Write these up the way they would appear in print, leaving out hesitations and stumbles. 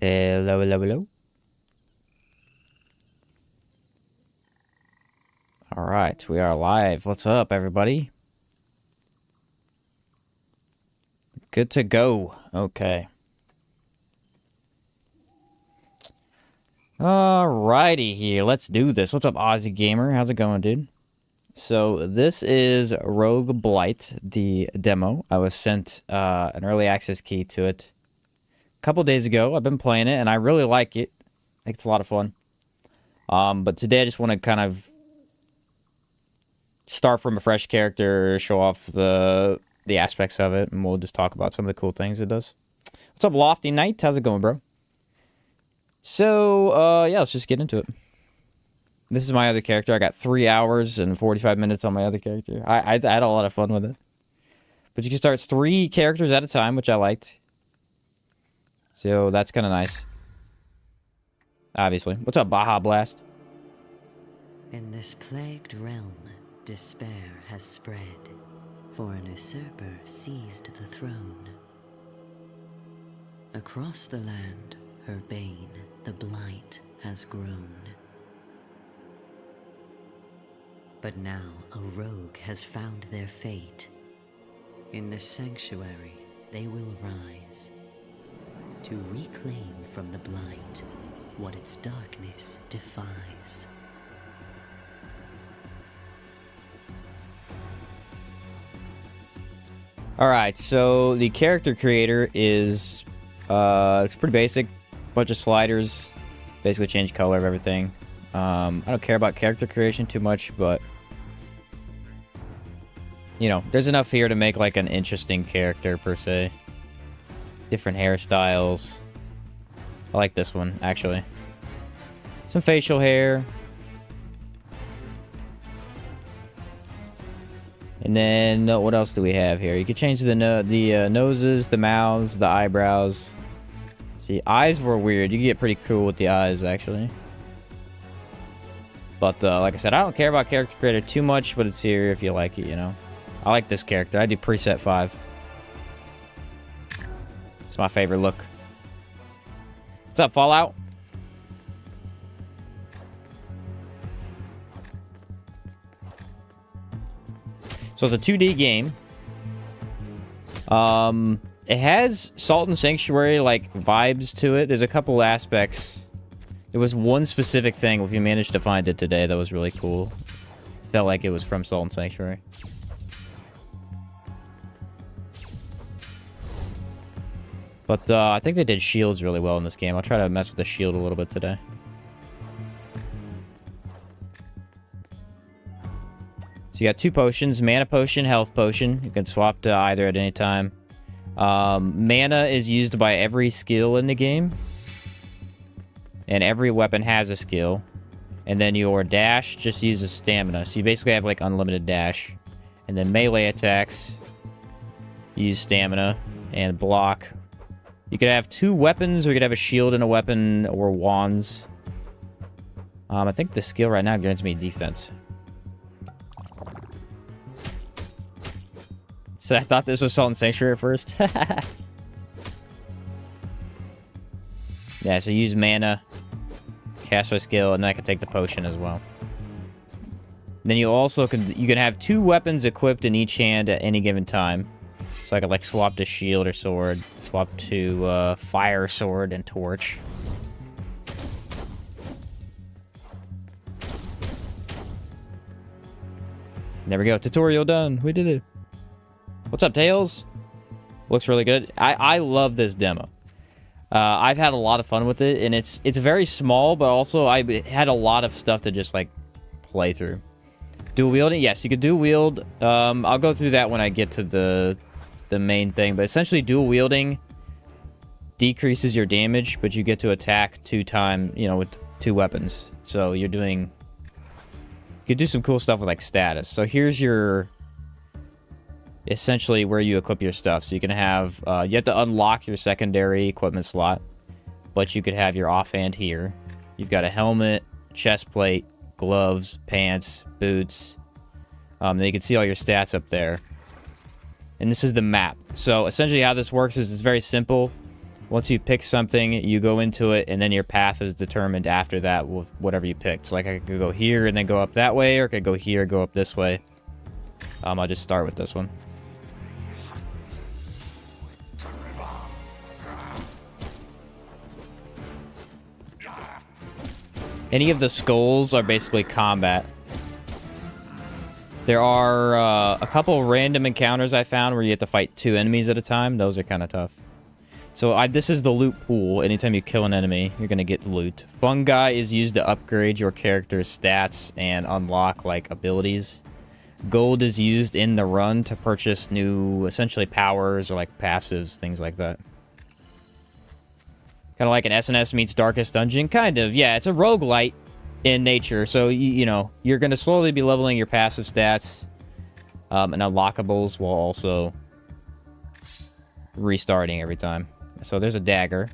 Hello, hello, hello. All right, we are live. What's up, everybody? Good to go. Okay. Alrighty here. Let's do this. What's up, Aussie Gamer? How's it going, dude? So this is Rogue Blight, the demo. I was sent an early access key to it a couple days ago. I've been playing it, and I really like it. I think it's a lot of fun. But today I just want to kind of start from a fresh character, show off the aspects of it, and we'll just talk about some of the cool things it does. What's up, Lofty Knight? How's it going, bro? So, yeah, let's just get into it. This is my other character. I got 3 hours and 45 minutes on my other character. I had a lot of fun with it. But you can start 3 characters at a time, which I liked. So, that's kind of nice. Obviously. What's up, Baja Blast? In this plagued realm, despair has spread, for an usurper seized the throne. Across the land, her bane, the blight, has grown. But now a rogue has found their fate. In the sanctuary, they will rise to reclaim from the blight what its darkness defies. Alright, so the character creator is, it's pretty basic. Bunch of sliders, basically change color of everything. I don't care about character creation too much, but you know, there's enough here to make like an interesting character per se. Different hairstyles. I like this one, actually. Some facial hair. And then, what else do we have here? You can change the noses, the mouths, the eyebrows. See, eyes were weird. You can get pretty cool with the eyes, actually. But, like I said, I don't care about character creator too much, but it's here if you like it, you know? I like this character. I do preset 5. It's my favorite look. What's up, Fallout? So it's a 2D game. It has Salt and Sanctuary like vibes to it. There's a couple aspects. There was one specific thing, if you managed to find it today, that was really cool. Felt like it was from Salt and Sanctuary. But I think they did shields really well in this game. I'll try to mess with the shield a little bit today. So you got 2 potions, mana potion, health potion. You can swap to either at any time. Mana is used by every skill in the game. And every weapon has a skill. And then your dash just uses stamina. So you basically have like unlimited dash. And then melee attacks use stamina and block. You could have 2 weapons, or you could have a shield and a weapon, or wands. I think the skill right now grants me defense. So I thought this was Salt and Sanctuary at first. Yeah, so use mana, cast my skill, and then I can take the potion as well. Then you also can have 2 weapons equipped in each hand at any given time. So I could like swap to shield or sword, swap to fire, sword, and torch. There we go, tutorial done. We did it. What's up, Tails? Looks really good. I love this demo. I've had a lot of fun with it, and it's very small, but also I had a lot of stuff to just like play through. Dual wielding, yes, you could dual wield. I'll go through that when I get to the main thing, but essentially dual wielding decreases your damage, but you get to attack 2 times, you know, with 2 weapons. So you could do some cool stuff with like status. So here's your essentially where you equip your stuff. So you can have you have to unlock your secondary equipment slot, but you could have your offhand here. You've got a helmet, chest plate, gloves, pants, boots. Then you can see all your stats up there. And this is the map. So essentially how this works is it's very simple. Once you pick something, you go into it, and then your path is determined after that with whatever you picked. So, like, I could go here and then go up that way, or I could go here, go up this way. I'll just start with this one. Any of the skulls are basically combat. There are a couple random encounters I found where you have to fight 2 enemies at a time. Those are kind of tough. So this is the loot pool. Anytime you kill an enemy, you're going to get loot. Fungi is used to upgrade your character's stats and unlock, like, abilities. Gold is used in the run to purchase new, essentially, powers or, like, passives, things like that. Kind of like an SNS meets Darkest Dungeon. Kind of, yeah. It's a roguelite in nature. So, you know, you're going to slowly be leveling your passive stats and unlockables while also restarting every time. So there's a dagger.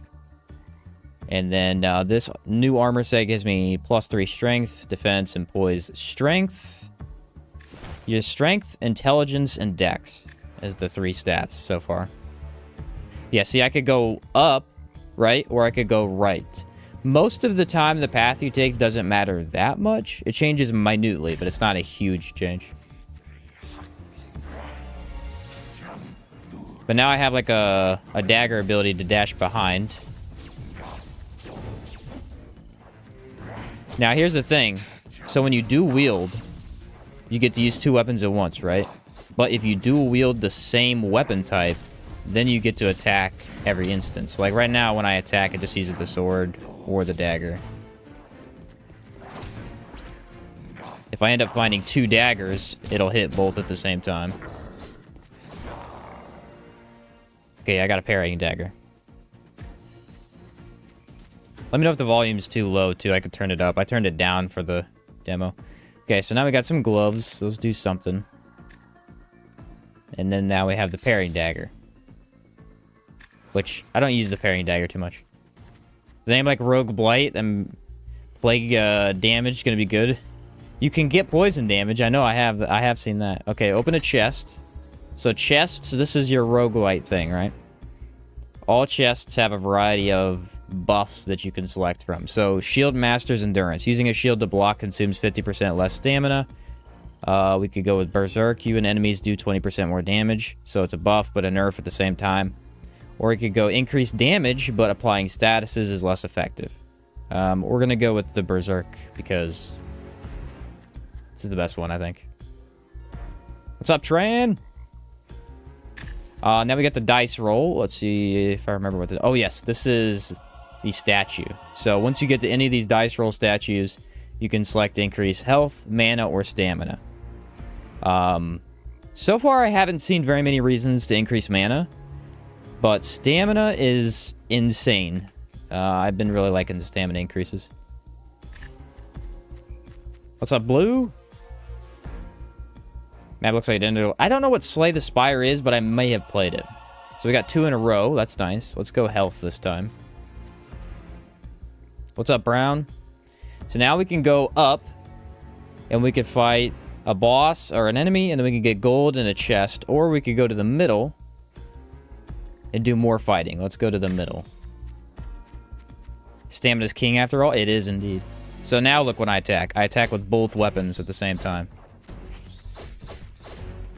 And then this new armor set gives me +3 strength, defense, and poise. Strength. Your strength, intelligence, and dex as the 3 stats so far. Yeah, see, I could go up, right? Or I could go right. Most of the time, the path you take doesn't matter that much. It changes minutely, but it's not a huge change. But now I have, like, a dagger ability to dash behind. Now, here's the thing. So when you dual wield, you get to use 2 weapons at once, right? But if you dual wield the same weapon type, then you get to attack every instance. Like, right now, when I attack, it just uses the sword or the dagger. If I end up finding 2 daggers, it'll hit both at the same time. Okay, I got a parrying dagger. Let me know if the volume's too low, too. I could turn it up. I turned it down for the demo. Okay, so now we got some gloves. Those do something. And then now we have the parrying dagger. Which, I don't use the parrying dagger too much. The name like Rogue Blight and plague damage is going to be good. You can get poison damage. I know I have seen that. Okay, open a chest. So chests, this is your roguelite thing, right? All chests have a variety of buffs that you can select from. So Shield Master's Endurance. Using a shield to block consumes 50% less stamina. We could go with Berserk. You and enemies do 20% more damage. So it's a buff, but a nerf at the same time. Or we could go increased damage, but applying statuses is less effective. We're going to go with the Berserk because this is the best one, I think. What's up, Tran? Now we got the dice roll. Let's see if I remember what the... Oh, yes. This is the statue. So once you get to any of these dice roll statues, you can select increase health, mana, or stamina. So far, I haven't seen very many reasons to increase mana. But stamina is insane. I've been really liking the stamina increases. What's up, Blue? Map looks like it. I don't know what Slay the Spire is, but I may have played it. So we got 2 in a row. That's nice. Let's go health this time. What's up, Brown? So now we can go up, and we could fight a boss or an enemy, and then we can get gold in a chest, or we could go to the middle and do more fighting. Let's go to the middle. Stamina's king, after all. It is indeed. So now look when I attack. I attack with both weapons at the same time.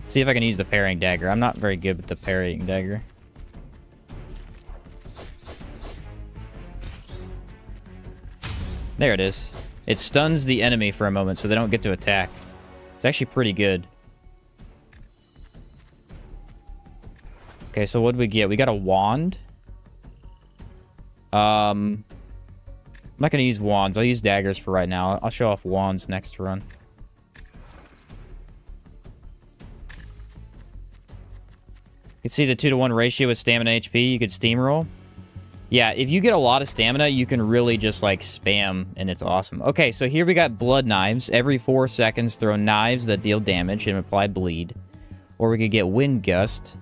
See if I can use the parrying dagger. I'm not very good with the parrying dagger. There it is. It stuns the enemy for a moment so they don't get to attack. It's actually pretty good. Okay, so what did we get? We got a wand. I'm not going to use wands. I'll use daggers for right now. I'll show off wands next run. You can see the 2-to-1 ratio with stamina HP. You could steamroll. Yeah, if you get a lot of stamina, you can really just, like, spam, and it's awesome. Okay, so here we got blood knives. Every 4 seconds, throw knives that deal damage and apply bleed. Or we could get wind gust.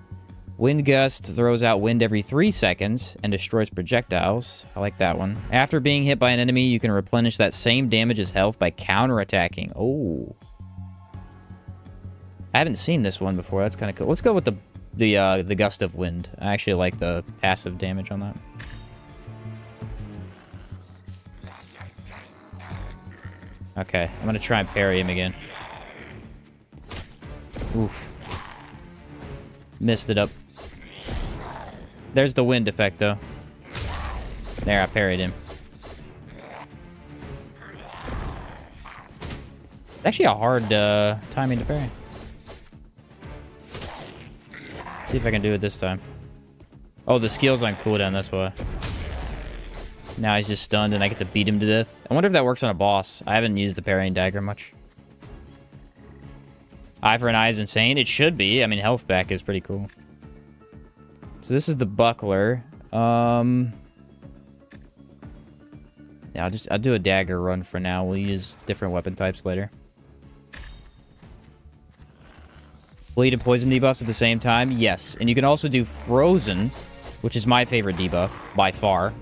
Wind gust throws out wind every 3 seconds and destroys projectiles. I like that one. After being hit by an enemy, you can replenish that same damage as health by counterattacking. Oh. I haven't seen this one before. That's kind of cool. Let's go with the The gust of wind. I actually like the passive damage on that. Okay, I'm gonna try and parry him again. Oof. Missed it up. There's the wind effect, though. There, I parried him. It's actually a hard timing to parry. See if I can do it this time. Oh, the skill's on cooldown, that's why. Now he's just stunned and I get to beat him to death. I wonder if that works on a boss. I haven't used the parrying dagger much. Eye for an eye is insane. It should be. I mean, health back is pretty cool. So this is the buckler. Yeah, I'll do a dagger run for now. We'll use different weapon types later. Bleed and poison debuffs at the same time? Yes. And you can also do frozen, which is my favorite debuff by far.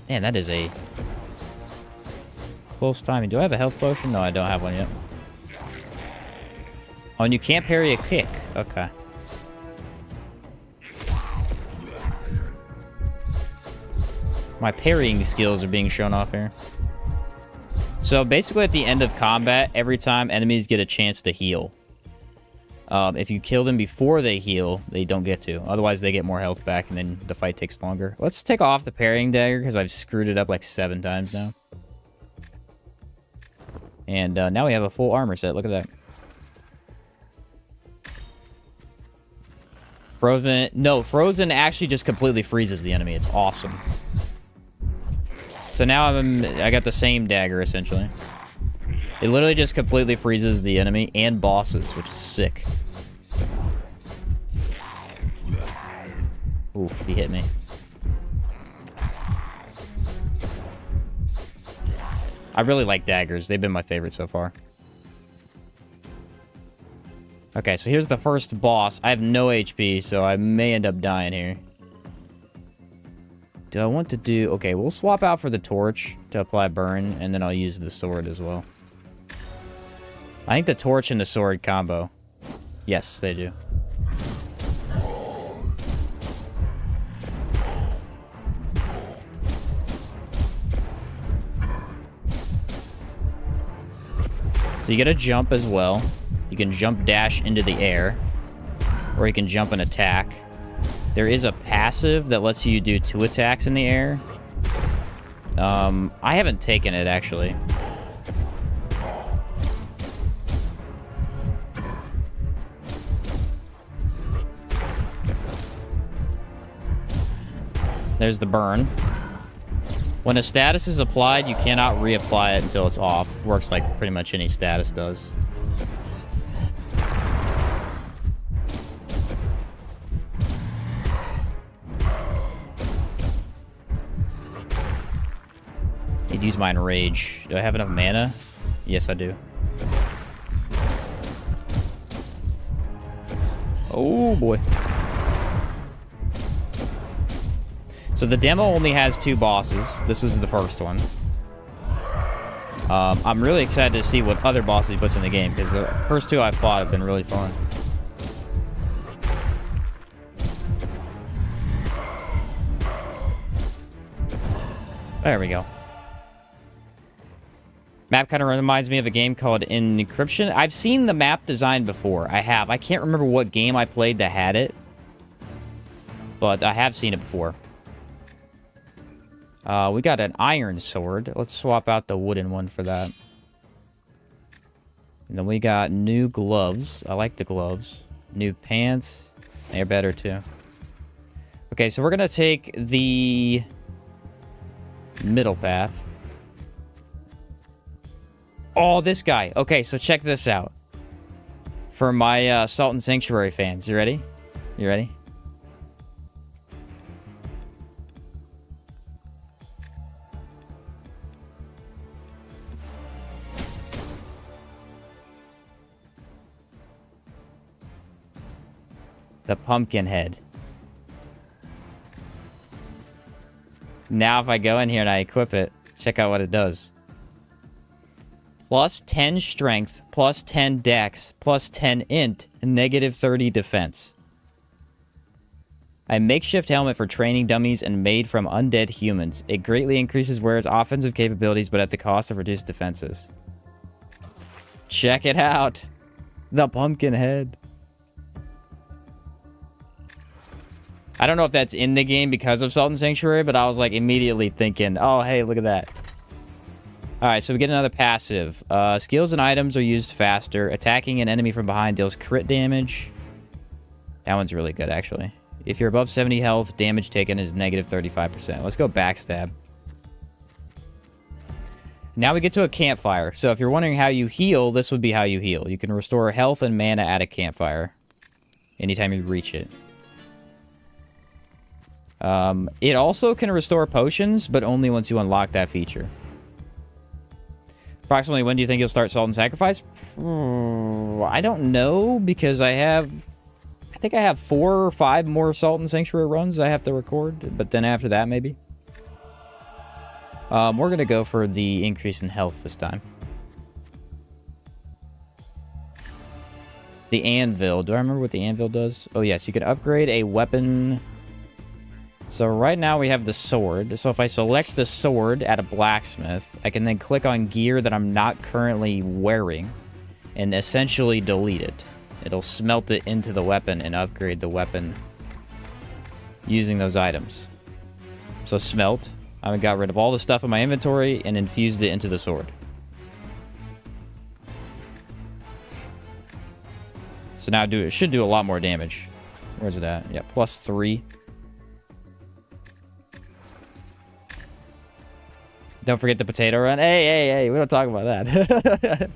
Man, that is a close timing. Do I have a health potion? No, I don't have one yet. Oh, and you can't parry a kick. Okay. My parrying skills are being shown off here. So basically at the end of combat, every time enemies get a chance to heal. If you kill them before they heal, they don't get to. Otherwise, they get more health back, and then the fight takes longer. Let's take off the parrying dagger, because I've screwed it up like 7 times now. And now we have a full armor set. Look at that. Frozen. No, Frozen actually just completely freezes the enemy. It's awesome. So now I got the same dagger, essentially. It literally just completely freezes the enemy and bosses, which is sick. Oof, he hit me. I really like daggers. They've been my favorite so far. Okay, so here's the first boss. I have no HP, so I may end up dying here. Do I want to do... Okay, we'll swap out for the torch to apply burn, and then I'll use the sword as well. I think the torch and the sword combo. Yes, they do. So you get a jump as well. You can jump dash into the air, or you can jump and attack. There is a passive that lets you do 2 attacks in the air. I haven't taken it, actually. There's the burn. When a status is applied, you cannot reapply it until it's off. Works like pretty much any status does. I'd use my enrage. Do I have enough mana? Yes, I do. Oh, boy. So the demo only has 2 bosses. This is the first one. I'm really excited to see what other bosses he puts in the game, because the first 2 I've fought have been really fun. There we go. Map kind of reminds me of a game called Encryption. I've seen the map design before. I have. I can't remember what game I played that had it, but I have seen it before. We got an iron sword. Let's swap out the wooden one for that. And then we got new gloves. I like the gloves. New pants. They're better too. Okay, so we're going to take the middle path. Oh, this guy. Okay, so check this out. For my Salt and Sanctuary fans. You ready? You ready? The pumpkin head. Now if I go in here and I equip it, check out what it does. Plus 10 strength, plus 10 dex, plus 10 int, and negative 30 defense. A makeshift helmet for training dummies and made from undead humans. It greatly increases wearer's offensive capabilities, but at the cost of reduced defenses. Check it out. The pumpkin head. I don't know if that's in the game because of Sultan Sanctuary, but I was like immediately thinking, oh, hey, look at that. All right, so we get another passive. Skills and items are used faster. Attacking an enemy from behind deals crit damage. That one's really good, actually. If you're above 70 health, damage taken is negative 35%. Let's go backstab. Now we get to a campfire. So if you're wondering how you heal, this would be how you heal. You can restore health and mana at a campfire anytime you reach it. It also can restore potions, but only once you unlock that feature. Approximately when do you think you'll start Salt and Sacrifice? I don't know, because I think I have 4 or 5 more Salt and Sanctuary runs I have to record, but then after that, maybe. We're going to go for the increase in health this time. The anvil. Do I remember what the anvil does? Oh, yes. You can upgrade a weapon. So right now we have the sword. So if I select the sword at a blacksmith, I can then click on gear that I'm not currently wearing and essentially delete it. It'll smelt it into the weapon and upgrade the weapon using those items. So smelt. I got rid of all the stuff in my inventory and infused it into the sword. So now it should do a lot more damage. Where's it at? Yeah, plus 3. Don't forget the potato run. Hey, we don't talk about that.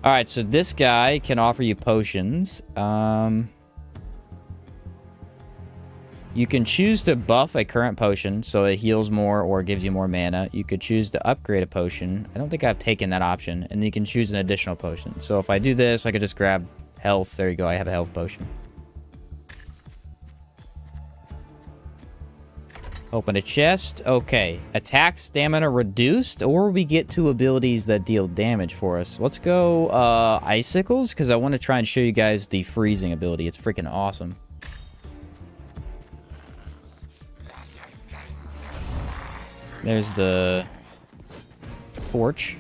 Alright, so this guy can offer you potions. You can choose to buff a current potion, so it heals more or gives you more mana. You could choose to upgrade a potion. I don't think I've taken that option. And you can choose an additional potion. So if I do this, I could just grab health. There you go, I have a health potion. Open a chest. Okay. Attack stamina reduced, or we get 2 abilities that deal damage for us. Let's go icicles, because I want to try and show you guys the freezing ability. It's freaking awesome. There's the torch.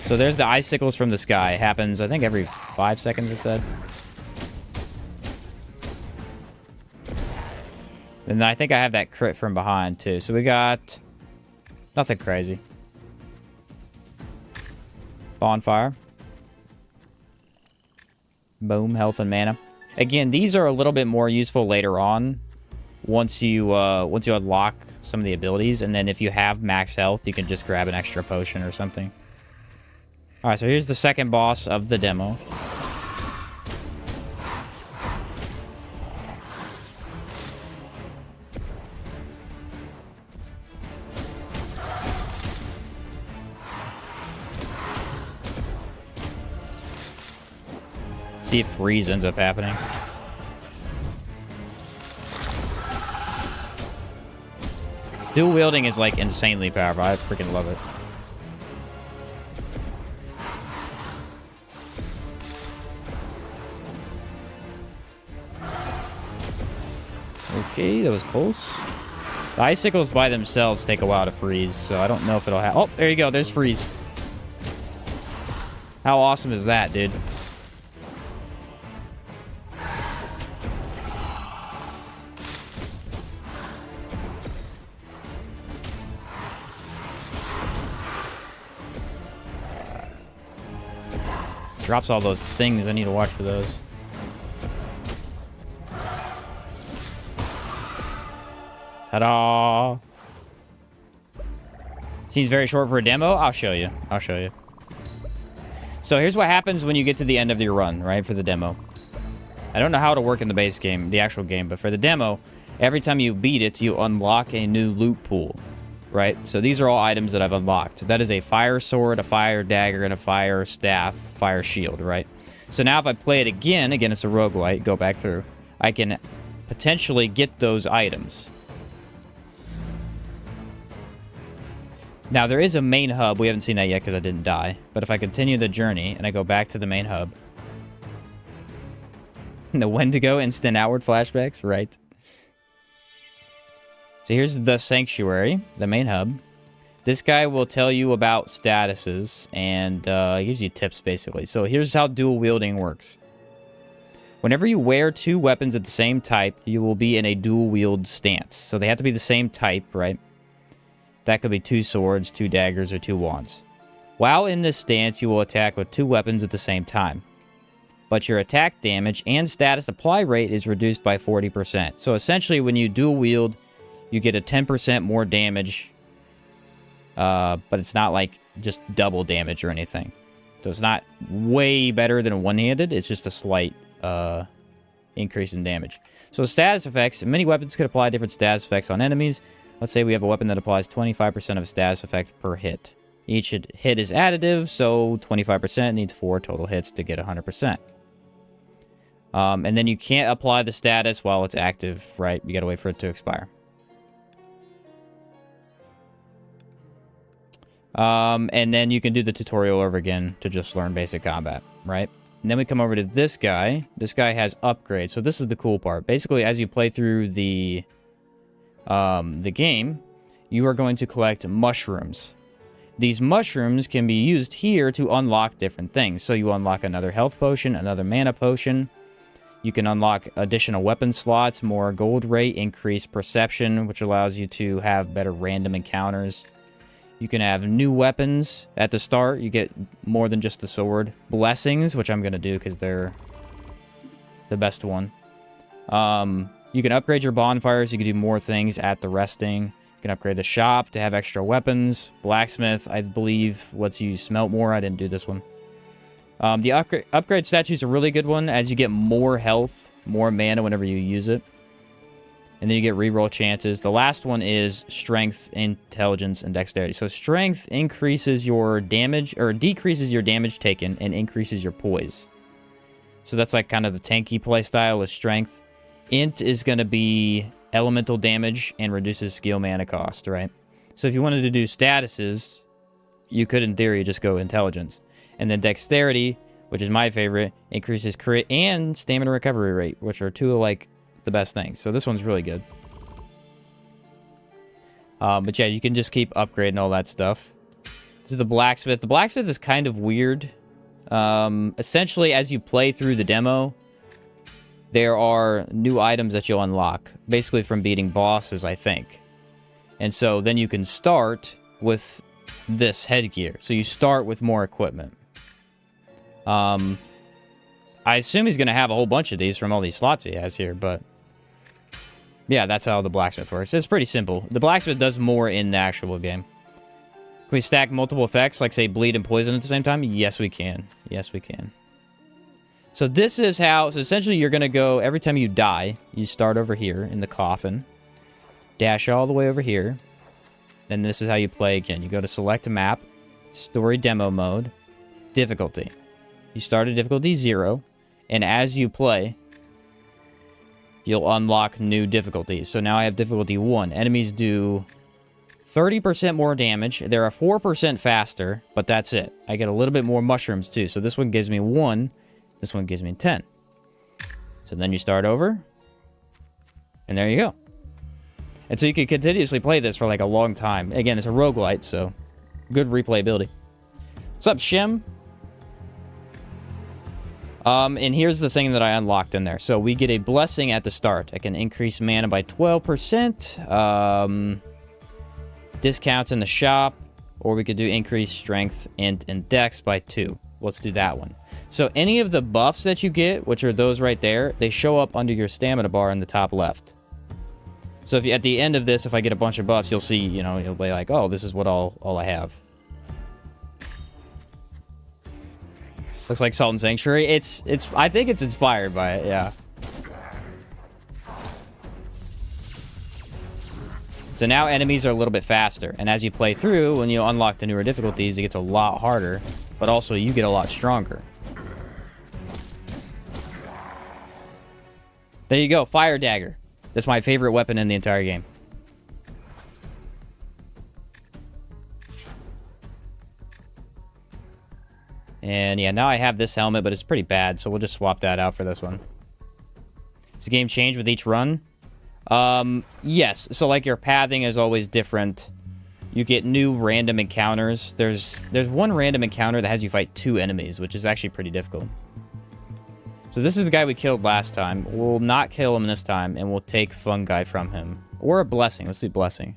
So there's the icicles from the sky. It happens, I think, every 5 seconds, it said. And I think I have that crit from behind, too. So we got nothing crazy. Bonfire. Boom, health and mana. Again, these are a little bit more useful later on. Once you unlock some of the abilities, and then if you have max health, you can just grab an extra potion or something. All right, so here's the second boss of the demo. See if freeze ends up happening. Dual wielding is like insanely powerful. I freaking love it. Okay, that was close. The icicles by themselves take a while to freeze, so I don't know if it'll have. Oh, there you go. There's freeze. How awesome is that, dude? Drops all those things. I need to watch for those. Ta-da! Seems very short for a demo. I'll show you. I'll show you. So here's what happens when you get to the end of your run, right, for the demo. I don't know how it'll work in the base game, the actual game, but for the demo, every time you beat it, you unlock a new loot pool, right? So these are all items that I've unlocked. That is a fire sword, a fire dagger, and a fire staff, fire shield, right? So now if I play it again, it's a roguelite, go back through, I can potentially get those items. Now, there is a main hub. We haven't seen that yet because I didn't die. But if I continue the journey and I go back to the main hub... the Wendigo instant outward flashbacks, right? So here's the Sanctuary, the main hub. This guy will tell you about statuses and gives you tips, basically. So here's how dual wielding works. Whenever you wear two weapons of the same type, you will be in a dual wield stance. So they have to be the same type, right? That could be 2 swords, 2 daggers, or 2 wands. While in this stance, you will attack with 2 weapons at the same time. But your attack damage and status apply rate is reduced by 40%. So essentially, when you dual wield, you get a 10% more damage. But it's not like just double damage or anything. So it's not way better than a one-handed. It's just a slight increase in damage. So status effects. Many weapons could apply different status effects on enemies. Let's say we have a weapon that applies 25% of a status effect per hit. Each hit is additive, so 25% needs 4 total hits to get 100%. And then you can't apply the status while it's active, right? You gotta wait for it to expire. And then you can do the tutorial over again to just learn basic combat, right? And then we come over to this guy. This guy has upgrades. So this is the cool part. Basically, as you play through the game, you are going to collect mushrooms. These mushrooms can be used here to unlock different things. So you unlock another health potion, another mana potion. You can unlock additional weapon slots, more gold rate, increased perception, which allows you to have better random encounters. You can have new weapons at the start. You get more than just the sword. Blessings, which I'm going to do because they're the best one. You can upgrade your bonfires. You can do more things at the resting. You can upgrade the shop to have extra weapons. Blacksmith, I believe, lets you smelt more. I didn't do this one. The upgrade statue's a really good one as you get more health, more mana whenever you use it. And then you get reroll chances. The last one is strength, intelligence, and dexterity. So strength increases your damage, or decreases your damage taken, and increases your poise. So that's like kind of the tanky playstyle with strength. Int is going to be elemental damage and reduces skill mana cost, right? So if you wanted to do statuses, you could, in theory, just go intelligence. And then dexterity, which is my favorite, increases crit and stamina recovery rate, which are two of, like, the best things. So this one's really good. But yeah, you can just keep upgrading all that stuff. This is the blacksmith. The blacksmith is kind of weird. Essentially, as you play through the demo, there are new items that you'll unlock, basically from beating bosses, I think. And so then you can start with this headgear. So you start with more equipment. I assume he's going to have a whole bunch of these from all these slots he has here, but yeah, that's how the blacksmith works. It's pretty simple. The blacksmith does more in the actual game. Can we stack multiple effects, like, say, bleed and poison at the same time? Yes, we can. Yes, we can. So this is how... So essentially, you're going to go... Every time you die, you start over here in the coffin. Dash all the way over here. Then this is how you play again. You go to select a map. Story demo mode. Difficulty. You start at difficulty 0. And as you play... you'll unlock new difficulties. So now I have difficulty 1. Enemies do 30% more damage. They're 4% faster, but that's it. I get a little bit more mushrooms too. So this one gives me 1. This one gives me 10. So then you start over. And there you go. And so you can continuously play this for like a long time. Again, it's a roguelite, so good replayability. What's up, Shim? And here's the thing that I unlocked in there. So we get a blessing at the start. I can increase mana by 12%. Discounts in the shop. Or we could do increased strength, int, and dex by 2. Let's do that one. So any of the buffs that you get, which are those right there, they show up under your stamina bar in the top left. So if you, at the end of this, if I get a bunch of buffs, you'll see, you know, you'll be like, oh, this is what all I have. Looks like Salt and Sanctuary. It's I think it's inspired by it, yeah. So now enemies are a little bit faster, and as you play through, when you unlock the newer difficulties, it gets a lot harder, but also you get a lot stronger. There you go, Fire Dagger. That's my favorite weapon in the entire game. And yeah, now I have this helmet, but it's pretty bad, so we'll just swap that out for this one. Does the game change with each run? Yes. So like your pathing is always different. You get new random encounters. There's one random encounter that has you fight 2 enemies, which is actually pretty difficult. So this is the guy we killed last time. We'll not kill him this time, and we'll take fungi from him. Or a blessing. Let's do blessing.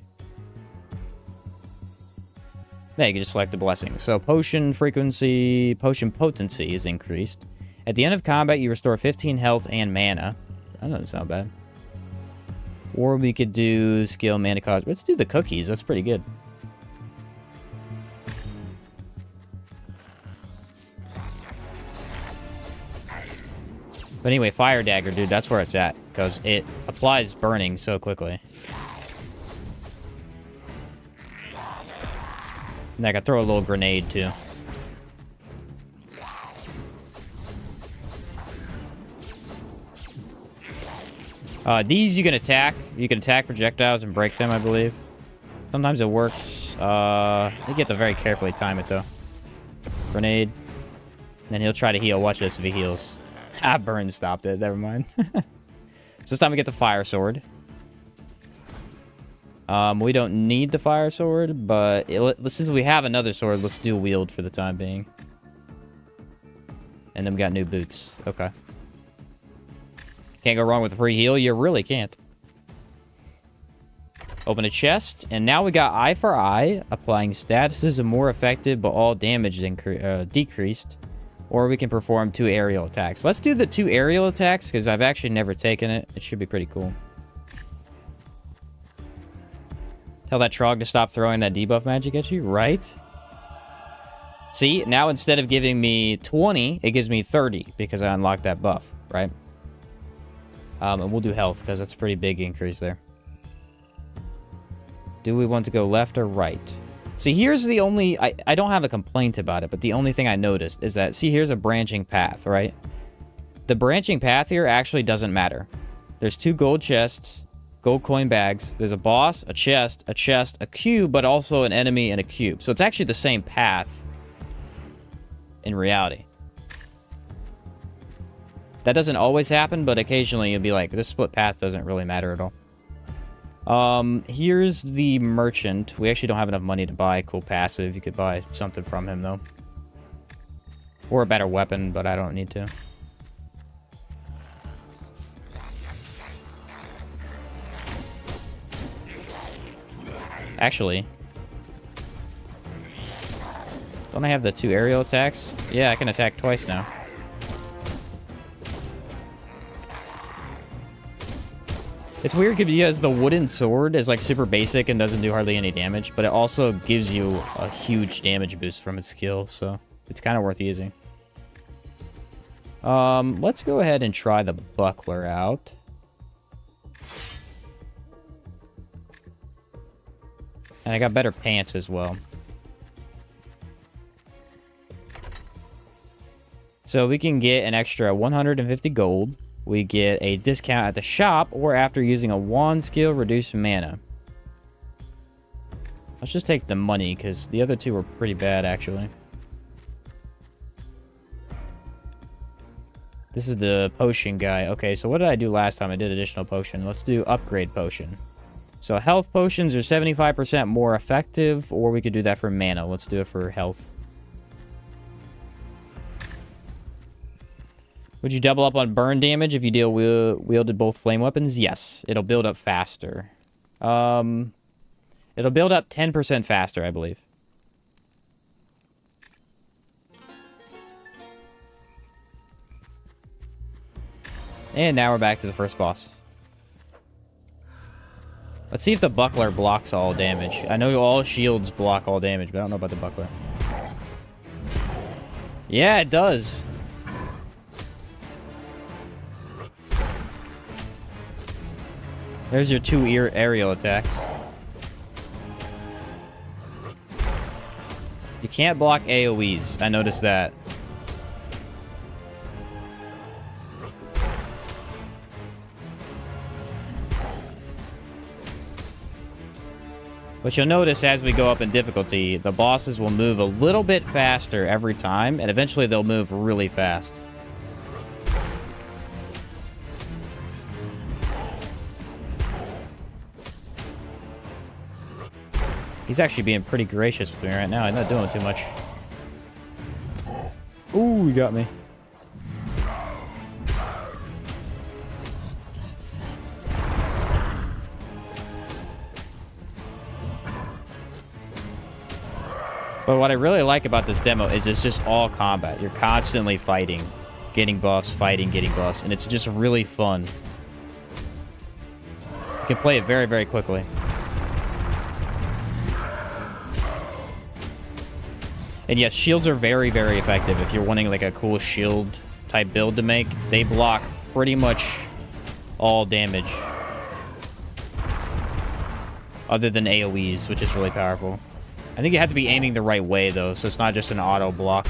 Yeah, you can just select the blessing. So potion frequency, potion potency is increased. At the end of combat, you restore 15 health and mana. That doesn't sound bad. Or we could do skill, mana cost. Let's do the cookies. That's pretty good. But anyway, fire dagger, dude, that's where it's at. Because it applies burning so quickly. And I could throw a little grenade, too. These you can attack. You can attack projectiles and break them, I believe. Sometimes it works. I think you have to very carefully time it, though. Grenade. And then he'll try to heal. Watch this if he heals. Ah, burn stopped it. Never mind. So this time we get the fire sword. We don't need the fire sword, but since we have another sword, let's do wield for the time being. And then we got new boots. Okay. Can't go wrong with a free heal. You really can't. Open a chest, and now we got eye for eye. Applying statuses are more effective, but all damage decreased. Or we can perform 2 aerial attacks. Let's do the 2 aerial attacks, because I've actually never taken it. It should be pretty cool. Tell that Trog to stop throwing that debuff magic at you, right? See, now instead of giving me 20, it gives me 30, because I unlocked that buff, right? And we'll do health, because that's a pretty big increase there. Do we want to go left or right? See, here's the only... I don't have a complaint about it, but the only thing I noticed is that... See, here's a branching path, right? The branching path here actually doesn't matter. There's 2 gold chests, gold coin bags. There's a boss, a chest, a cube, but also an enemy and a cube. So it's actually the same path in reality. That doesn't always happen, but occasionally you'll be like, this split path doesn't really matter at all. Here's the merchant. We actually don't have enough money to buy a cool passive. You could buy something from him, though. Or a better weapon, but I don't need to. Actually, don't I have the 2 aerial attacks? Yeah, I can attack twice now. It's weird because the wooden sword is like super basic and doesn't do hardly any damage, but it also gives you a huge damage boost from its skill, so it's kind of worth using. Let's go ahead and try the buckler out. And I got better pants as well. So we can get an extra 150 gold. We get a discount at the shop, or after using a wand skill, reduce mana. Let's just take the money, because the other 2 were pretty bad, actually. This is the potion guy. Okay, so what did I do last time? I did additional potion. Let's do upgrade potion. So health potions are 75% more effective, or we could do that for mana. Let's do it for health. Would you double up on burn damage if you wielded both flame weapons? Yes. It'll build up faster. It'll build up 10% faster, I believe. And now we're back to the first boss. Let's see if the buckler blocks all damage. I know all shields block all damage, but I don't know about the buckler. Yeah, it does. There's your 2 aerial attacks. You can't block AoEs. I noticed that. But you'll notice as we go up in difficulty, the bosses will move a little bit faster every time, and eventually they'll move really fast. He's actually being pretty gracious with me right now. I'm not doing too much. Ooh, he got me. But what I really like about this demo is it's just all combat. You're constantly fighting, getting buffs, fighting, getting buffs, and it's just really fun. You can play it very, very quickly. And yes, shields are very, very effective. If you're wanting like a cool shield type build to make, they block pretty much all damage. Other than AoEs, which is really powerful. I think you have to be aiming the right way, though, so it's not just an auto block.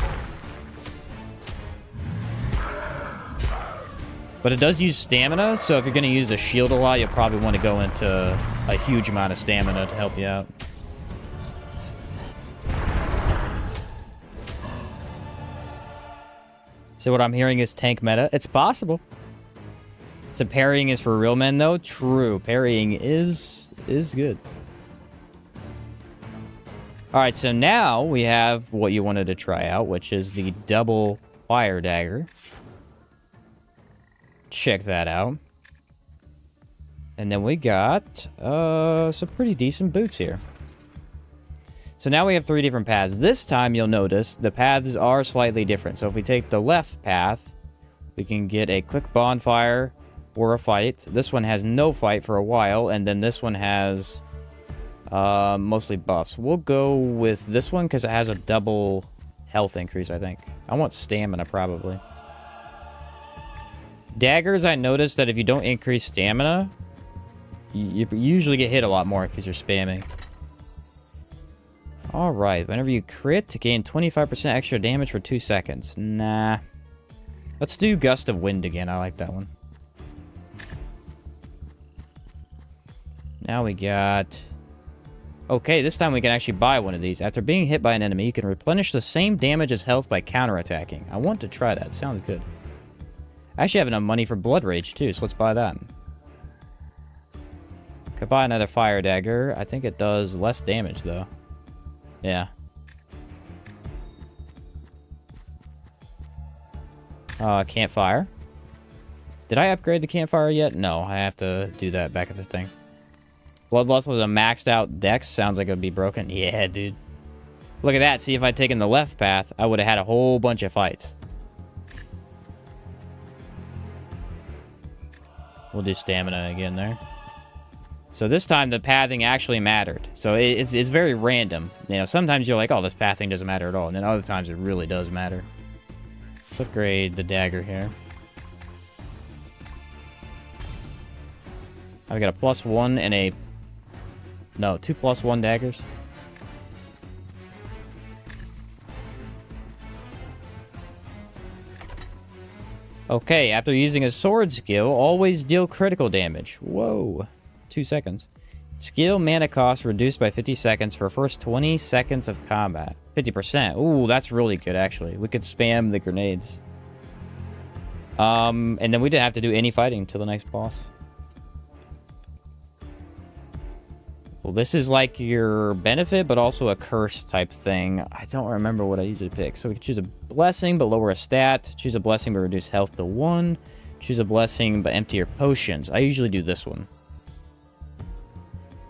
But it does use stamina, so if you're going to use a shield a lot, you'll probably want to go into a huge amount of stamina to help you out. So what I'm hearing is tank meta. It's possible. So parrying is for real men, though. True. Parrying is good. Alright, so now we have what you wanted to try out, which is the double fire dagger. Check that out. And then we got some pretty decent boots here. So now we have 3 different paths. This time you'll notice the paths are slightly different. So if we take the left path, we can get a quick bonfire or a fight. This one has no fight for a while, and then this one has mostly buffs. We'll go with this one because it has a double health increase, I think. I want stamina, probably. Daggers, I noticed that if you don't increase stamina, you usually get hit a lot more because you're spamming. Alright, whenever you crit, gain 25% extra damage for 2 seconds. Nah. Let's do Gust of Wind again. I like that one. Now we got... Okay, this time we can actually buy one of these. After being hit by an enemy, you can replenish the same damage as health by counterattacking. I want to try that. Sounds good. I actually have enough money for Blood Rage, too, so let's buy that. Could buy another Fire Dagger. I think it does less damage, though. Yeah. Campfire. Did I upgrade the campfire yet? No, I have to do that back at the thing. Bloodlust was a maxed out dex. Sounds like it would be broken. Yeah, dude. Look at that. See, if I'd taken the left path, I would have had a whole bunch of fights. We'll do stamina again there. So this time, the pathing actually mattered. So it's very random. You know, sometimes you're like, oh, this pathing doesn't matter at all. And then other times, it really does matter. Let's upgrade the dagger here. I've got a +1 and a... No, 2 +1 daggers. Okay, after using a sword skill, always deal critical damage. Whoa. 2 seconds. Skill mana cost reduced by 50 seconds for first 20 seconds of combat. 50%. Ooh, that's really good, actually. We could spam the grenades. And then we didn't have to do any fighting until the next boss. Well, this is like your benefit, but also a curse type thing. I don't remember what I usually pick. So we can choose a blessing, but lower a stat. Choose a blessing, but reduce health to 1. Choose a blessing, but empty your potions. I usually do this one.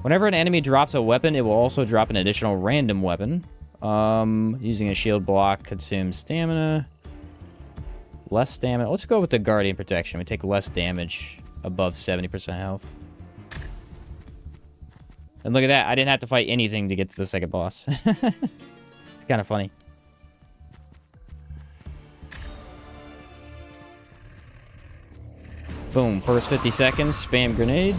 Whenever an enemy drops a weapon, it will also drop an additional random weapon. Using a shield block consumes stamina. Less stamina. Let's go with the Guardian Protection. We take less damage above 70% health. And look at that. I didn't have to fight anything to get to the second boss. It's kind of funny. Boom. First 50 seconds. Spam grenade.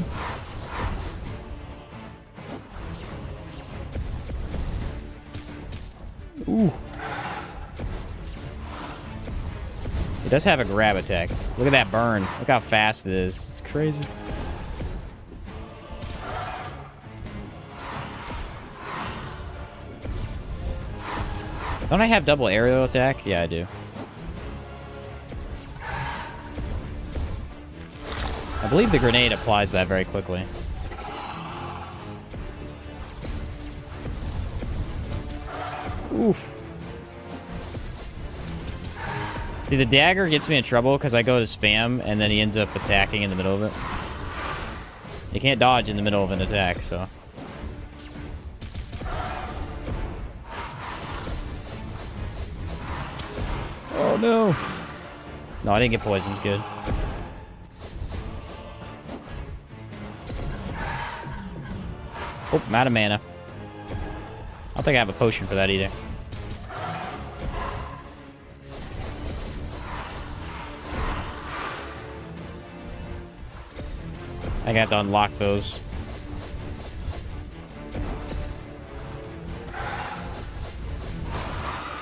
Ooh. It does have a grab attack. Look at that burn. Look how fast it is. It's crazy. Don't I have double aerial attack? Yeah, I do. I believe the grenade applies that very quickly. Oof. See, the dagger gets me in trouble because I go to spam and then he ends up attacking in the middle of it. You can't dodge in the middle of an attack, so. Oh no. No, I didn't get poisoned. Good. Oh, I'm out of mana. I don't think I have a potion for that either. I got to unlock those.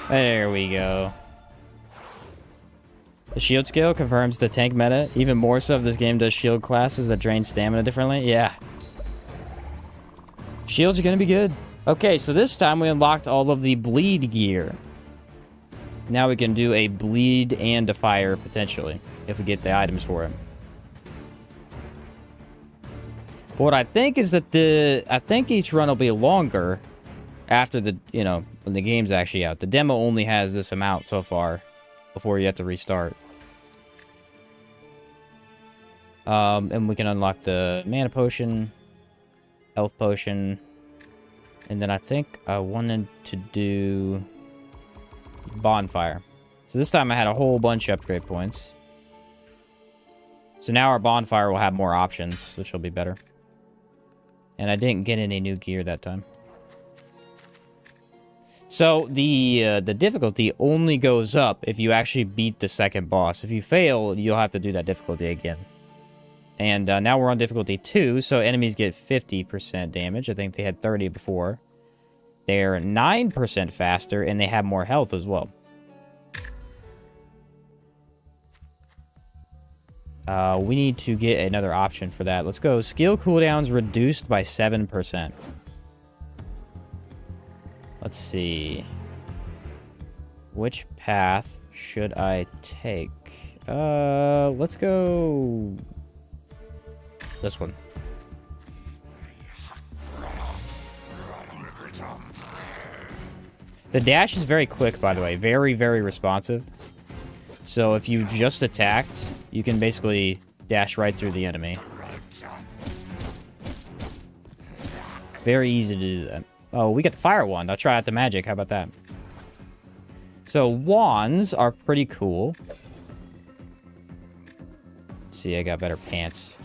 There we go. The shield skill confirms the tank meta. Even more so if this game does shield classes that drain stamina differently. Yeah. Shields are going to be good. Okay, so this time we unlocked all of the bleed gear. Now we can do a bleed and a fire, potentially, if we get the items for it. But what I think is that I think each run will be longer after the, you know, when the game's actually out. The demo only has this amount so far before you have to restart. And we can unlock the mana potion, health potion, and then I think I wanted to do bonfire. So this time I had a whole bunch of upgrade points. So now our bonfire will have more options, which will be better. And I didn't get any new gear that time. So the difficulty only goes up if you actually beat the second boss. If you fail, you'll have to do that difficulty again. And now we're on difficulty 2, so enemies get 50% damage. I think they had 30 before. They're 9% faster, and they have more health as well. We need to get another option for that. Let's go. Skill cooldowns reduced by 7%. Let's see. Which path should I take? Let's go this one. The dash is very quick, by the way. Very, very responsive. So if you just attacked, you can basically dash right through the enemy. Very easy to do that. Oh, we got the fire wand. I'll try out the magic. How about that? So wands are pretty cool. Let's see, I got better pants.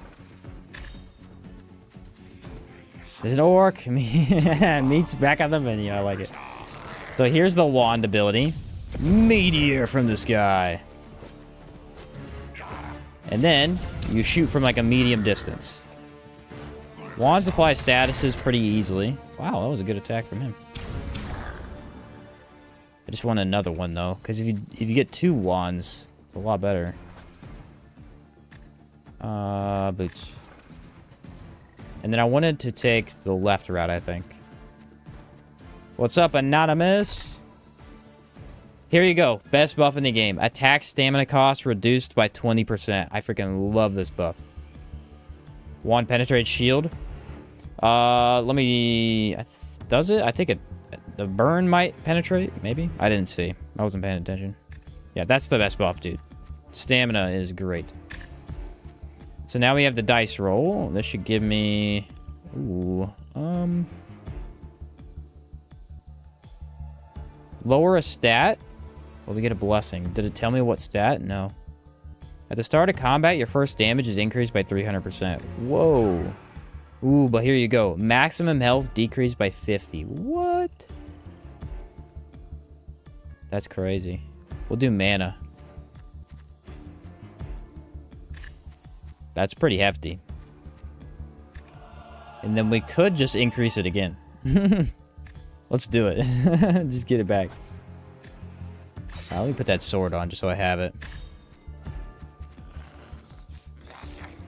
There's an orc. Meat's back on the menu. I like it. So here's the wand ability. Meteor from the sky. And then you shoot from like a medium distance. Wands apply statuses pretty easily. Wow, that was a good attack from him. I just want another one though, because if you get 2 wands, it's a lot better. Boots. And then I wanted to take the left route, I think. What's up, Anonymous? Here you go. Best buff in the game. Attack stamina cost reduced by 20%. I freaking love this buff. Wand penetrate shield. Let me... does it? I think the burn might penetrate, maybe? I didn't see. I wasn't paying attention. Yeah, that's the best buff, dude. Stamina is great. So now we have the dice roll. This should give me... Ooh. Lower a stat. Well, we get a blessing. Did it tell me what stat? No. At the start of combat, your first damage is increased by 300%. Whoa. Ooh, but here you go. Maximum health decreased by 50. What? That's crazy. We'll do mana. That's pretty hefty. And then we could just increase it again. Let's do it. Just get it back. Let me put that sword on just so I have it.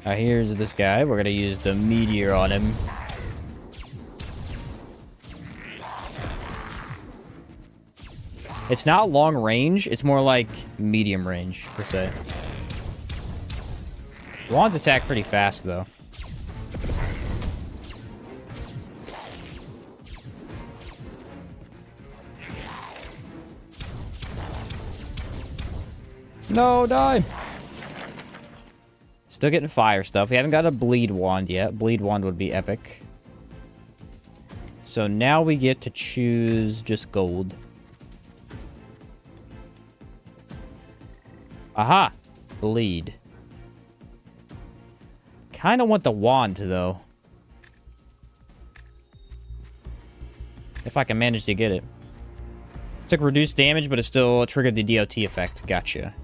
Alright, here's this guy. We're gonna use the meteor on him. It's not long range. It's more like medium range, per se. Wands attack pretty fast, though. No, die! Still getting fire stuff. We haven't got a bleed wand yet. Bleed wand would be epic. So now we get to choose just gold. Aha! Bleed. Kind of want the wand, though. If I can manage to get it. Took reduced damage, but it still triggered the DOT effect. Gotcha.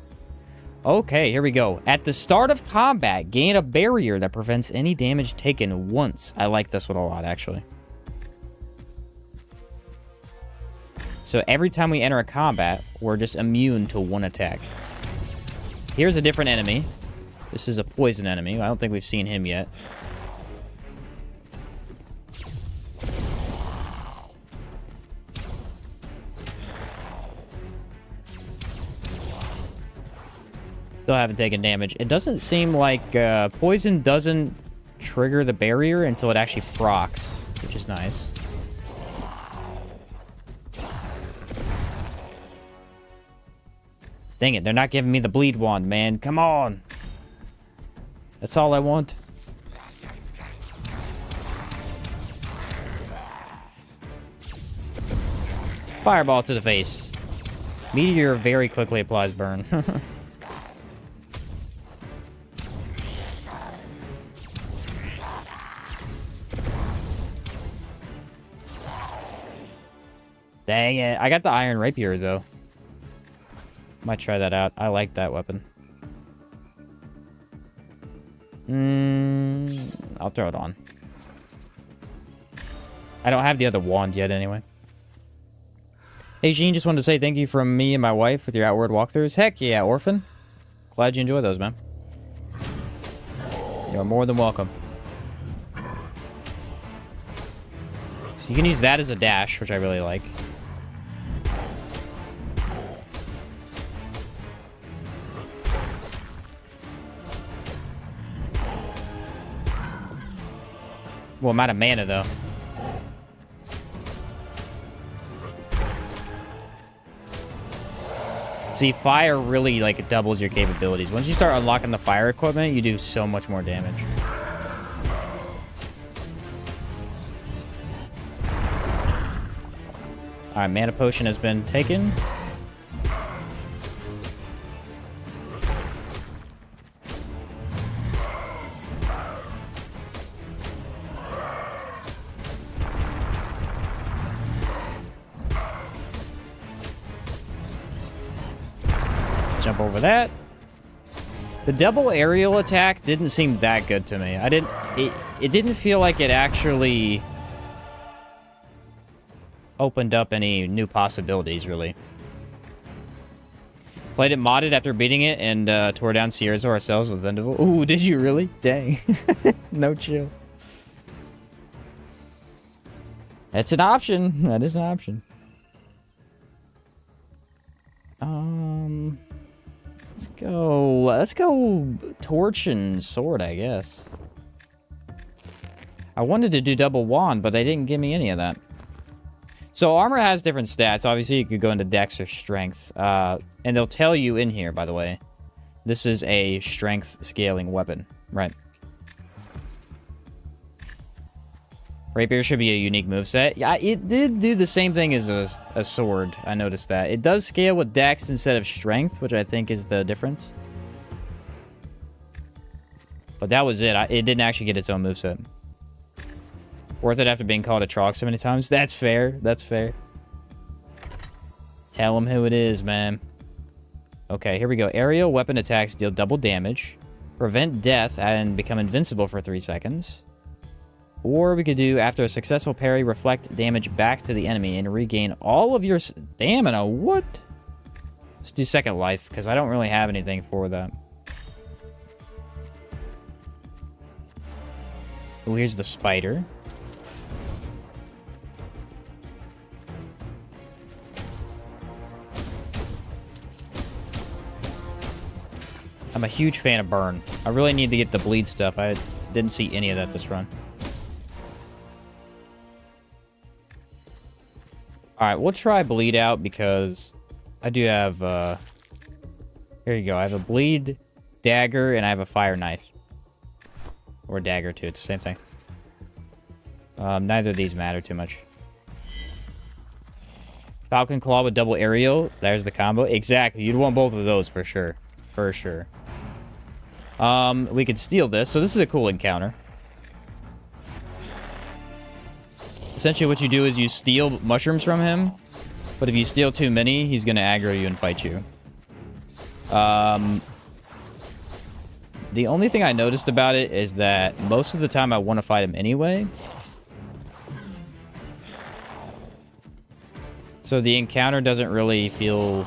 Okay, here we go. At the start of combat, gain a barrier that prevents any damage taken once. I like this one a lot, actually. So every time we enter a combat, we're just immune to one attack. Here's a different enemy. This is a poison enemy. I don't think we've seen him yet. Still haven't taken damage. It doesn't seem like poison doesn't trigger the barrier until it actually procs, which is nice. Dang it, they're not giving me the bleed wand, man. Come on. That's all I want. Fireball to the face. Meteor very quickly applies burn. Dang it. I got the iron rapier, though. Might try that out. I like that weapon. I'll throw it on. I don't have the other wand yet, anyway. Hey, Sheen, just wanted to say thank you from me and my wife with your Outward walkthroughs. Heck yeah, Orphan. Glad you enjoy those, man. You're more than welcome. So you can use that as a dash, which I really like. Well, I'm out of mana, though. See, fire really, like, doubles your capabilities. Once you start unlocking the fire equipment, you do so much more damage. Alright, mana potion has been taken. Jump over that. The double aerial attack didn't seem that good to me. It didn't feel like it actually opened up any new possibilities, really. Played it modded after beating it and tore down Sierra's ourselves with Vendaval. Ooh, did you really? Dang. No chill. That's an option. That is an option. Let's go torch and sword, I guess. I wanted to do double wand, but they didn't give me any of that. So armor has different stats. Obviously, you could go into dex or strength. And they'll tell you in here, by the way. This is a strength scaling weapon. Right. Rapier should be a unique moveset. Yeah, it did do the same thing as a sword. I noticed that. It does scale with dex instead of strength, which I think is the difference. But that was it. It didn't actually get its own moveset. Worth it after being called a Trog so many times. That's fair. That's fair. Tell them who it is, man. Okay, here we go. Aerial weapon attacks deal double damage. Prevent death and become invincible for 3 seconds. Or we could do, after a successful parry, reflect damage back to the enemy and regain all of your stamina. What? Let's do second life, because I don't really have anything for that. Oh, here's the spider. I'm a huge fan of burn. I really need to get the bleed stuff. I didn't see any of that this run. Alright, we'll try bleed out because I do have, here you go. I have a bleed dagger and I have a fire knife. Or dagger too, it's the same thing. Neither of these matter too much. Falcon Claw with double aerial. There's the combo. Exactly. You'd want both of those for sure. For sure. We could steal this. So this is a cool encounter. Essentially what you do is you steal mushrooms from him. But if you steal too many, he's going to aggro you and fight you. The only thing I noticed about it is that most of the time I want to fight him anyway. So the encounter doesn't really feel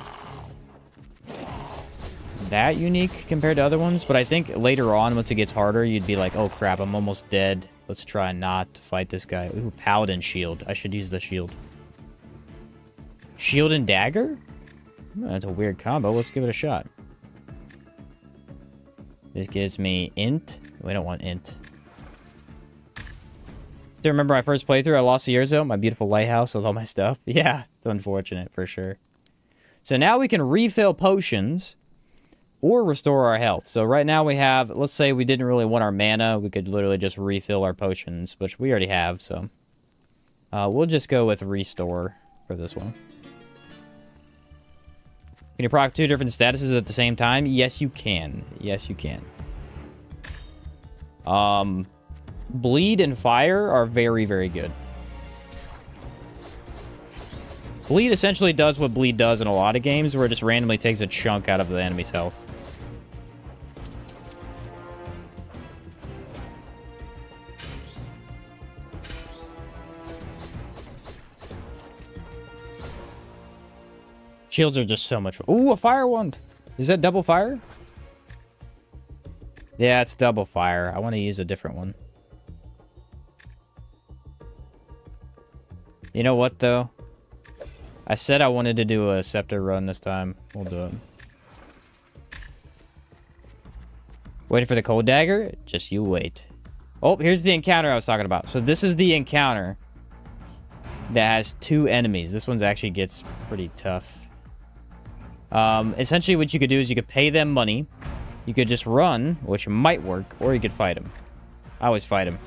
that unique compared to other ones. But I think later on, once it gets harder, you'd be like, oh crap, I'm almost dead. Let's try not to fight this guy. Ooh, Paladin Shield. I should use the shield. Shield and dagger? That's a weird combo. Let's give it a shot. This gives me int. We don't want int. Do you remember my first playthrough? I lost years ago. My beautiful lighthouse with all my stuff. Yeah, it's unfortunate for sure. So now we can refill potions or restore our health. So right now we have, let's say we didn't really want our mana. We could literally just refill our potions, which we already have. So we'll just go with restore for this one. Can you proc 2 different statuses at the same time? Yes, you can. Yes, you can. Bleed and fire are very, very good. Bleed essentially does what bleed does in a lot of games, where it just randomly takes a chunk out of the enemy's health. Shields are just so much fun. Ooh, a fire wand! Is that double fire? Yeah, it's double fire. I want to use a different one. You know what, though? I said I wanted to do a scepter run this time. We'll do it. Waiting for the cold dagger? Just you wait. Oh, here's the encounter I was talking about. So this is the encounter that has 2 enemies. This one actually gets pretty tough. Essentially what you could do is you could pay them money. You could just run, which might work, or you could fight them. I always fight them.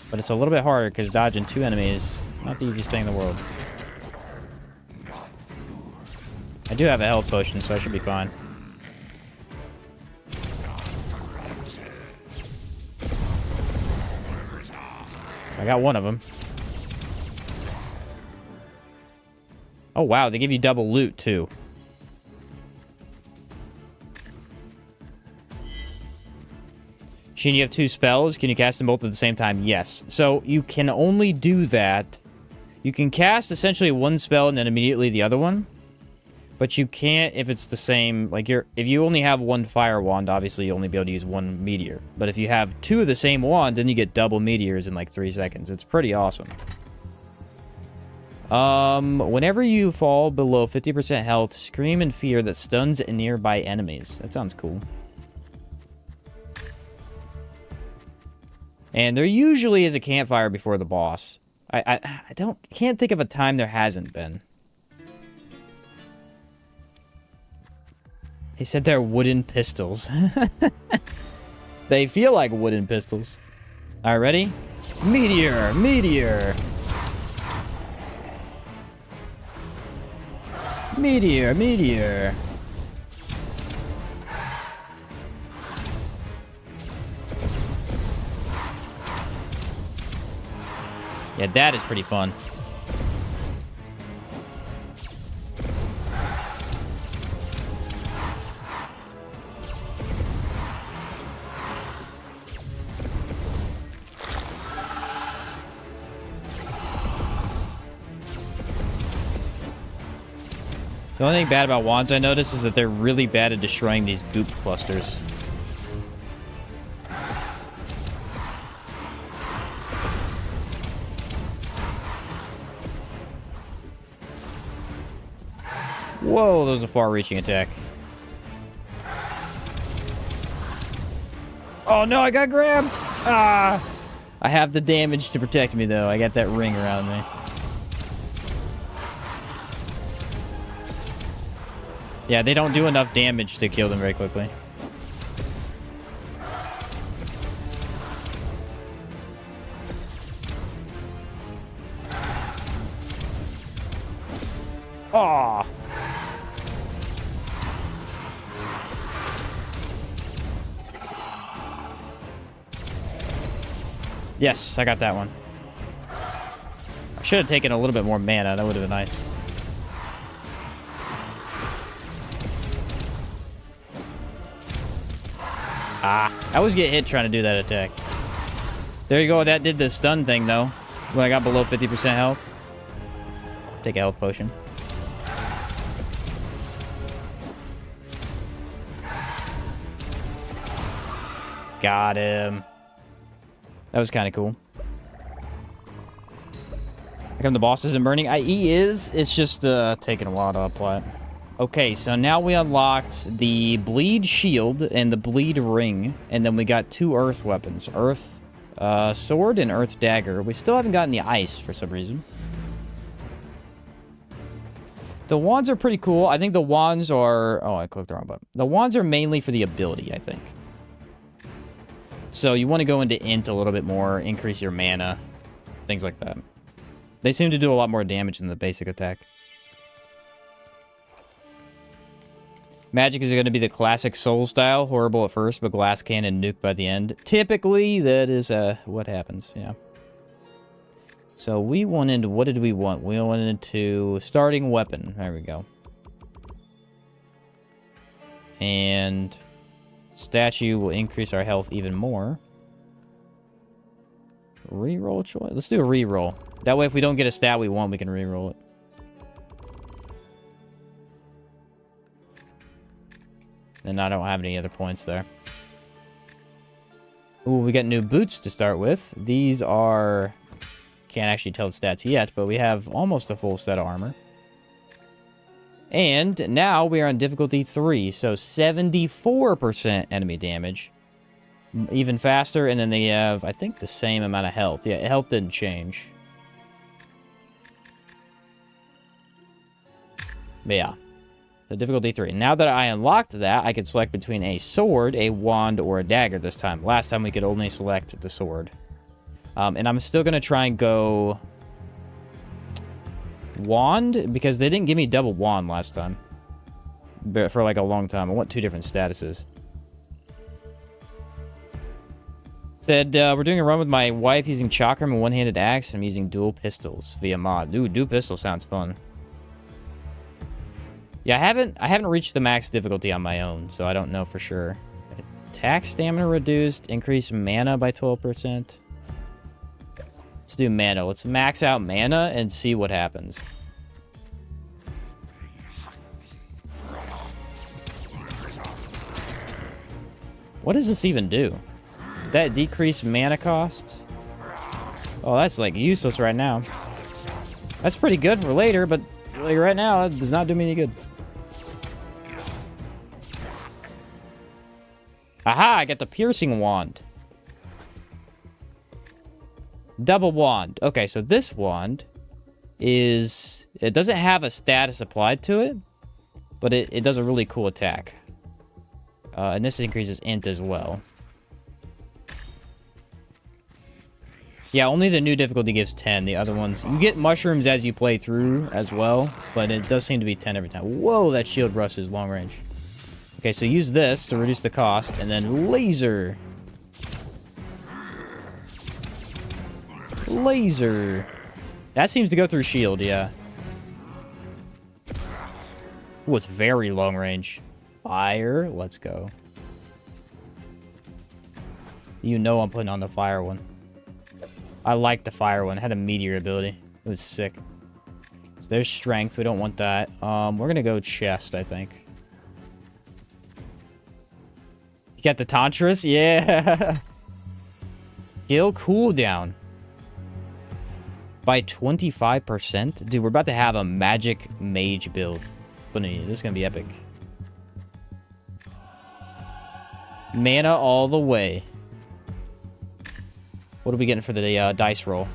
But it's a little bit harder because dodging 2 enemies, not the easiest thing in the world. I do have a health potion, so I should be fine. I got one of them. Oh, wow. They give you double loot, too. Sheen, you have 2 spells. Can you cast them both at the same time? Yes. So you can only do that. You can cast essentially one spell and then immediately the other one. But you can't if it's the same. Like, if you only have 1 fire wand, obviously you'll only be able to use 1 meteor. But if you have 2 of the same wand, then you get double meteors in like 3 seconds. It's pretty awesome. Whenever you fall below 50% health, scream in fear that stuns nearby enemies. That sounds cool. And there usually is a campfire before the boss. I can't think of a time there hasn't been. He said they're wooden pistols. They feel like wooden pistols. Alright, ready? Meteor! Meteor! Meteor! Meteor! Yeah, that is pretty fun. The only thing bad about wands I noticed is that they're really bad at destroying these goop clusters. Whoa, that was a far-reaching attack. Oh no, I got grabbed! Ah! I have the damage to protect me, though. I got that ring around me. Yeah, they don't do enough damage to kill them very quickly. Aw! Yes, I got that one. I should have taken a little bit more mana. That would have been nice. Ah, I always get hit trying to do that attack. There you go. That did the stun thing, though. When I got below 50% health. Take a health potion. Got him. That was kind of cool. How come the boss isn't burning? IE is. It's just taking a while to apply it. Okay, so now we unlocked the bleed shield and the bleed ring. And then we got 2 earth weapons. Earth sword and earth dagger. We still haven't gotten the ice for some reason. The wands are pretty cool. I think the wands are... Oh, I clicked the wrong button. The wands are mainly for the ability, I think. So you want to go into int a little bit more, increase your mana, things like that. They seem to do a lot more damage than the basic attack. Magic is going to be the classic soul style, horrible at first, but glass cannon nuke by the end. Typically, that is what happens, yeah. So we wanted, what did we want? We wanted to starting weapon. There we go. And statue will increase our health even more. Reroll choice. Let's do a reroll. That way, if we don't get a stat we want, we can reroll it. And I don't have any other points there. Ooh, we got new boots to start with. These are... Can't actually tell the stats yet, but we have almost a full set of armor. And now we are on difficulty 3, so 74% enemy damage. Even faster, and then they have, I think, the same amount of health. Yeah, health didn't change. But yeah, the difficulty 3. Now that I unlocked that, I can select between a sword, a wand, or a dagger this time. Last time we could only select the sword. And I'm still going to try and go wand, because they didn't give me double wand last time. But for like a long time. I want 2 different statuses. Said, we're doing a run with my wife using chakram and one-handed axe. I'm using dual pistols via mod. Ooh, dual pistol sounds fun. Yeah, I haven't reached the max difficulty on my own, so I don't know for sure. Attack stamina reduced, increase mana by 12%. Let's do mana. Let's max out mana and see what happens. What does this even do? That decreased mana cost? Oh, that's like useless right now. That's pretty good for later, but like right now, it does not do me any good. Aha! I got the piercing wand. Double wand. Okay, so this wand is... It doesn't have a status applied to it, but it does a really cool attack. And this increases int as well. Yeah, only the new difficulty gives 10. The other ones... You get mushrooms as you play through as well, but it does seem to be 10 every time. Whoa, that shield rushes long range. Okay, so use this to reduce the cost, and then laser. Laser. That seems to go through shield, yeah. Ooh, it's very long range. Fire. Let's go. You know I'm putting on the fire one. I like the fire one. It had a meteor ability. It was sick. So there's strength. We don't want that. We're going to go chest, I think. You got the Tantras? Yeah. Skill cooldown. By 25%? Dude, we're about to have a magic mage build. Company. This is gonna be epic. Mana all the way. What are we getting for the dice roll?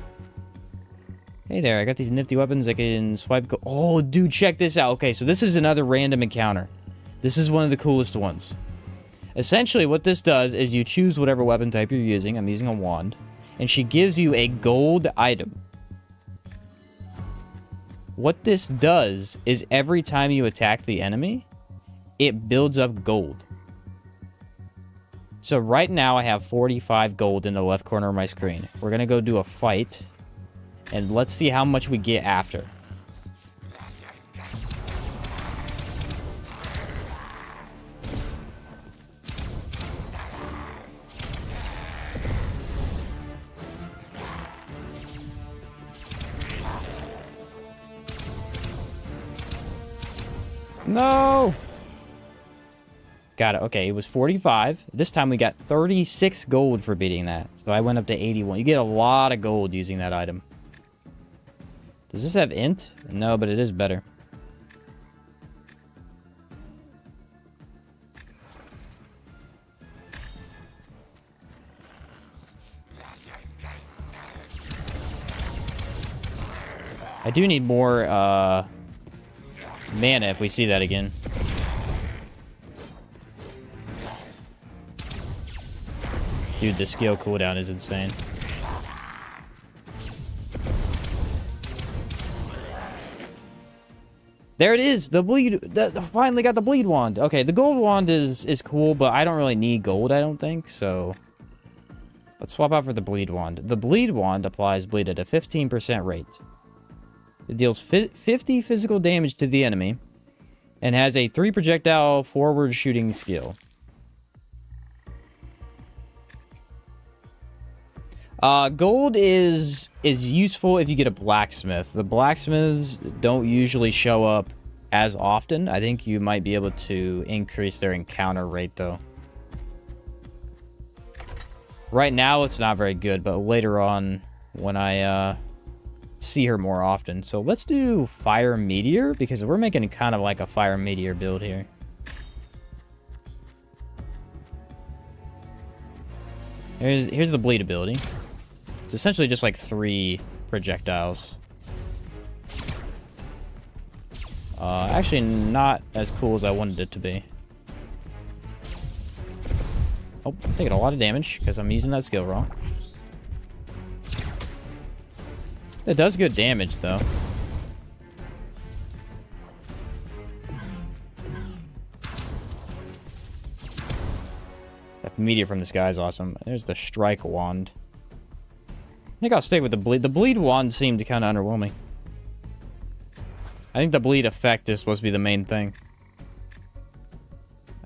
Hey there, I got these nifty weapons. I can swipe. Oh, dude, check this out. Okay, so this is another random encounter. This is one of the coolest ones. Essentially, what this does is you choose whatever weapon type you're using. I'm using a wand. And she gives you a gold item. What this does is every time you attack the enemy, it builds up gold. So right now I have 45 gold in the left corner of my screen. We're going to go do a fight. And let's see how much we get after. No! Got it. Okay, it was 45. This time we got 36 gold for beating that. So I went up to 81. You get a lot of gold using that item. Does this have int? No, but it is better. I do need more mana if we see that again. Dude, the skill cooldown is insane. There it is! The bleed... finally got the bleed wand! Okay, the gold wand is cool, but I don't really need gold, I don't think, so... Let's swap out for the bleed wand. The bleed wand applies bleed at a 15% rate. It deals 50 physical damage to the enemy, and has a 3 projectile forward shooting skill. Gold is useful if you get a blacksmith. The blacksmiths don't usually show up as often. I think you might be able to increase their encounter rate, though. Right now, it's not very good, but later on, when I see her more often. So let's do Fire Meteor, because we're making kind of like a Fire Meteor build here. Here's the bleed ability. It's essentially just like 3 projectiles. Actually not as cool as I wanted it to be. Oh, I'm taking a lot of damage because I'm using that skill wrong. It does good damage though. That meteor from the sky is awesome. There's the strike wand. I think I'll stay with the bleed. The bleed wand seemed kind of underwhelming. I think the bleed effect is supposed to be the main thing.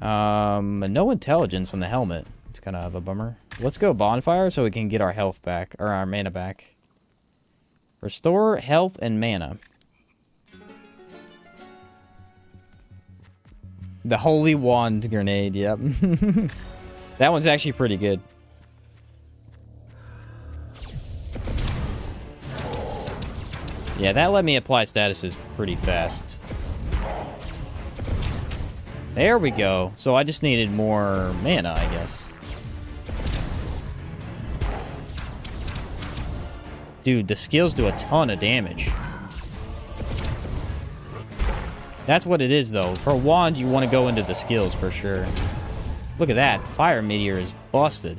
No intelligence on the helmet. It's kind of a bummer. Let's go bonfire so we can get our health back, or our mana back. Restore health and mana. The holy wand grenade, yep. That one's actually pretty good. Yeah, that let me apply statuses pretty fast. There we go. So I just needed more mana, I guess. Dude, the skills do a ton of damage. That's what it is, though. For a wand, you want to go into the skills for sure. Look at that. Fire Meteor is busted.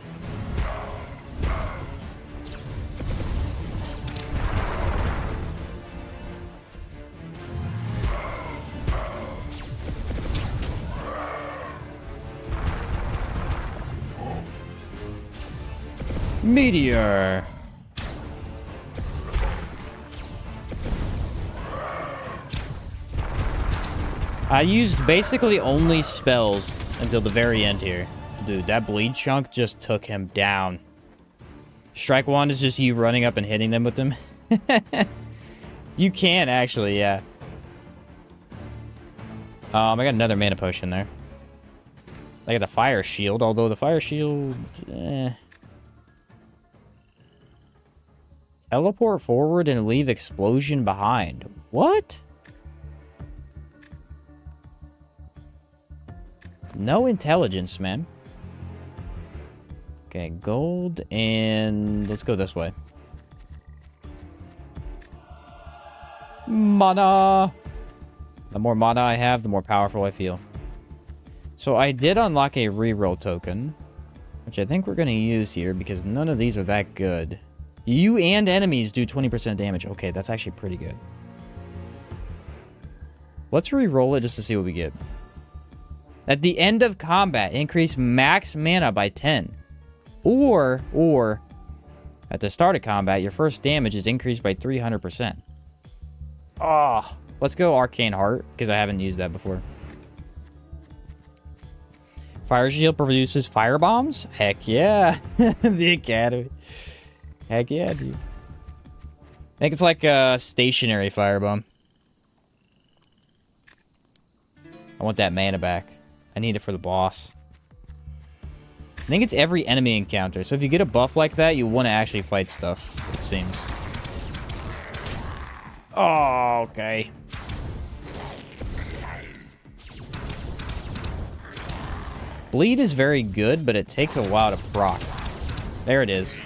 Meteor. I used basically only spells until the very end here. Dude, that bleed chunk just took him down. Strike wand is just you running up and hitting them with them. You can actually, yeah. I got another mana potion there. I got the fire shield, although the fire shield, Teleport forward and leave explosion behind. What? No intelligence, man. Okay, gold, and let's go this way. Mana! The more mana I have, the more powerful I feel. So I did unlock a reroll token, which I think we're going to use here because none of these are that good. You and enemies do 20% damage. Okay, that's actually pretty good. Let's re-roll it just to see what we get. At the end of combat, increase max mana by 10. Or at the start of combat, your first damage is increased by 300%. Oh, let's go Arcane Heart, because I haven't used that before. Fire Shield produces fire bombs? Heck yeah. The Academy. Heck yeah, dude. I think it's like a stationary firebomb. I want that mana back. I need it for the boss. I think it's every enemy encounter. So if you get a buff like that, you want to actually fight stuff, it seems. Oh, okay. Bleed is very good, but it takes a while to proc. There it is.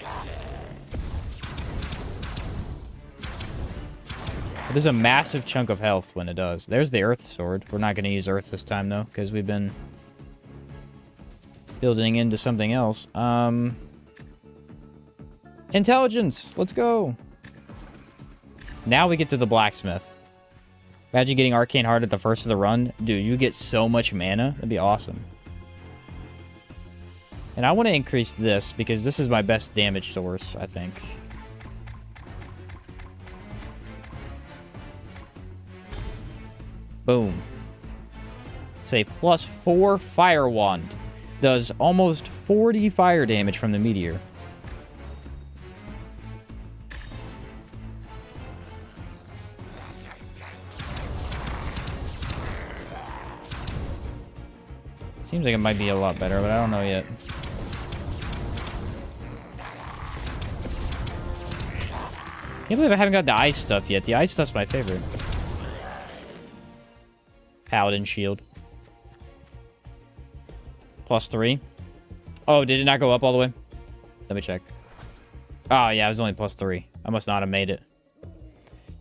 There's a massive chunk of health when it does. There's the Earth Sword. We're not going to use Earth this time, though, because we've been building into something else. Intelligence! Let's go! Now we get to the Blacksmith. Imagine getting Arcane Heart at the first of the run. Dude, you get so much mana. That'd be awesome. And I want to increase this, because this is my best damage source, I think. Boom. It's a +4 fire wand. Does almost 40 fire damage from the meteor. Seems like it might be a lot better, but I don't know yet. Can't believe I haven't got the ice stuff yet. The ice stuff's my favorite. Paladin shield. +3. Oh, did it not go up all the way? Let me check. Oh, yeah, it was only +3. I must not have made it. Do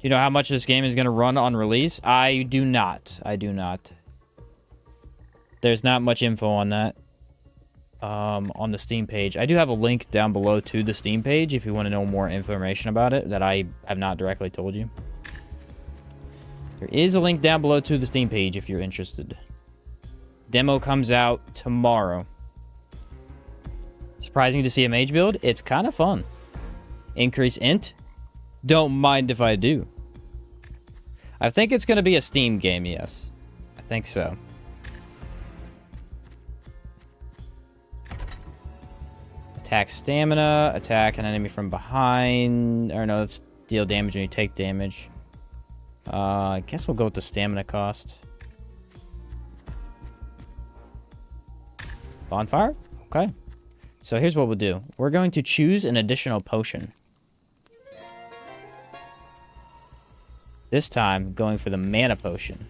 you know how much this game is going to run on release? I do not. I do not. There's not much info on that. On the Steam page. I do have a link down below to the Steam page if you want to know more information about it that I have not directly told you. There is a link down below to the Steam page if you're interested. Demo comes out tomorrow. Surprising to see a mage build? It's kind of fun. Increase int? Don't mind if I do. I think it's going to be a Steam game, yes. I think so. Attack stamina. Attack an enemy from behind. Or no, let's deal damage when you take damage. I guess we'll go with the stamina cost. Bonfire? Okay. So here's what we'll do. We're going to choose an additional potion. This time, going for the mana potion.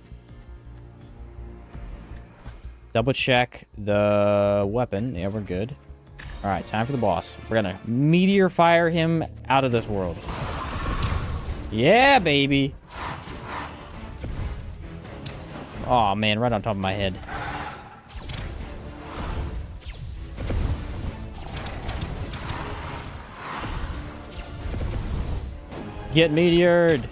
Double check the weapon. Yeah, we're good. Alright, time for the boss. We're gonna meteor fire him out of this world. Yeah, baby! Oh man, right on top of my head. Get meteored!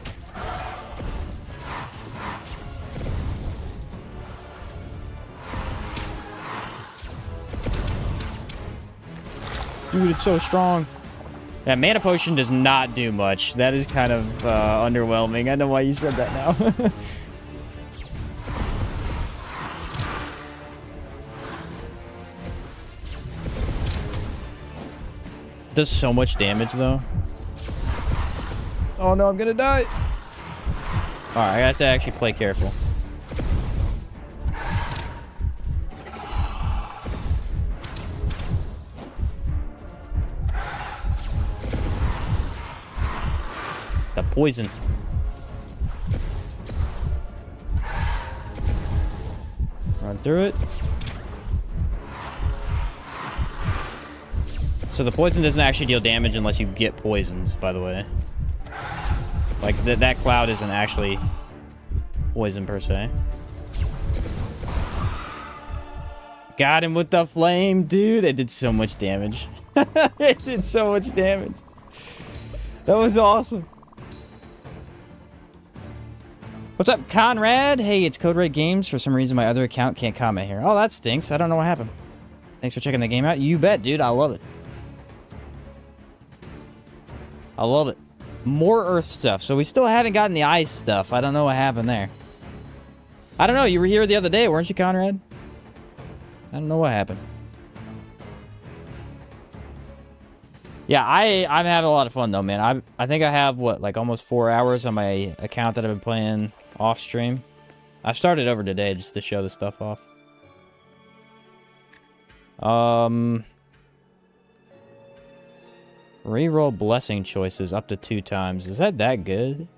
Dude, it's so strong. Yeah, mana potion does not do much. That is kind of underwhelming. I know why you said that now. Does so much damage though. Oh no, I'm gonna die. Alright, I have to actually play careful. It's the poison. Run through it. So the poison doesn't actually deal damage unless you get poisons, by the way. Like, that cloud isn't actually poison, per se. Got him with the flame, dude. It did so much damage. It did so much damage. That was awesome. What's up, Conrad? Hey, it's Code Red Games. For some reason, my other account can't comment here. Oh, that stinks. I don't know what happened. Thanks for checking the game out. You bet, dude. I love it. I love it. More Earth stuff. So we still haven't gotten the ice stuff. I don't know what happened there. I don't know. You were here the other day, weren't you, Conrad? I don't know what happened. Yeah, I'm having a lot of fun, though, man. I think I have, what, like almost 4 hours on my account that I've been playing off stream. I started over today just to show the stuff off. Reroll blessing choices up to 2 times. Is that good?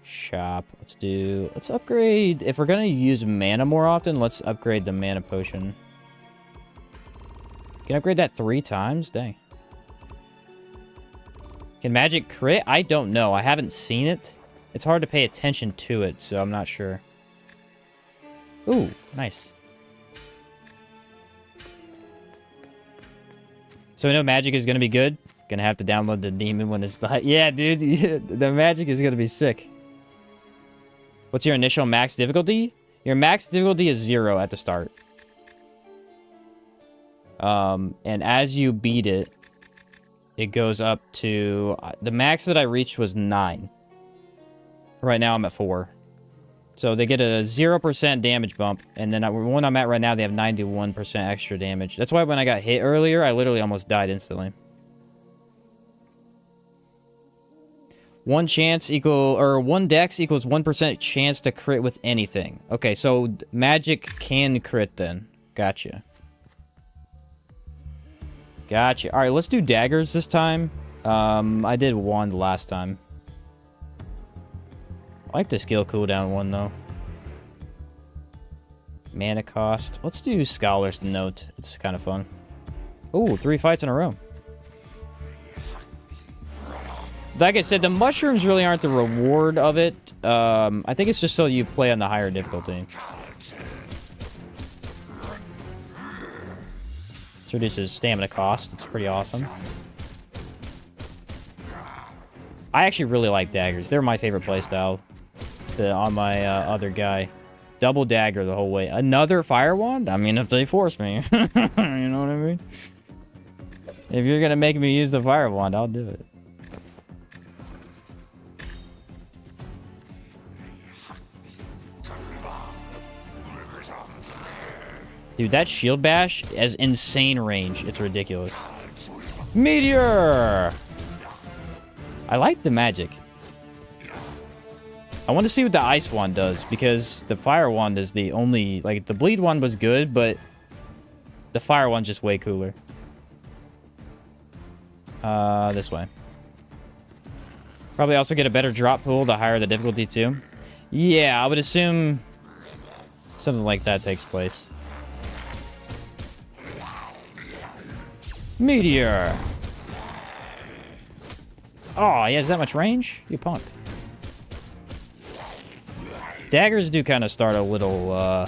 Shop. Let's upgrade. If we're gonna use mana more often, let's upgrade the mana potion. Can I upgrade that 3 times? Dang. Can magic crit? I don't know. I haven't seen it. It's hard to pay attention to it, so I'm not sure. Ooh, nice. So I know magic is gonna be good. Gonna have to download the demon when it's yeah, dude. Yeah, the magic is gonna be sick. What's your initial max difficulty? Your max difficulty is 0 at the start. And as you beat it, it goes up to... the max that I reached was 9. Right now I'm at 4. So they get a 0% damage bump, and then one I'm at right now, they have 91% extra damage. That's why when I got hit earlier, I literally almost died instantly. One dex equals 1% chance to crit with anything. Okay, so magic can crit then. Gotcha. Gotcha. All right, let's do daggers this time. I did wand last time. I like the skill cooldown one, though. Mana cost. Let's do Scholar's Note. It's kind of fun. Ooh, 3 fights in a row. Like I said, the mushrooms really aren't the reward of it. I think it's just so you play on the higher difficulty. This reduces stamina cost. It's pretty awesome. I actually really like daggers. They're my favorite playstyle. On my other guy. Double dagger the whole way. Another fire wand? I mean, if they force me. You know what I mean? If you're gonna make me use the fire wand, I'll do it. Dude, that shield bash has insane range. It's ridiculous. Meteor! I like the magic. I want to see what the ice wand does, because the fire wand is the only... like, the bleed wand was good, but the fire wand's just way cooler. This way. Probably also get a better drop pool the higher the difficulty, too. Yeah, I would assume something like that takes place. Meteor! Oh, he has that much range? You punk. Daggers do kind of start a little,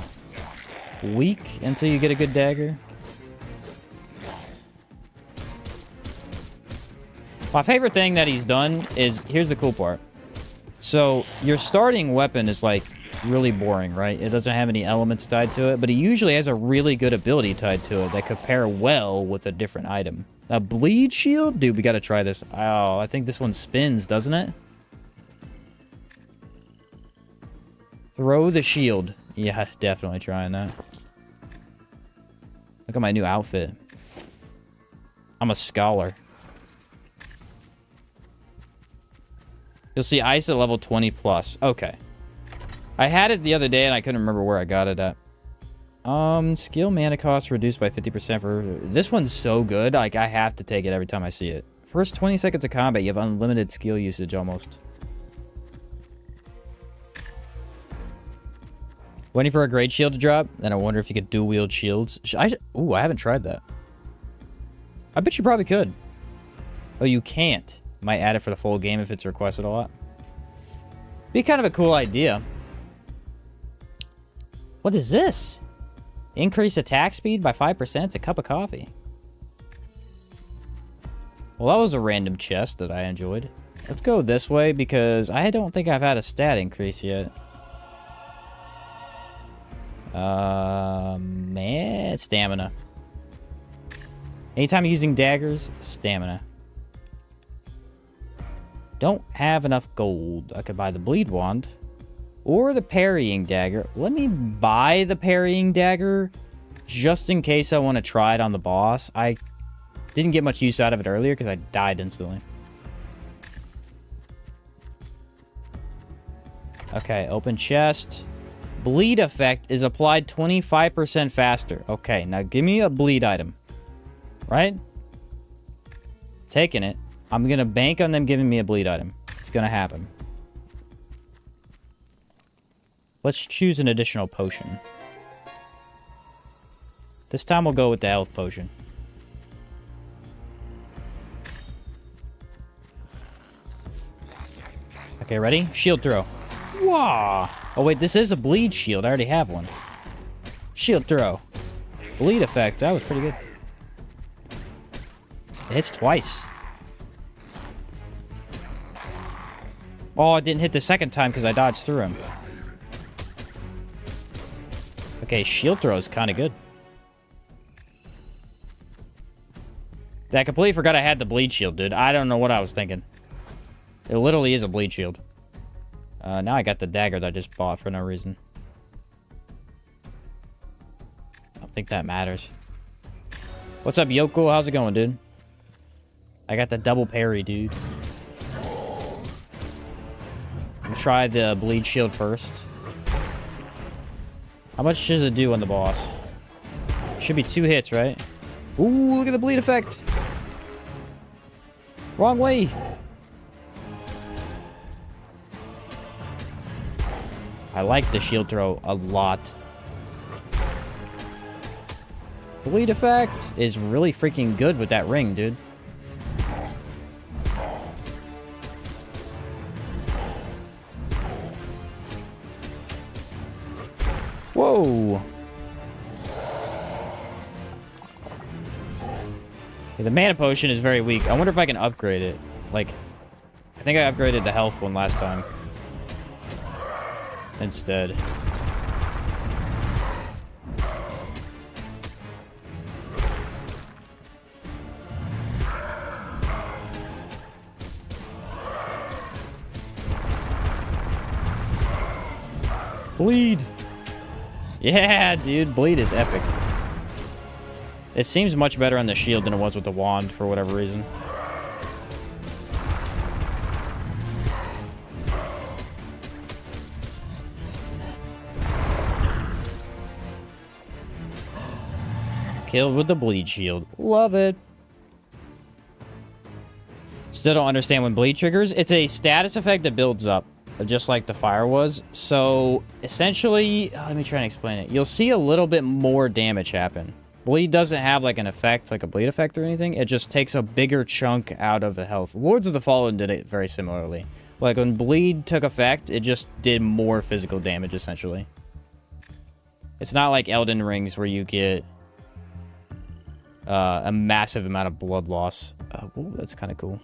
weak until you get a good dagger. My favorite thing that he's done is... here's the cool part. So, your starting weapon is, like, really boring, right? It doesn't have any elements tied to it, but it usually has a really good ability tied to it that could pair well with a different item. A bleed shield? Dude, we gotta try this. Oh, I think this one spins, doesn't it? Throw the shield. Yeah, definitely trying that. Look at my new outfit. I'm a scholar. You'll see ice at level 20 plus. Okay. I had it the other day and I couldn't remember where I got it at. Skill mana cost reduced by 50% for... this one's so good, like, I have to take it every time I see it. First 20 seconds of combat, you have unlimited skill usage almost. Waiting for a great shield to drop, then I wonder if you could dual wield shields. Ooh, I haven't tried that. I bet you probably could. Oh, you can't. Might add it for the full game if it's requested a lot. Be kind of a cool idea. What is this? Increase attack speed by 5%. It's a cup of coffee. Well, that was a random chest that I enjoyed. Let's go this way because I don't think I've had a stat increase yet. Man, stamina. Anytime using daggers, stamina. Don't have enough gold. I could buy the bleed wand or the parrying dagger. Let me buy the parrying dagger just in case I want to try it on the boss. I didn't get much use out of it earlier because I died instantly. Okay, open chest. Bleed effect is applied 25% faster. Okay, now give me a bleed item. Right? Taking it. I'm going to bank on them giving me a bleed item. It's going to happen. Let's choose an additional potion. This time we'll go with the health potion. Okay, ready? Shield throw. Whoa! Oh, wait, this is a bleed shield. I already have one. Shield throw. Bleed effect. That was pretty good. It hits twice. Oh, it didn't hit the second time because I dodged through him. Okay, shield throw is kind of good. I completely forgot I had the bleed shield, dude. I don't know what I was thinking. It literally is a bleed shield. Now I got the dagger that I just bought for no reason. I don't think that matters. What's up, Yoko? How's it going, dude? I got the double parry, dude. I'm gonna try the bleed shield first. How much does it do on the boss? Should be 2 hits, right? Ooh, look at the bleed effect. Wrong way. I like the shield throw a lot. Bleed effect is really freaking good with that ring, dude. Whoa. Okay, the mana potion is very weak. I wonder if I can upgrade it. Like, I think I upgraded the health one last time. Instead. Bleed. Yeah, dude, bleed is epic. It seems much better on the shield than it was with the wand for whatever reason. Killed with the bleed shield. Love it. Still don't understand when bleed triggers. It's a status effect that builds up, just like the fire was. So, essentially, let me try and explain it. You'll see a little bit more damage happen. Bleed doesn't have, like, an effect, like a bleed effect or anything. It just takes a bigger chunk out of the health. Lords of the Fallen did it very similarly. Like, when bleed took effect, it just did more physical damage, essentially. It's not like Elden Rings where you get a massive amount of blood loss. Ooh, that's kind of cool.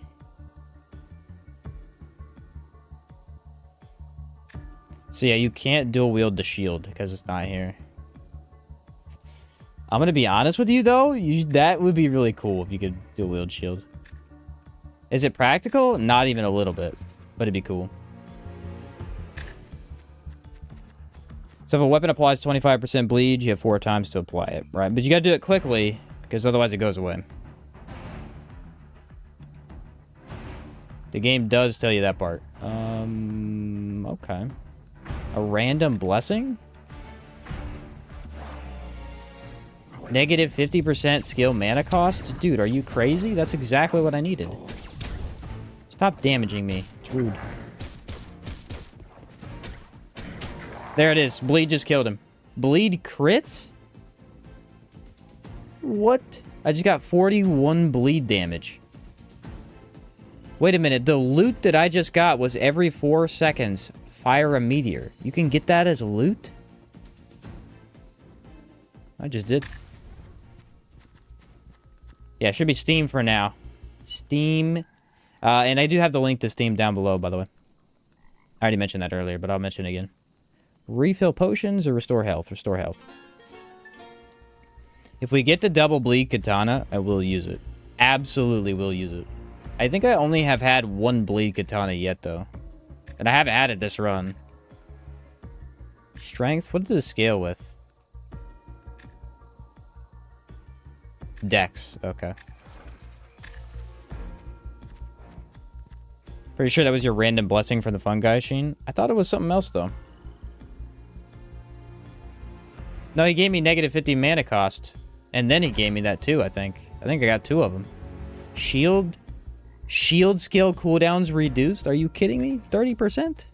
So yeah, you can't dual wield the shield because it's not here. I'm gonna be honest with you though, that would be really cool if you could dual wield shield. Is it practical? Not even a little bit, but it'd be cool. So if a weapon applies 25% bleed, you have 4 times to apply it, right? But you gotta do it quickly, because otherwise it goes away. The game does tell you that part. Okay. A random blessing? Negative 50% skill mana cost? Dude, are you crazy? That's exactly what I needed. Stop damaging me. It's rude. There it is. Bleed just killed him. Bleed crits? What? I just got 41 bleed damage. Wait a minute. The loot that I just got was every 4 seconds, fire a meteor. You can get that as loot? I just did. Yeah, it should be Steam for now. Steam. And I do have the link to Steam down below, by the way. I already mentioned that earlier, but I'll mention it again. Refill potions or restore health? Restore health. If we get the double bleed katana, I will use it. Absolutely will use it. I think I only have had 1 bleed katana yet, though. And I haven't had it this run. Strength? What does it scale with? Dex. Okay. Pretty sure that was your random blessing from the fun guy, Sheen. I thought it was something else, though. No, he gave me negative 50 mana cost. And then he gave me that, too, I think. I think I got 2 of them. Shield? Shield skill cooldowns reduced? Are you kidding me? 30%?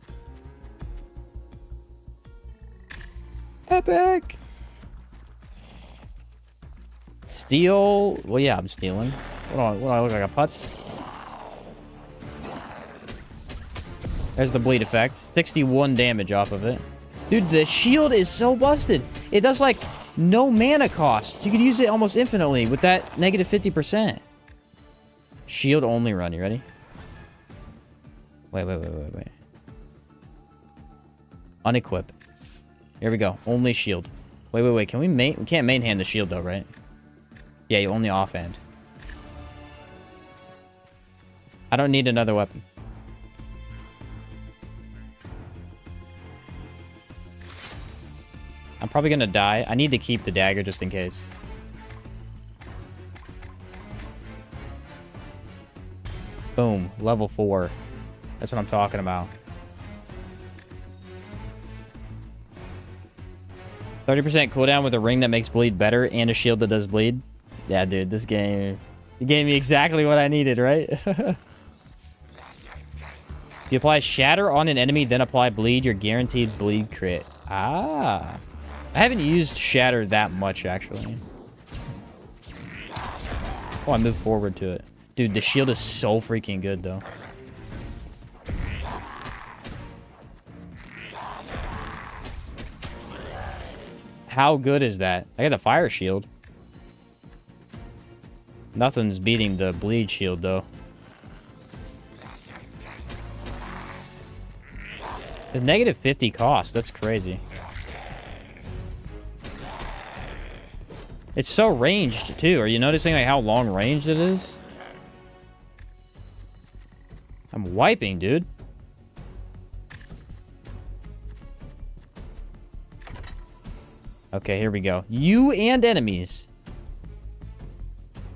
Epic! Steal? Well, yeah, I'm stealing. What do I look like, a putz? There's the bleed effect. 61 damage off of it. Dude, the shield is so busted. It does, like, no mana cost. You could use it almost infinitely with that negative 50%. Shield only run. You ready? Wait. Unequip. Here we go. Only shield. Wait. Can we main? We can't main hand the shield, though, right? Yeah, you only offhand. I don't need another weapon. I'm probably gonna die. I need to keep the dagger just in case. Boom. Level 4. That's what I'm talking about. 30% cooldown with a ring that makes bleed better and a shield that does bleed. Yeah, dude, this game... You gave me exactly what I needed, right? You apply Shatter on an enemy, then apply Bleed, you're guaranteed bleed crit. Ah. I haven't used Shatter that much, actually. Oh, I moved forward to it. Dude, the shield is so freaking good, though. How good is that? I got the fire shield. Nothing's beating the bleed shield, though. The negative 50 cost. That's crazy. It's so ranged, too. Are you noticing like how long ranged it is? I'm wiping, dude. Okay, here we go. You and enemies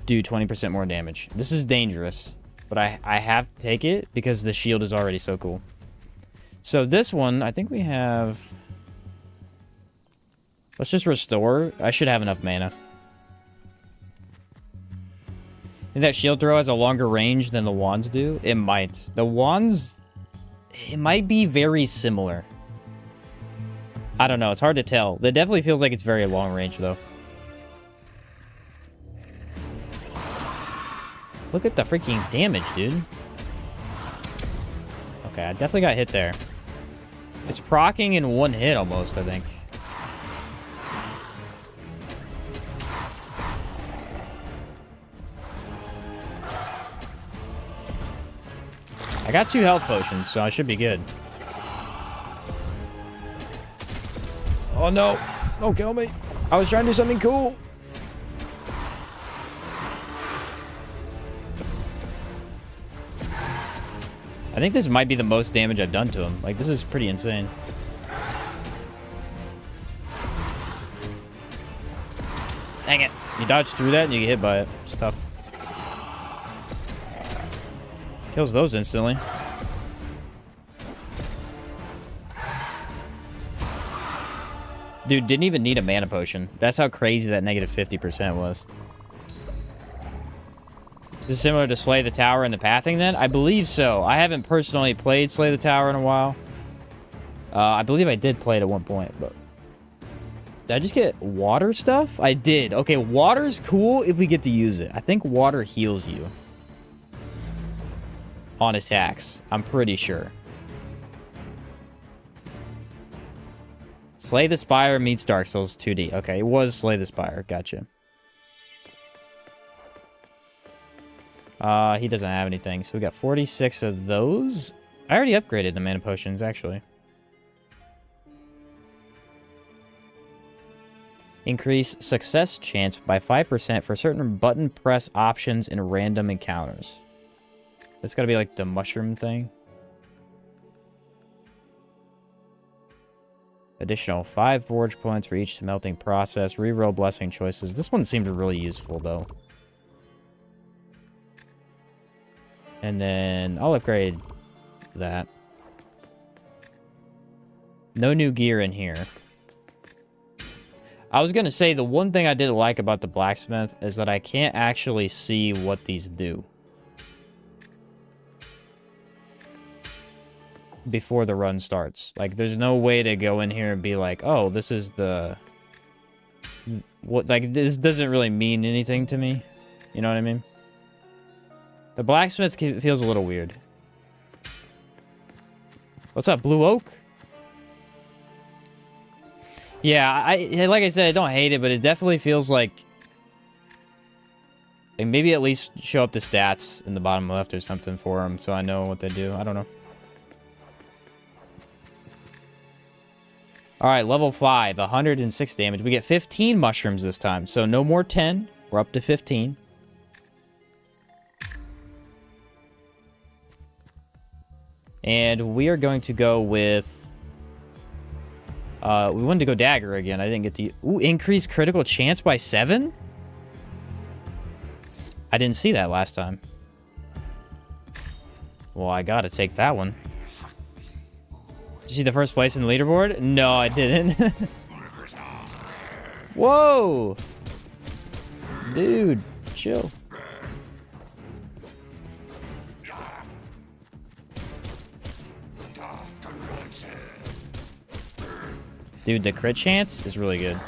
do 20% more damage. This is dangerous, but I have to take it because the shield is already so cool. So this one, I think we have... Let's just restore. I should have enough mana. And that shield throw has a longer range than the wands do? It might. The wands... It might be very similar. I don't know. It's hard to tell. It definitely feels like it's very long range, though. Look at the freaking damage, dude. Okay, I definitely got hit there. It's proccing in one hit almost, I think. I got 2 health potions, so I should be good. Oh no! Don't kill me! I was trying to do something cool! I think this might be the most damage I've done to him. Like, this is pretty insane. Dang it. You dodge through that and you get hit by it. It's tough. Kills those instantly. Dude, didn't even need a mana potion. That's how crazy that negative 50% was. Is this similar to Slay the Tower and the pathing then? I believe so. I haven't personally played Slay the Tower in a while. I believe I did play it at one point, but... Did I just get water stuff? I did. Okay, water's cool if we get to use it. I think water heals you on attacks. I'm pretty sure. Slay the Spire meets Dark Souls 2D. Okay, it was Slay the Spire. Gotcha. He doesn't have anything, so we got 46 of those. I already upgraded the mana potions, actually. Increase success chance by 5% for certain button press options in random encounters. That's gotta be like the mushroom thing. Additional 5 forge points for each smelting process. Reroll blessing choices. This one seemed really useful, though. And then I'll upgrade that. No new gear in here. I was going to say the one thing I didn't like about the blacksmith is that I can't actually see what these do before the run starts. Like, there's no way to go in here and be like, oh, this is the... what? Like, this doesn't really mean anything to me. You know what I mean? The blacksmith feels a little weird. What's up, Blue Oak? Yeah, like I said, I don't hate it, but it definitely feels like maybe at least show up the stats in the bottom left or something for them so I know what they do. I don't know. All right, level 5, 106 damage. We get 15 mushrooms this time, so no more 10. We're up to 15. And we are going to go with... we wanted to go dagger again. I didn't get to... Ooh, increase critical chance by 7? I didn't see that last time. Well, I gotta take that one. Did you see the first place in the leaderboard? No, I didn't. Whoa! Dude, chill. Dude, the crit chance is really good.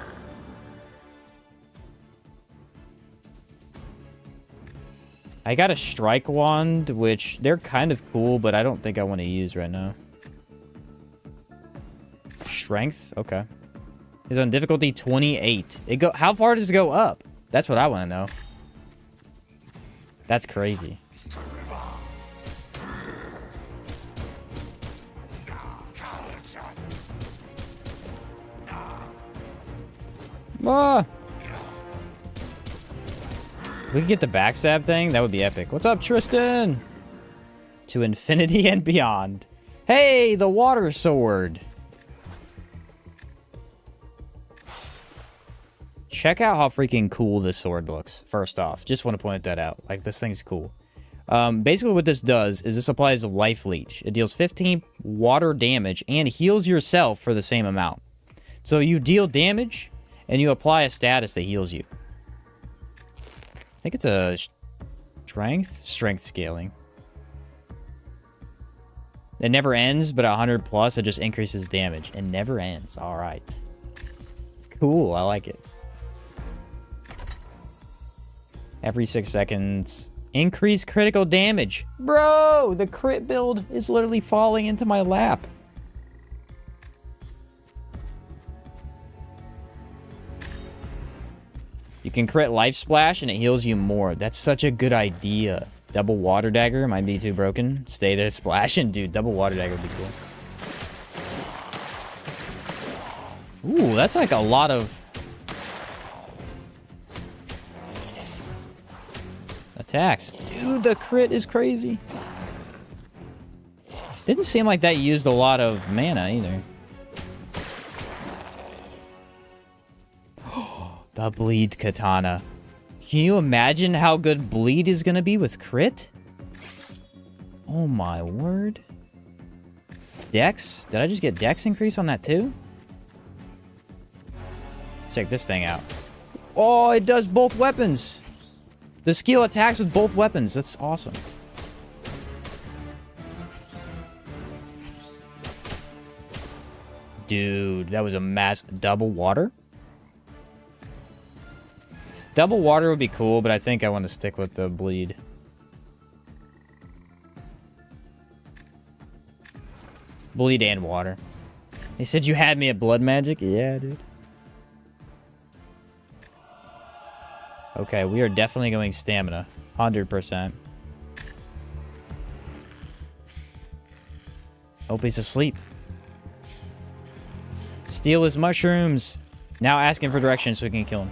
I got a strike wand, which they're kind of cool, but I don't think I want to use right now. Strength? Okay. Is on difficulty 28. How far does it go up? That's what I want to know. That's crazy. Ah! If we could get the backstab thing, that would be epic. What's up, Tristan? To infinity and beyond. Hey, the water sword. Check out how freaking cool this sword looks, first off. Just want to point that out. Like, this thing's cool. Basically what this does is this applies a life leech. It deals 15 water damage and heals yourself for the same amount. So you deal damage... and you apply a status that heals you. I think it's a strength scaling. It never ends, but 100 plus, it just increases damage. It never ends. All right. Cool. I like it. Every 6 seconds. Increase critical damage. Bro, the crit build is literally falling into my lap. You can crit Life Splash and it heals you more. That's such a good idea. Double Water Dagger might be too broken. Stay there, splash, and dude, Double Water Dagger would be cool. Ooh, that's like a lot of... attacks. Dude, the crit is crazy. Didn't seem like that used a lot of mana either. The Bleed Katana. Can you imagine how good Bleed is gonna be with crit? Oh my word. Dex? Did I just get Dex increase on that too? Let's check this thing out. Oh, it does both weapons. The skill attacks with both weapons. That's awesome. Dude, that was a double water? Double water would be cool, but I think I want to stick with the bleed. Bleed and water. He said you had me at blood magic? Yeah, dude. Okay, we are definitely going stamina. 100%. Hope he's asleep. Steal his mushrooms. Now asking for directions so we can kill him.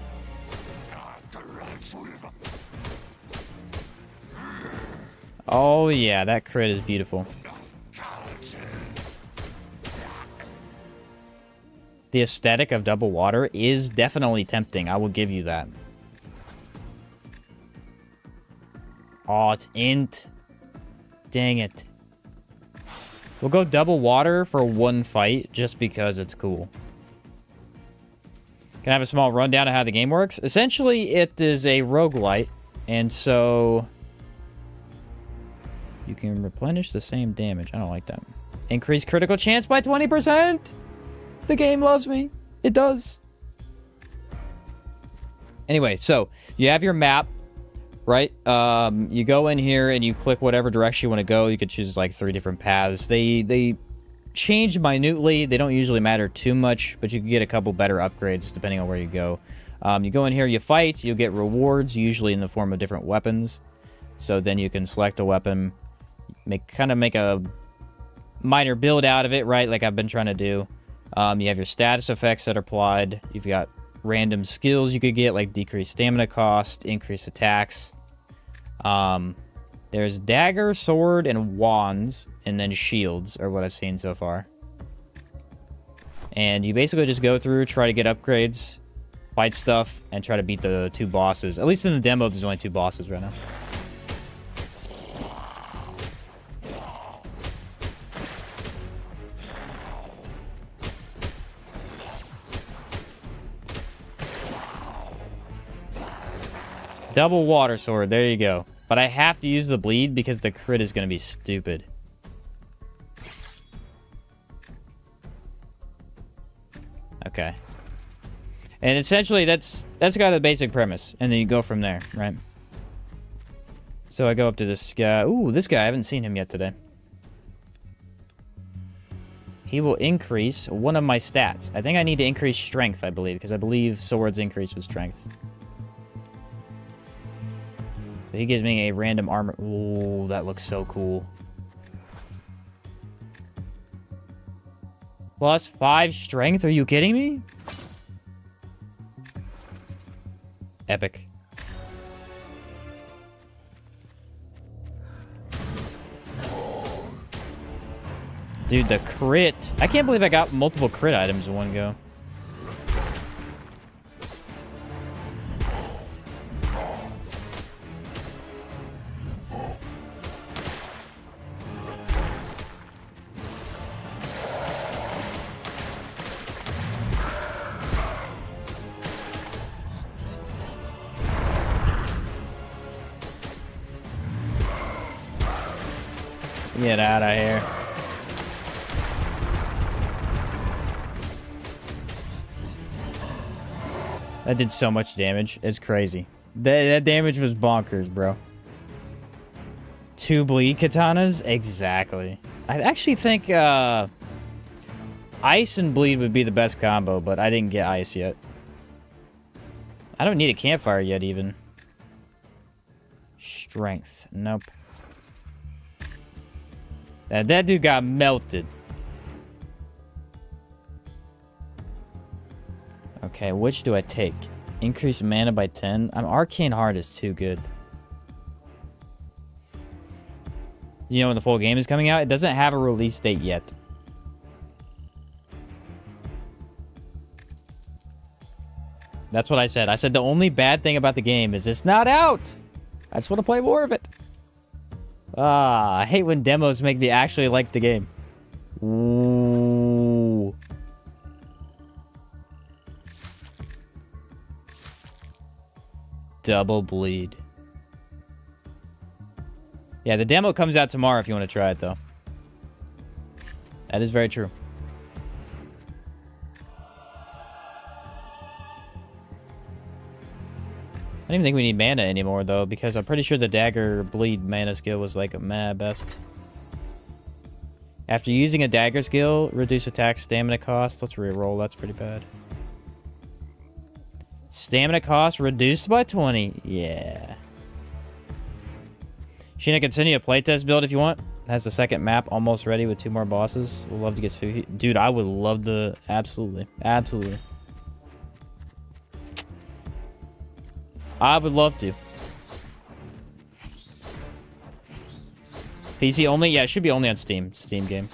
Oh yeah, that crit is beautiful. The aesthetic of double water is definitely tempting. I will give you that. Oh, it's int. Dang it. We'll go double water for one fight just because it's cool. Can I have a small rundown of how the game works? Essentially, it is a roguelite, and so you can replenish the same damage. I don't like that. Increase critical chance by 20%. The game loves me. It does. Anyway, so you have your map, right? You go in here and you click whatever direction you want to go. You could choose like 3 different paths. They change minutely. They don't usually matter too much, but you can get a couple better upgrades depending on where you go. You go in here, you fight, you'll get rewards, usually in the form of different weapons. So then you can select a weapon, kind of make a minor build out of it, right? Like I've been trying to do. You have your status effects that are applied. You've got random skills you could get, like decreased stamina cost, increased attacks. There's dagger, sword, and wands, and then shields are what I've seen so far. And you basically just go through, try to get upgrades, fight stuff, and try to beat the 2 bosses. At least in the demo, there's only 2 bosses right now. Double water sword, there you go. But I have to use the bleed because the crit is going to be stupid. Okay. And essentially, that's got a basic premise. And then you go from there, right? So I go up to this guy. Ooh, this guy, I haven't seen him yet today. He will increase one of my stats. I think I need to increase strength, I believe, because I believe swords increase with strength. So he gives me a random armor. Ooh, that looks so cool. Plus 5 strength? Are you kidding me? Epic. Dude, the crit. I can't believe I got multiple crit items in one go. Get out of here. That did so much damage. It's crazy. That damage was bonkers, bro. 2 bleed katanas? Exactly. I actually think ice and bleed would be the best combo, but I didn't get ice yet. I don't need a campfire yet, even. Strength. Nope. That dude got melted. Okay, which do I take? Increase mana by 10? Arcane Heart is too good. You know when the full game is coming out? It doesn't have a release date yet. That's what I said. I said the only bad thing about the game is it's not out. I just want to play more of it. I hate when demos make me actually like the game. Ooh. Double bleed. Yeah, the demo comes out tomorrow if you want to try it, though. That is very true. don't even think we need mana anymore, though, because I'm pretty sure the dagger bleed mana skill was like a mad best. After using a dagger skill, reduce attack stamina cost. Let's reroll. That's pretty bad. Stamina cost reduced by 20. Yeah. Sheen, I can send you a playtest build if you want. Has the second map almost ready with 2 more bosses. We'll love to get Suhi. Dude, I would love to. Absolutely. Absolutely. I would love to. PC only? Yeah, it should be only on Steam. Steam game.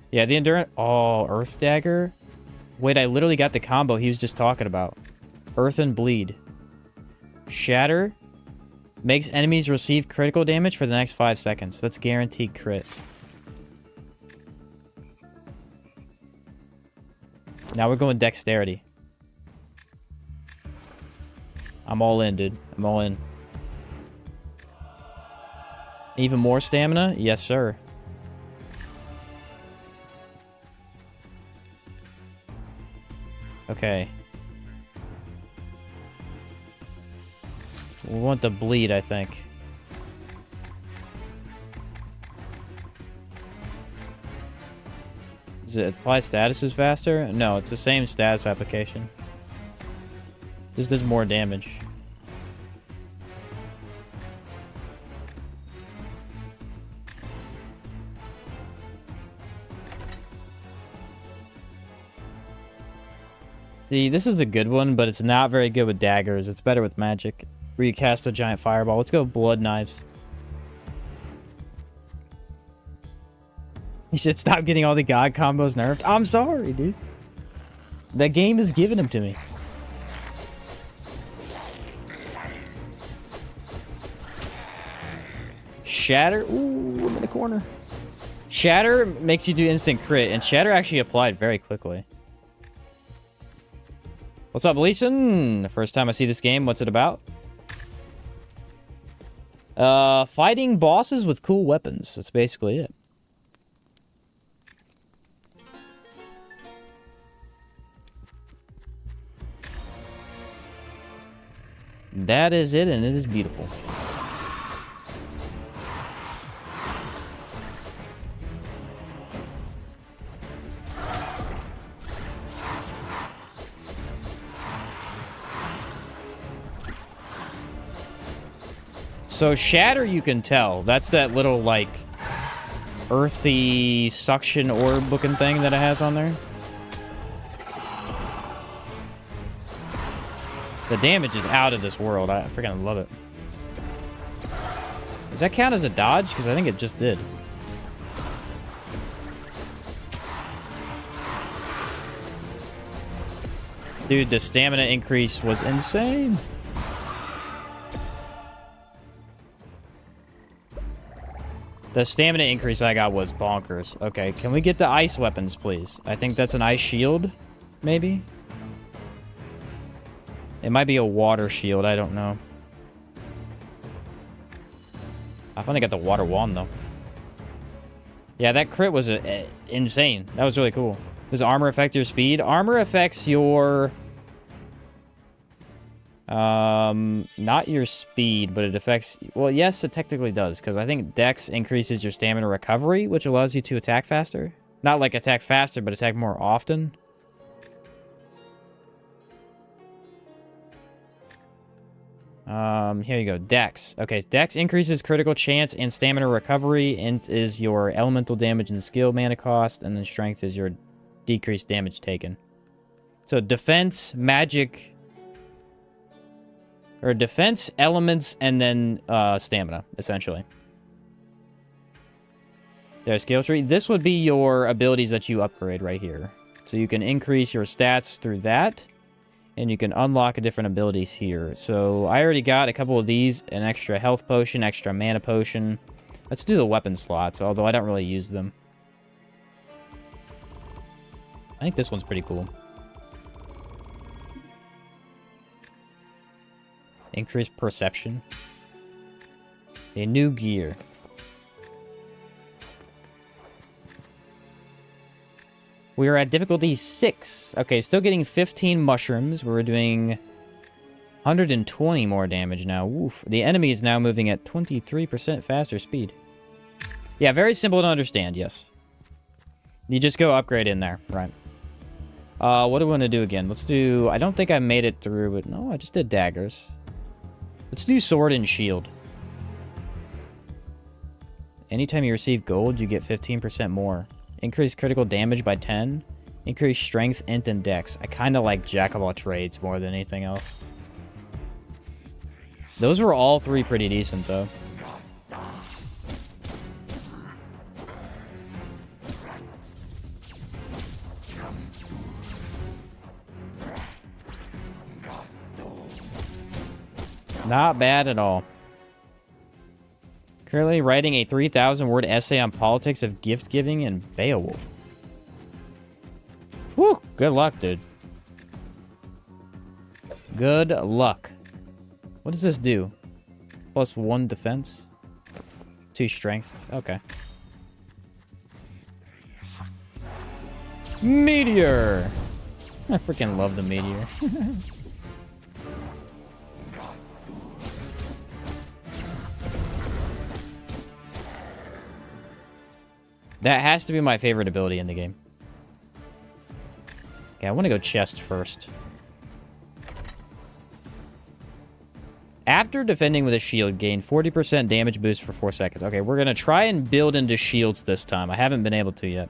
Yeah, the endurance. Oh, Earth Dagger. Wait, I literally got the combo he was just talking about. Earth and Bleed. Shatter. Makes enemies receive critical damage for the next 5 seconds. That's guaranteed crit. Now we're going Dexterity. I'm all in, dude. I'm all in. Even more stamina? Yes, sir. Okay. We want the bleed, I think. Does it apply statuses faster? No, it's the same status application. Just does more damage. See, this is a good one, but it's not very good with daggers. It's better with magic. Where you cast a giant fireball. Let's go Blood Knives. He should stop getting all the god combos nerfed. I'm sorry, dude. That game is giving them to me. Shatter. Ooh, I'm in the corner. Shatter makes you do instant crit, and Shatter actually applied very quickly. What's up, Leeson? The first time I see this game, what's it about? Fighting bosses with cool weapons. That's basically it. That is it, and it is beautiful. So Shatter, you can tell. That's that little, like, earthy suction orb looking thing that it has on there. The damage is out of this world. I freaking love it. Does that count as a dodge? Because I think it just did. Dude, the stamina increase was insane. The stamina increase I got was bonkers. Okay, can we get the ice weapons, please? I think that's an ice shield, maybe? It might be a water shield, I don't know. I finally got the water wand, though. Yeah, that crit was insane. That was really cool. Does armor affect your speed? Armor affects your... not your speed, but it affects... Well, yes, it technically does, because I think Dex increases your stamina recovery, which allows you to attack faster. Not like attack faster, but attack more often. Here you go. Dex. Okay, Dex increases critical chance and stamina recovery, and is your elemental damage and skill mana cost, and then strength is your decreased damage taken. So defense, magic... Or defense, elements, and then stamina, essentially. There's skill tree. This would be your abilities that you upgrade right here. So you can increase your stats through that. And you can unlock different abilities here. So I already got a couple of these. An extra health potion, extra mana potion. Let's do the weapon slots, although I don't really use them. I think this one's pretty cool. Increased perception. A new gear. We are at difficulty 6. Okay, still getting 15 mushrooms. We're doing 120 more damage now. Oof. The enemy is now moving at 23% faster speed. Yeah, very simple to understand, yes. You just go upgrade in there, right. What do we want to do again? Let's do... I don't think I made it through, but no, I just did daggers. Let's do sword and shield. Anytime you receive gold, you get 15% more. Increase critical damage by 10. Increase strength, int, and dex. I kind of like jack of all trades more than anything else. Those were all 3 pretty decent, though. Not bad at all. Currently writing a 3,000-word essay on politics of gift-giving and Beowulf. Whew, good luck, dude. Good luck. What does this do? +1 defense? 2 strength. Okay. Meteor! I freaking love the meteor. That has to be my favorite ability in the game. Okay, I want to go chest first. After defending with a shield, gain 40% damage boost for 4 seconds. Okay, we're going to try and build into shields this time. I haven't been able to yet.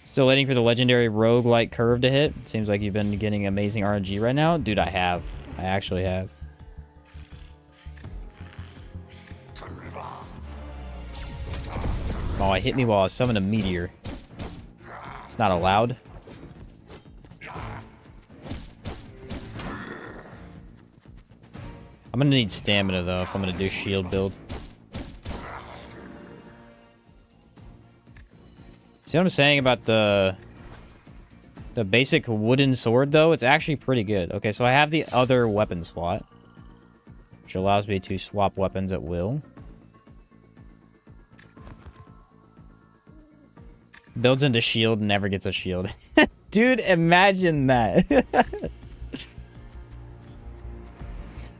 Still waiting for the legendary Rogue Blight curve to hit. Seems like you've been getting amazing RNG right now. Dude, I have. I actually have. Oh, it hit me while I summoned a meteor. It's not allowed. I'm gonna need stamina, though, if I'm gonna do shield build. See what I'm saying about the basic wooden sword, though? It's actually pretty good. Okay, so I have the other weapon slot, which allows me to swap weapons at will. Builds into shield, never gets a shield. Dude, imagine that.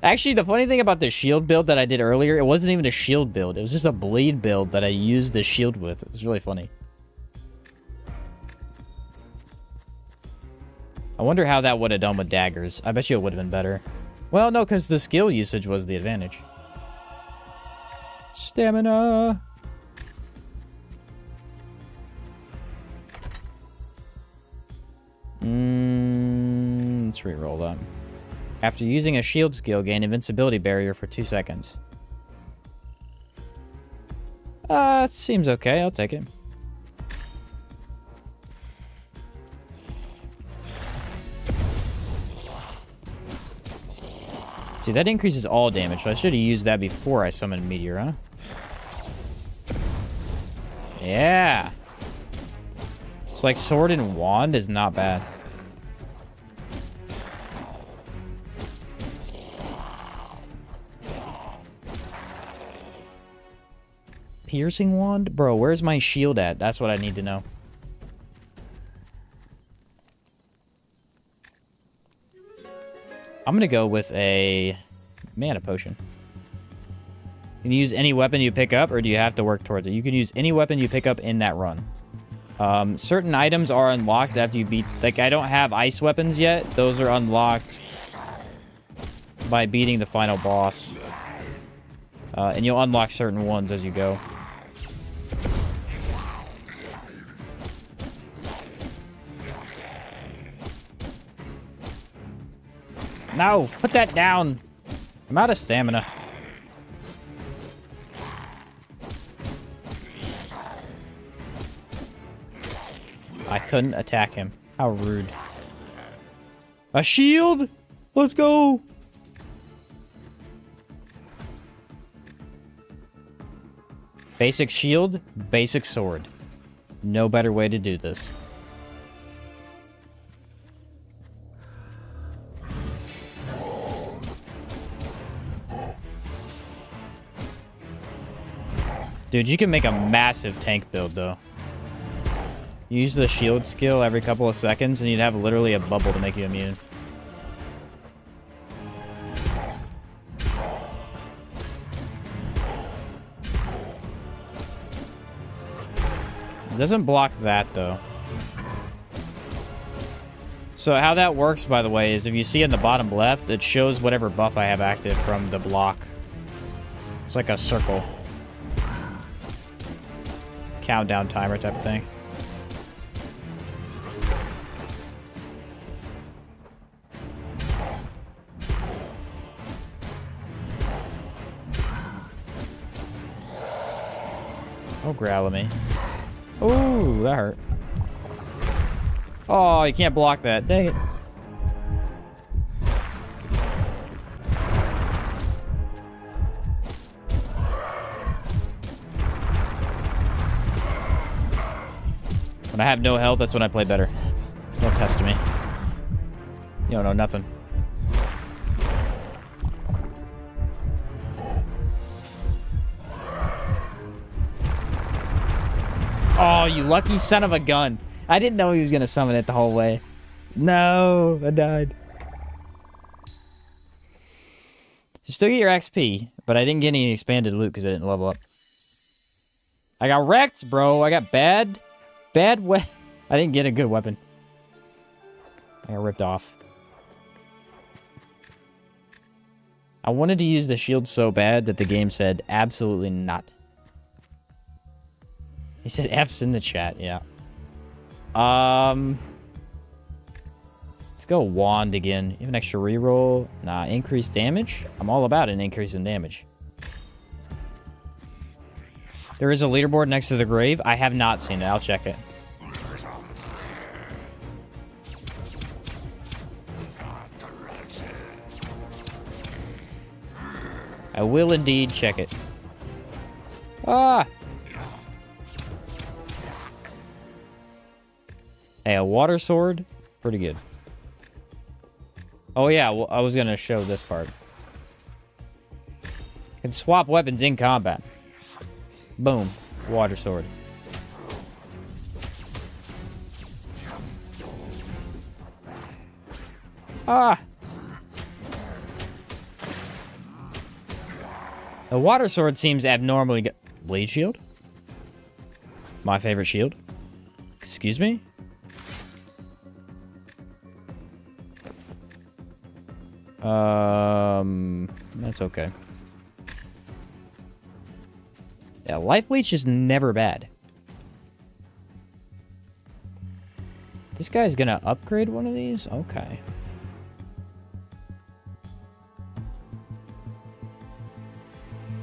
Actually, the funny thing about the shield build that I did earlier, it wasn't even a shield build. It was just a blade build that I used the shield with. It was really funny. I wonder how that would have done with daggers. I bet you it would have been better. Well, no, because the skill usage was the advantage. Stamina. Let's reroll that. After using a shield skill, gain invincibility barrier for 2 seconds. Seems okay. I'll take it. See, that increases all damage, so I should have used that before I summoned Meteor, huh? Yeah! It's like Sword and Wand is not bad. Piercing Wand? Bro, where's my shield at? That's what I need to know. I'm gonna go with a mana potion. You can use any weapon you pick up, or do you have to work towards it? You can use any weapon you pick up in that run. Certain items are unlocked after you beat... Like, I don't have ice weapons yet. Those are unlocked by beating the final boss. And you'll unlock certain ones as you go. No, put that down. I'm out of stamina. I couldn't attack him. How rude. A shield? Let's go. Basic shield, basic sword. No better way to do this. Dude, you can make a massive tank build, though. You use the shield skill every couple of seconds, and you'd have literally a bubble to make you immune. It doesn't block that, though. So how that works, by the way, is if you see in the bottom left, it shows whatever buff I have active from the block. It's like a circle. Countdown timer type of thing. Oh, growl at me. Ooh, that hurt. Oh, you can't block that. Dang it. When I have no health, that's when I play better. Don't test me. You don't know nothing. Oh, you lucky son of a gun. I didn't know he was going to summon it the whole way. No, I died. You still get your XP, but I didn't get any expanded loot because I didn't level up. I got wrecked, bro. I got bad I didn't get a good weapon. I got ripped off. I wanted to use the shield so bad that the game said absolutely not. He said F's in the chat, yeah. Let's go wand again. You have an extra reroll. Nah, increased damage. I'm all about an increase in damage. There is a leaderboard next to the grave. I have not seen it. I'll check it. I will indeed check it. Ah! Hey, a water sword? Pretty good. Oh yeah, well, I was gonna show this part. You can swap weapons in combat. Boom. Water sword. Ah! The water sword seems abnormally good. Blade shield? My favorite shield? Excuse me? That's okay. Yeah, life leech is never bad. This guy's gonna upgrade one of these? Okay.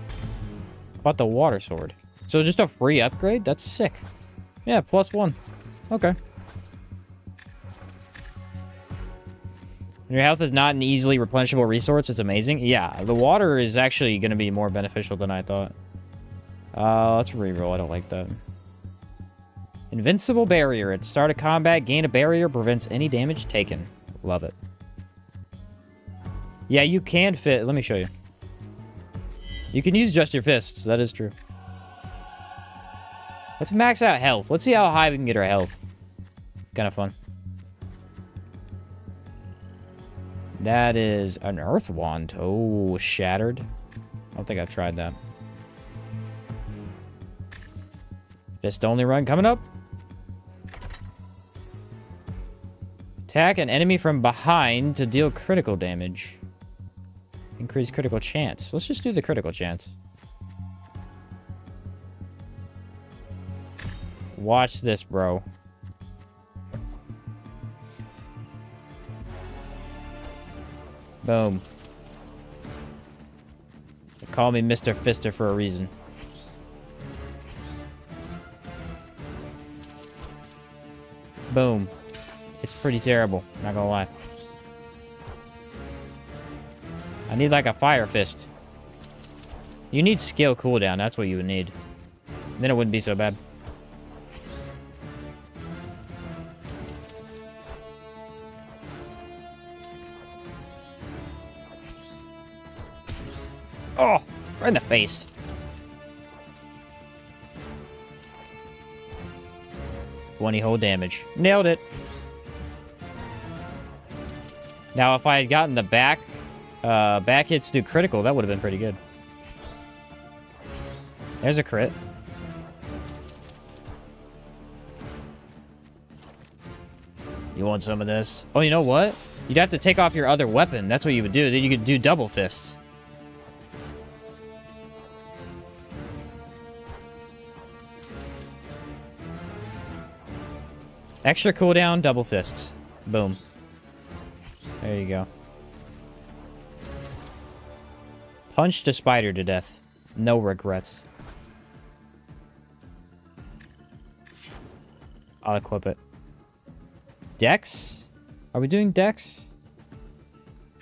How about the water sword? So just a free upgrade? That's sick. Yeah, +1. Okay. Your health is not an easily replenishable resource. It's amazing. Yeah, the water is actually going to be more beneficial than I thought. Let's reroll. I don't like that. Invincible barrier. At the start of combat, gain a barrier, prevents any damage taken. Love it. Yeah, you can fit. Let me show you. You can use just your fists. That is true. Let's max out health. Let's see how high we can get our health. Kind of fun. That is an earth wand. Oh, shattered. I don't think I've tried that. Fist only run coming up. Attack an enemy from behind to deal critical damage. Increase critical chance. Let's just do the critical chance. Watch this, bro. Boom. They call me Mr. Fister for a reason. Boom. It's pretty terrible, not gonna lie. I need like a fire fist. You need skill cooldown, that's what you would need. Then it wouldn't be so bad. Oh, right in the face. 20 whole damage. Nailed it. Now, if I had gotten the back hits do critical, that would have been pretty good. There's a crit. You want some of this? Oh, you know what? You'd have to take off your other weapon. That's what you would do. Then you could do double fists. Extra cooldown, double fists. Boom. There you go. Punch the spider to death. No regrets. I'll equip it. Dex? Are we doing Dex?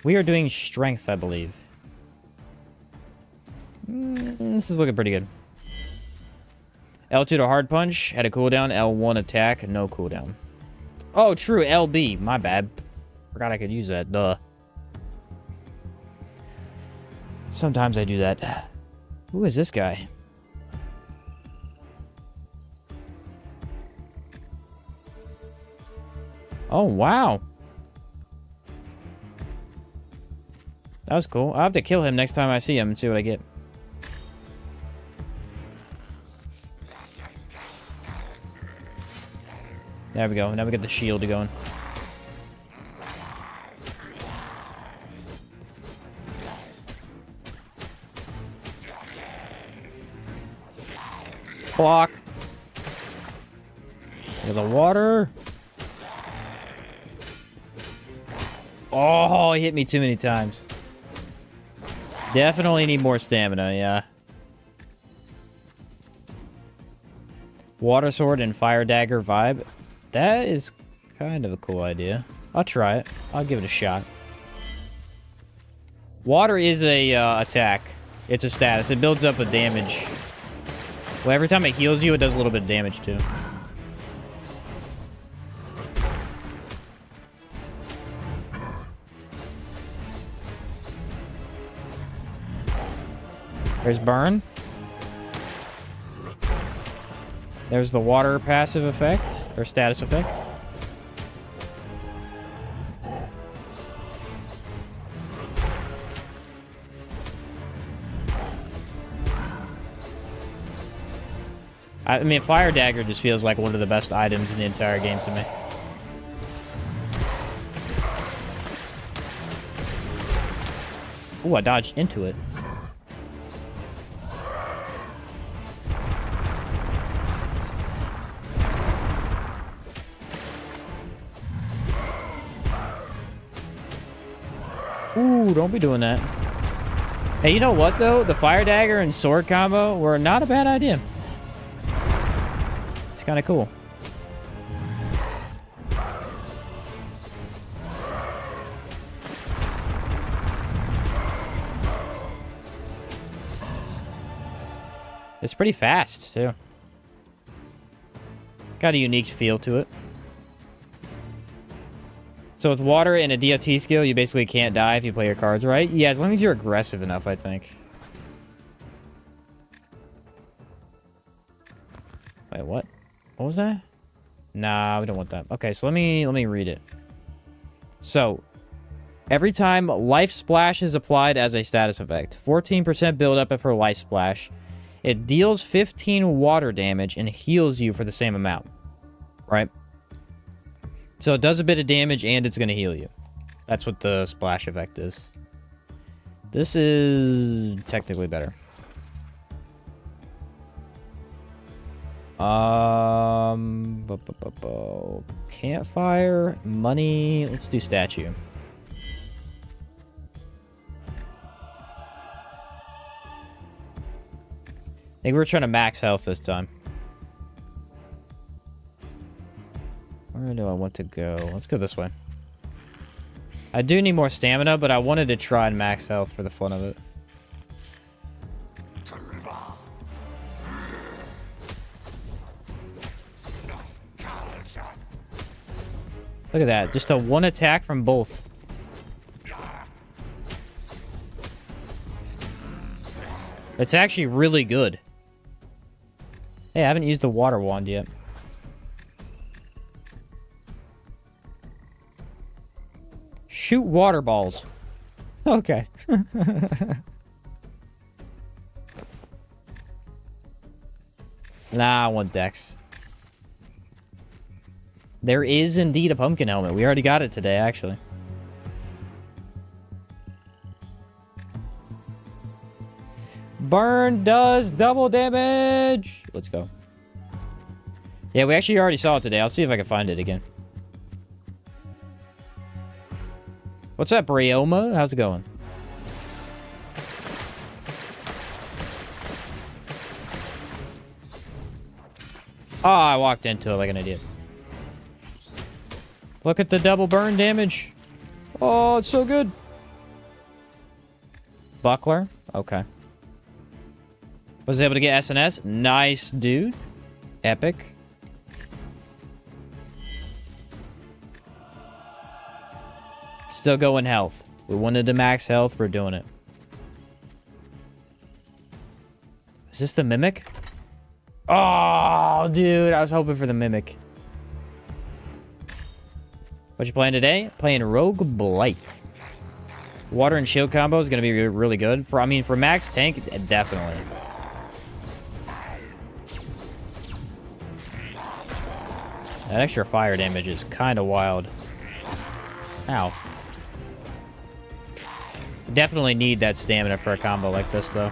We are doing Strength, I believe. This is looking pretty good. L2 to hard punch, had a cooldown. L1 attack, no cooldown. Oh, true, LB. My bad. Forgot I could use that. Duh. Sometimes I do that. Who is this guy? Oh, wow. That was cool. I'll have to kill him next time I see him and see what I get. There we go. Now we get the shield going. Block. Get the water. Oh, he hit me too many times. Definitely need more stamina, yeah. Water sword and fire dagger vibe. That is kind of a cool idea. I'll try it. I'll give it a shot. Water is a attack. It's a status. It builds up a damage. Well, every time it heals you, it does a little bit of damage too. There's burn. There's the water passive effect, or status effect. I mean, Fire Dagger just feels like one of the best items in the entire game to me. Ooh, I dodged into it. Ooh, don't be doing that. Hey, you know what, though? The Fire Dagger and Sword combo were not a bad idea. It's kind of cool. It's pretty fast, too. Got a unique feel to it. So with water and a DOT skill, you basically can't die if you play your cards right. Yeah, as long as you're aggressive enough, I think. Wait, what? What was that? Nah, we don't want that. Okay, so let me read it. So, every time Life Splash is applied as a status effect, 14% build up for Life Splash. It deals 15 water damage and heals you for the same amount. Right? So it does a bit of damage and it's going to heal you. That's what the splash effect is. This is technically better. Campfire, money. Let's do statue. I think we're trying to max health this time. Where do I want to go? Let's go this way. I do need more stamina, but I wanted to try and max health for the fun of it. Look at that. Just a one attack from both. It's actually really good. Hey, I haven't used the water wand yet. Shoot water balls. Okay. Nah, I want Dex. There is indeed a pumpkin helmet. We already got it today, actually. Burn does double damage. Let's go. Yeah, we actually already saw it today. I'll see if I can find it again. What's up, Ryoma? How's it going? Oh, I walked into it like an idiot. Look at the double burn damage. Oh, it's so good. Buckler. Okay. Was able to get SNS. Nice, dude. Epic. Still going health. We wanted to max health. We're doing it. Is this the Mimic? Oh, dude. I was hoping for the Mimic. What you playing today? Playing Rogue Blight. Water and shield combo is going to be really good. For max tank, definitely. That extra fire damage is kind of wild. Ow. Definitely need that stamina for a combo like this, though.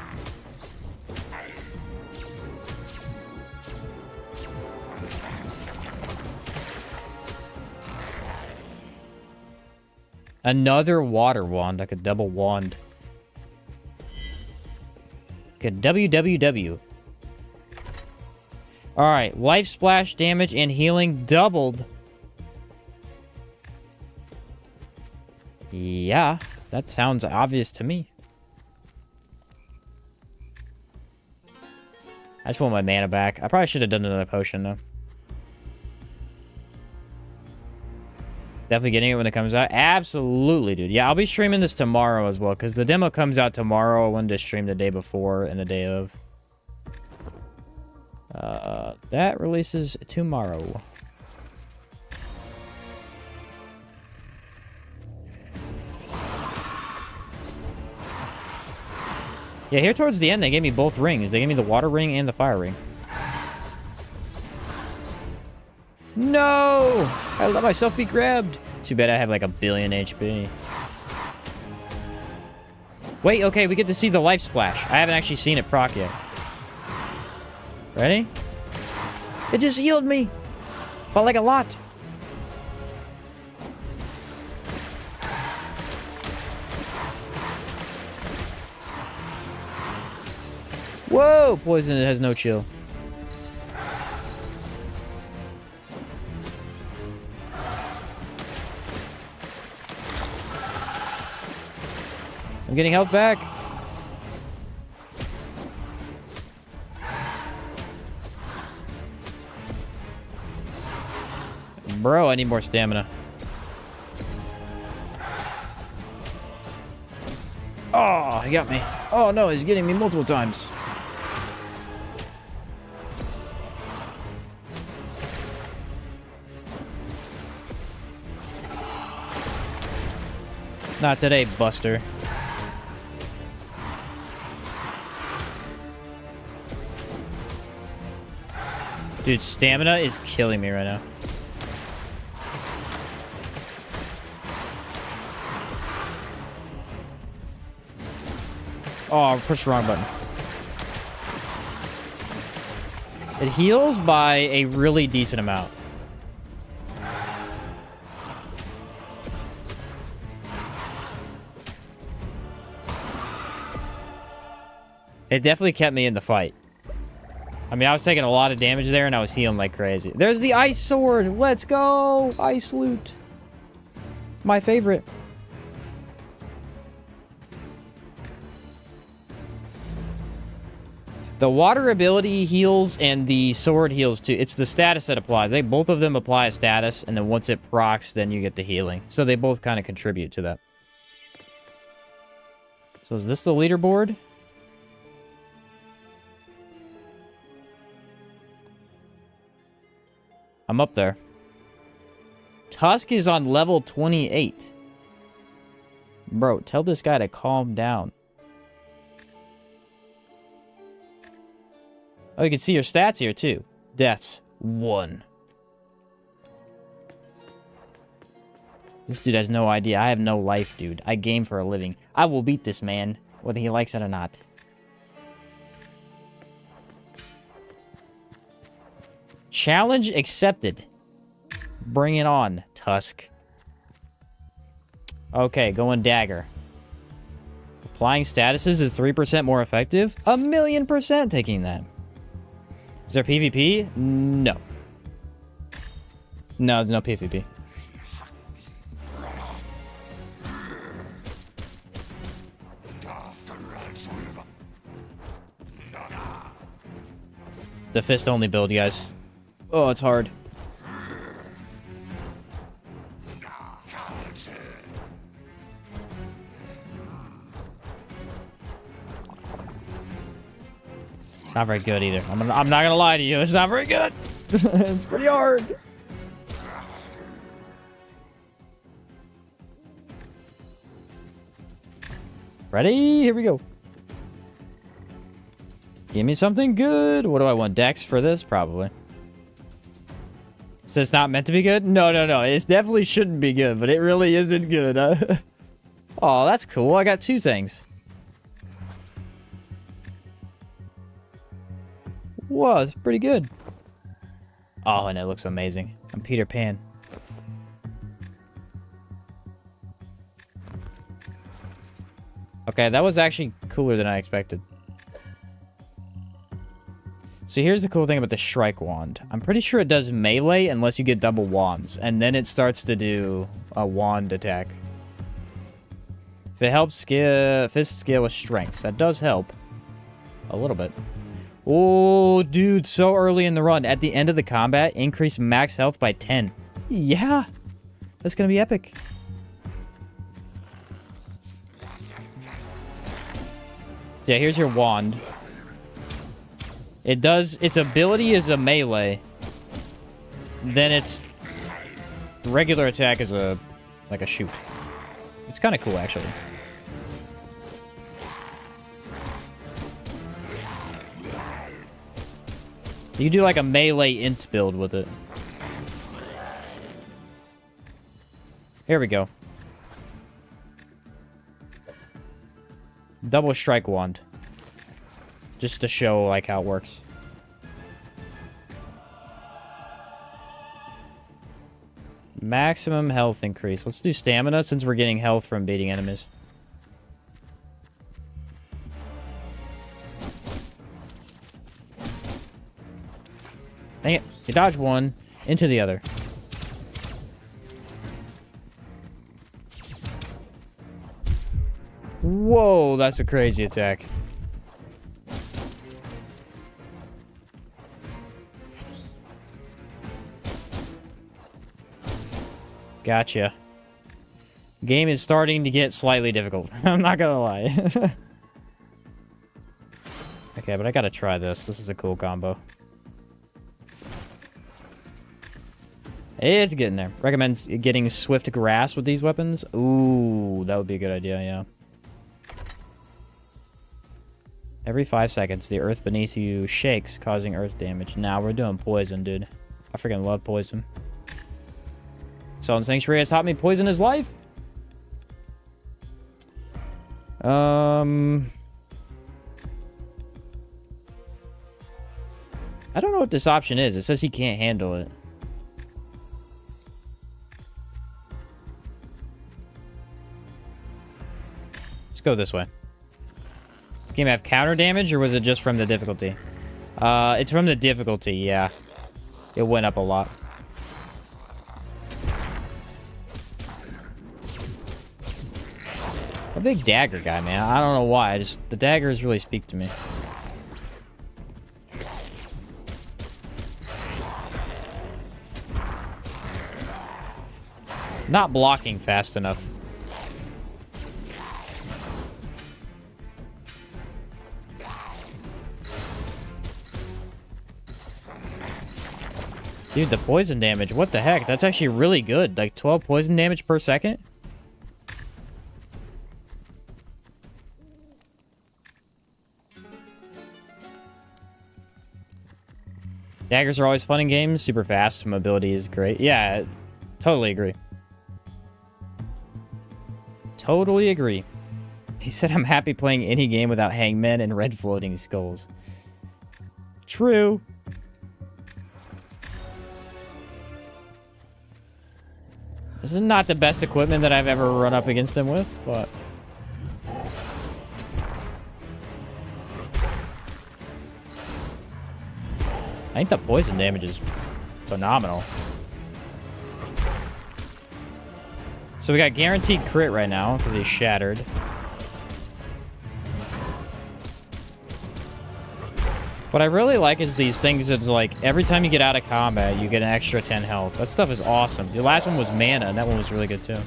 Another water wand. I could double wand. Good WWW. Alright, life splash damage and healing doubled. Yeah, that sounds obvious to me. I just want my mana back. I probably should have done another potion, though. Definitely getting it when it comes out. Absolutely, dude. Yeah, I'll be streaming this tomorrow as well, because the demo comes out tomorrow. I wanted to stream the day before and the day of. That releases tomorrow. Yeah, here towards the end, they gave me both rings. They gave me the water ring and the fire ring. No! I let myself be grabbed. Too bad I have like 1 billion HP. Wait, okay, we get to see the life splash. I haven't actually seen it proc yet. Ready? It just healed me. But like a lot. Whoa! Poison has no chill. I'm getting health back. Bro, I need more stamina. Oh, he got me. Oh no, he's getting me multiple times. Not today, Buster. Dude, stamina is killing me right now. Oh, I pushed the wrong button. It heals by a really decent amount. It definitely kept me in the fight. I mean, I was taking a lot of damage there, and I was healing like crazy. There's the ice sword! Let's go! Ice loot. My favorite. The water ability heals, and the sword heals too. It's the status that applies. Both of them apply a status, and then once it procs, then you get the healing. So they both kind of contribute to that. So is this the leaderboard? I'm up there. Tusk is on level 28. Bro, tell this guy to calm down. Oh, you can see your stats here, too. Deaths, 1. This dude has no idea. I have no life, dude. I game for a living. I will beat this man, whether he likes it or not. Challenge accepted. Bring it on, Tusk. Okay, going dagger. Applying statuses is 3% more effective? 1,000,000% taking that. Is there PvP? No. No, there's no PvP. The fist only build, guys. Oh, it's hard. It's not very good either. I'm not gonna lie to you. It's not very good. It's pretty hard. Ready? Here we go. Give me something good. What do I want? Dex for this? Probably. So it's not meant to be good? No. It definitely shouldn't be good, but it really isn't good. Oh, that's cool. I got 2 things. Whoa, it's pretty good. Oh, and it looks amazing. I'm Peter Pan. Okay, that was actually cooler than I expected. So here's the cool thing about the Shrike Wand. I'm pretty sure it does melee unless you get double wands. And then it starts to do a wand attack. If it helps fist scale with strength. That does help. A little bit. Oh, dude, so early in the run. At the end of the combat, increase max health by 10. Yeah. That's gonna be epic. So yeah, here's your wand. It does, its ability is a melee. Then its regular attack is like a shoot. It's kind of cool, actually. You do like a melee int build with it. Here we go. Double strike wand. Just to show, like, how it works. Maximum health increase. Let's do stamina, since we're getting health from beating enemies. Dang it. You dodge one, into the other. Whoa, that's a crazy attack. Gotcha. Game is starting to get slightly difficult. I'm not gonna lie. Okay, but I gotta try this. This is a cool combo. It's getting there. Recommends getting swift grasp with these weapons. Ooh, that would be a good idea, yeah. Every 5 seconds, the earth beneath you shakes, causing earth damage. Now we're doing poison, dude. I freaking love poison. Sultan Sanctuary has taught me poison is life. I don't know what this option is. It says he can't handle it. Let's go this way. Does this game have counter damage, or was it just from the difficulty? It's from the difficulty, yeah. It went up a lot. A big dagger guy, man. I don't know why. The daggers really speak to me. Not blocking fast enough. Dude, the poison damage. What the heck? That's actually really good. Like 12 poison damage per second. Daggers are always fun in games. Super fast. Mobility is great. Yeah, totally agree. Totally agree. He said, I'm happy playing any game without hangmen and red floating skulls. True. This is not the best equipment that I've ever run up against him with, but... I think the poison damage is phenomenal. So we got guaranteed crit right now, because he's shattered. What I really like is these things that's like, every time you get out of combat, you get an extra 10 health. That stuff is awesome. The last one was mana, and that one was really good too.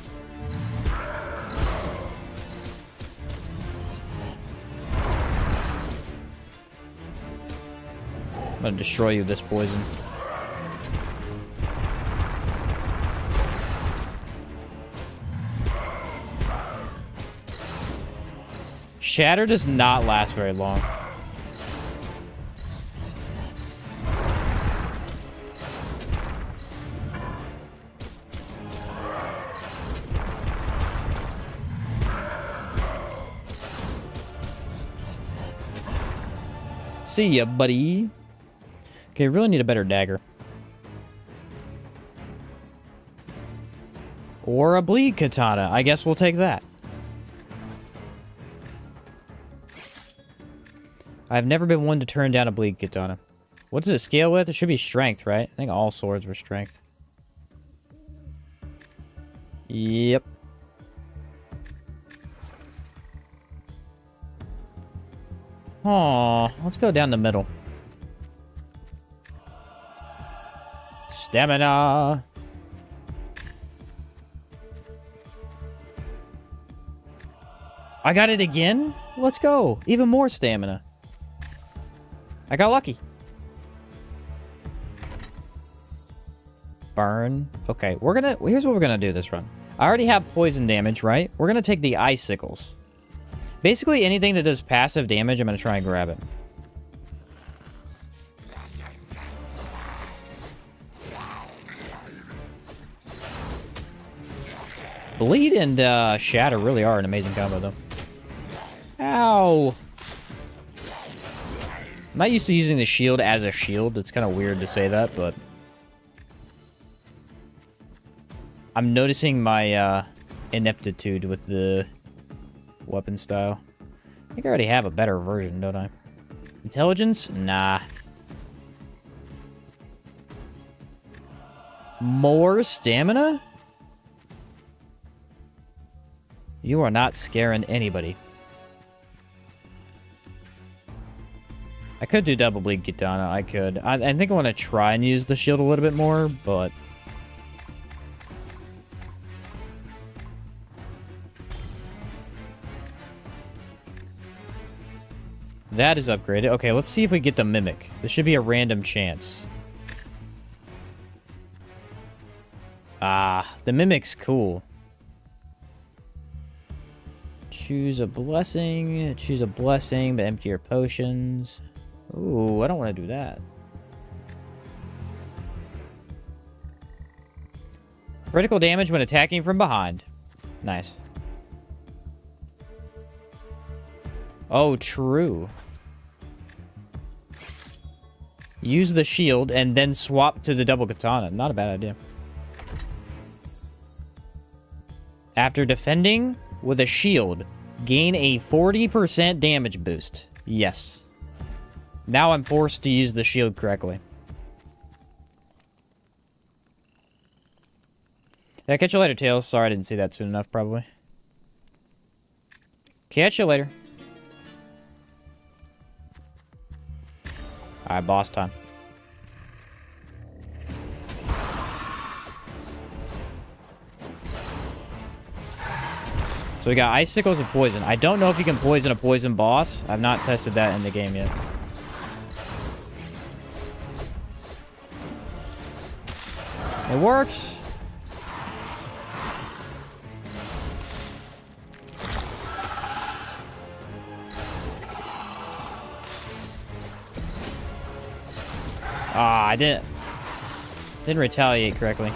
I'm gonna destroy you with this poison. Shatter does not last very long. See ya, buddy. Okay, really need a better dagger. Or a bleed katana. I guess we'll take that. I've never been one to turn down a bleed katana. What does it scale with? It should be strength, right? I think all swords were strength. Yep. Aw, let's go down the middle. Stamina. I got it again? Let's go. Even more stamina. I got lucky. Burn. Okay, here's what we're gonna do this run. I already have poison damage, right? We're gonna take the icicles. Basically, anything that does passive damage, I'm gonna try and grab it. Bleed and Shatter really are an amazing combo, though. Ow! I'm not used to using the shield as a shield. It's kind of weird to say that, but... I'm noticing my ineptitude with the weapon style. I think I already have a better version, don't I? Intelligence? Nah. More stamina? You are not scaring anybody. I could do double bleed katana. I could. I think I want to try and use the shield a little bit more, but... That is upgraded. Okay, let's see if we get the Mimic. This should be a random chance. Ah, the Mimic's cool. Choose a blessing, but empty your potions. Ooh, I don't want to do that. Critical damage when attacking from behind. Nice. Oh, true. Use the shield and then swap to the double katana. Not a bad idea. After defending with a shield, gain a 40% damage boost. Yes. Now I'm forced to use the shield correctly. Yeah, catch you later, Tails. Sorry I didn't see that soon enough, probably. Catch you later. Alright, boss time. So we got icicles and poison. I don't know if you can poison a poison boss. I've not tested that in the game yet. It works. Ah, I didn't retaliate correctly.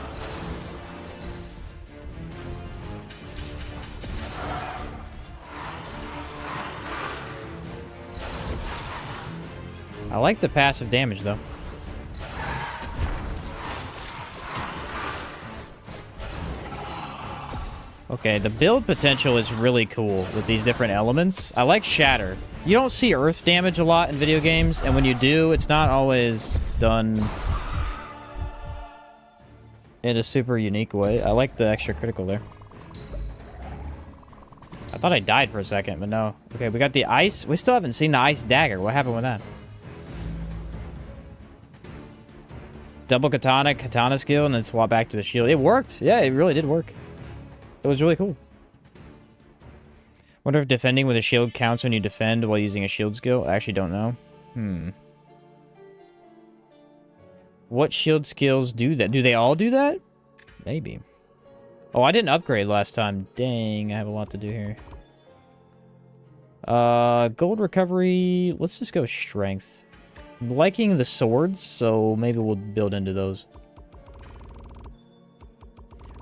I like the passive damage, though. Okay, the build potential is really cool with these different elements. I like Shatter. You don't see earth damage a lot in video games, and when you do, it's not always done in a super unique way. I like the extra critical there. I thought I died for a second, but no. Okay, we got the ice. We still haven't seen the ice dagger. What happened with that? Double katana skill, and then swap back to the shield. It worked. Yeah, it really did work. It was really cool. Wonder if defending with a shield counts when you defend while using a shield skill. I actually don't know. What shield skills do that? Do they all do that? Maybe. Oh, I didn't upgrade last time. Dang, I have a lot to do here. Gold recovery. Let's just go strength. I'm liking the swords, so maybe we'll build into those.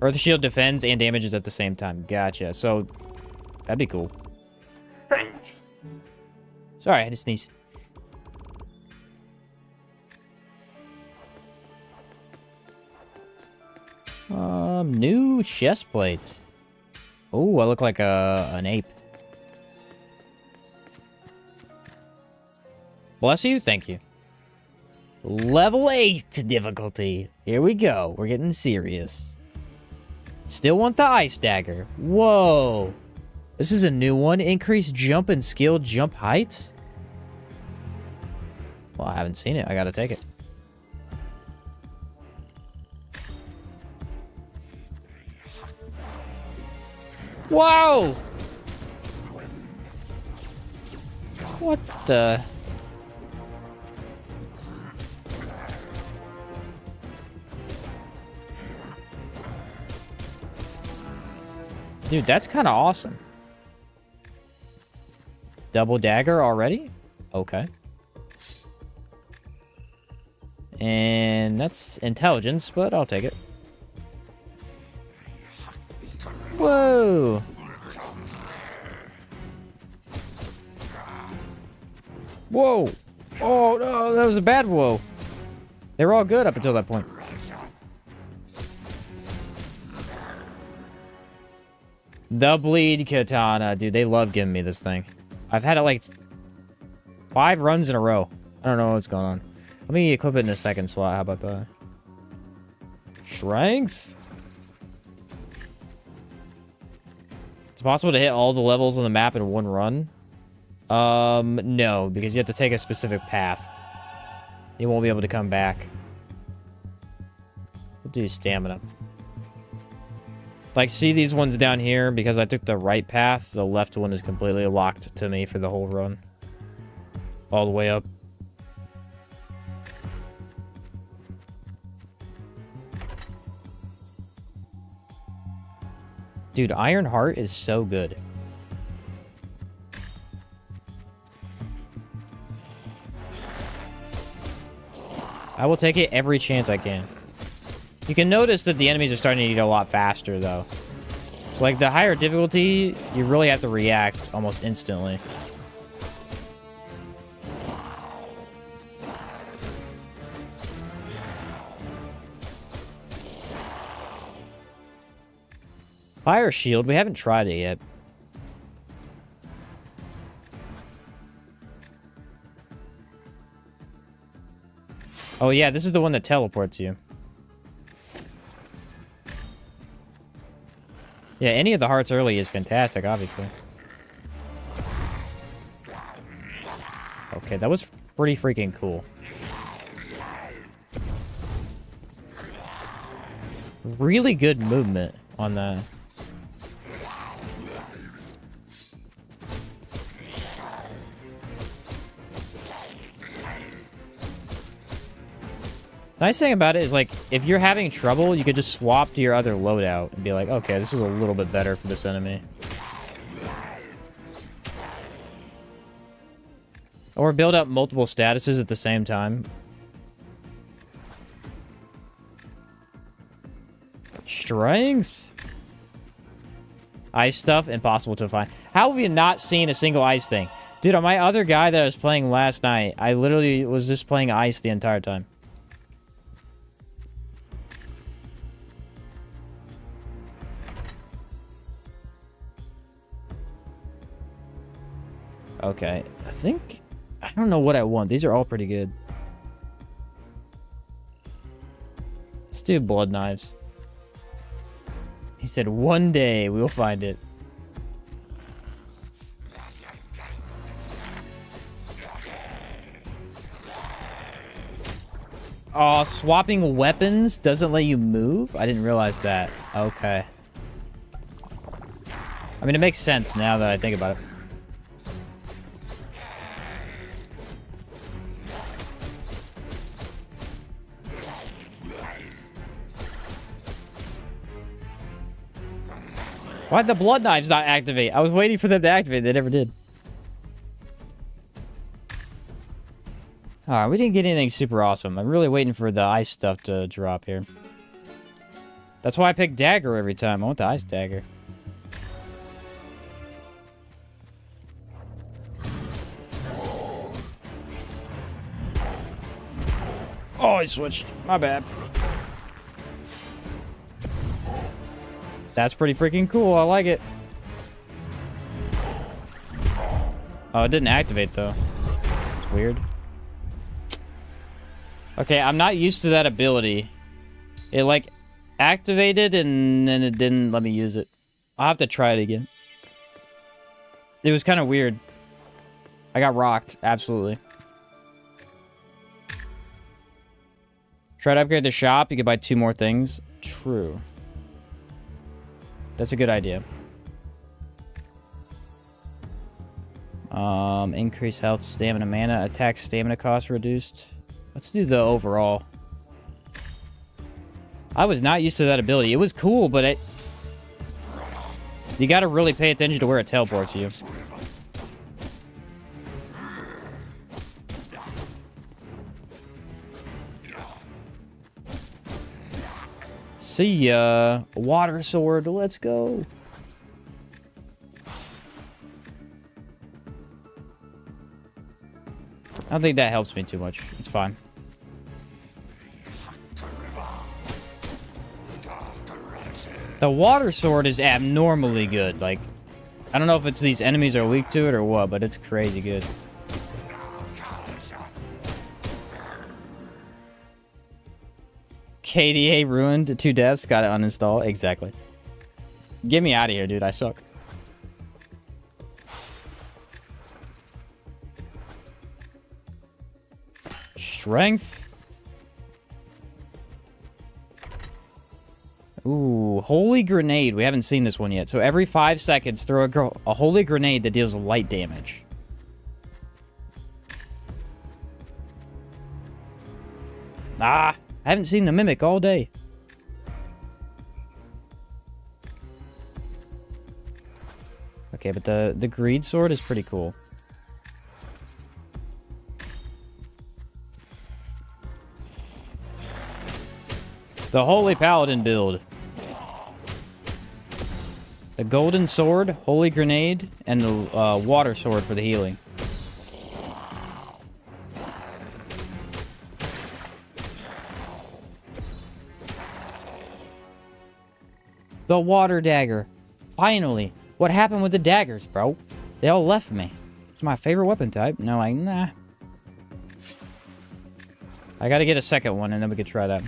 Earth shield defends and damages at the same time. Gotcha. So, that'd be cool. Sorry, I had to sneeze. New chest plate. Oh, I look like an ape. Bless you, thank you. Level 8 difficulty. Here we go. We're getting serious. Still want the ice dagger. Whoa. This is a new one. Increased jump and skill jump height. Well, I haven't seen it. I gotta take it. Whoa! What the... Dude, that's kind of awesome. Double dagger already? Okay. And that's intelligence, but I'll take it. Whoa! Whoa! Oh, no, that was a bad whoa. They were all good up until that point. The bleed katana. Dude, they love giving me this thing. I've had it like 5 runs in a row. I don't know what's going on. Let me equip it in the second slot. How about that? Strength? It's possible to hit all the levels on the map in one run? No, because you have to take a specific path. You won't be able to come back. We'll do stamina. Like, see these ones down here? Because I took the right path, the left one is completely locked to me for the whole run. All the way up. Dude, Iron Heart is so good. I will take it every chance I can. You can notice that the enemies are starting to eat a lot faster, though. So, like, the higher difficulty, you really have to react almost instantly. Fire shield, we haven't tried it yet. Oh yeah, this is the one that teleports you. Yeah, any of the hearts early is fantastic, obviously. Okay, that was pretty freaking cool. Really good movement on that. Nice thing about it is, like, if you're having trouble, you could just swap to your other loadout and be like, okay, this is a little bit better for this enemy. Or build up multiple statuses at the same time. Strength. Ice stuff, impossible to find. How have you not seen a single ice thing? Dude, on my other guy that I was playing last night, I literally was just playing ice the entire time. Okay, I don't know what I want. These are all pretty good. Let's do blood knives. He said, one day we'll find it. Oh, swapping weapons doesn't let you move? I didn't realize that. Okay. I mean, it makes sense now that I think about it. Why'd the blood knives not activate? I was waiting for them to activate. They never did. Alright, we didn't get anything super awesome. I'm really waiting for the ice stuff to drop here. That's why I pick dagger every time. I want the ice dagger. Oh, I switched. My bad. That's pretty freaking cool. I like it. Oh, it didn't activate, though. It's weird. Okay, I'm not used to that ability. It, like, activated, and then it didn't let me use it. I'll have to try it again. It was kind of weird. I got rocked. Absolutely. Try to upgrade the shop. You can buy 2 more things. True. That's a good idea. Increase health, stamina, mana, attack, stamina cost reduced. Let's do the overall. I was not used to that ability. It was cool, but you gotta really pay attention to where it teleports you. See ya. Water sword, let's go. I don't think that helps me too much. It's fine. The water sword is abnormally good. Like, I don't know if it's these enemies are weak to it or what, but it's crazy good. KDA ruined 2 deaths. Got it uninstalled. Exactly. Get me out of here, dude. I suck. Strength. Ooh, holy grenade. We haven't seen this one yet. So every 5 seconds, throw a holy grenade that deals light damage. Ah, I haven't seen the mimic all day. Okay, but the greed sword is pretty cool. The holy paladin build. The golden sword, holy grenade, and the water sword for the healing. The water dagger. Finally. What happened with the daggers, bro? They all left me. It's my favorite weapon type. And they're like, nah. I gotta get a second one, and then we could try that.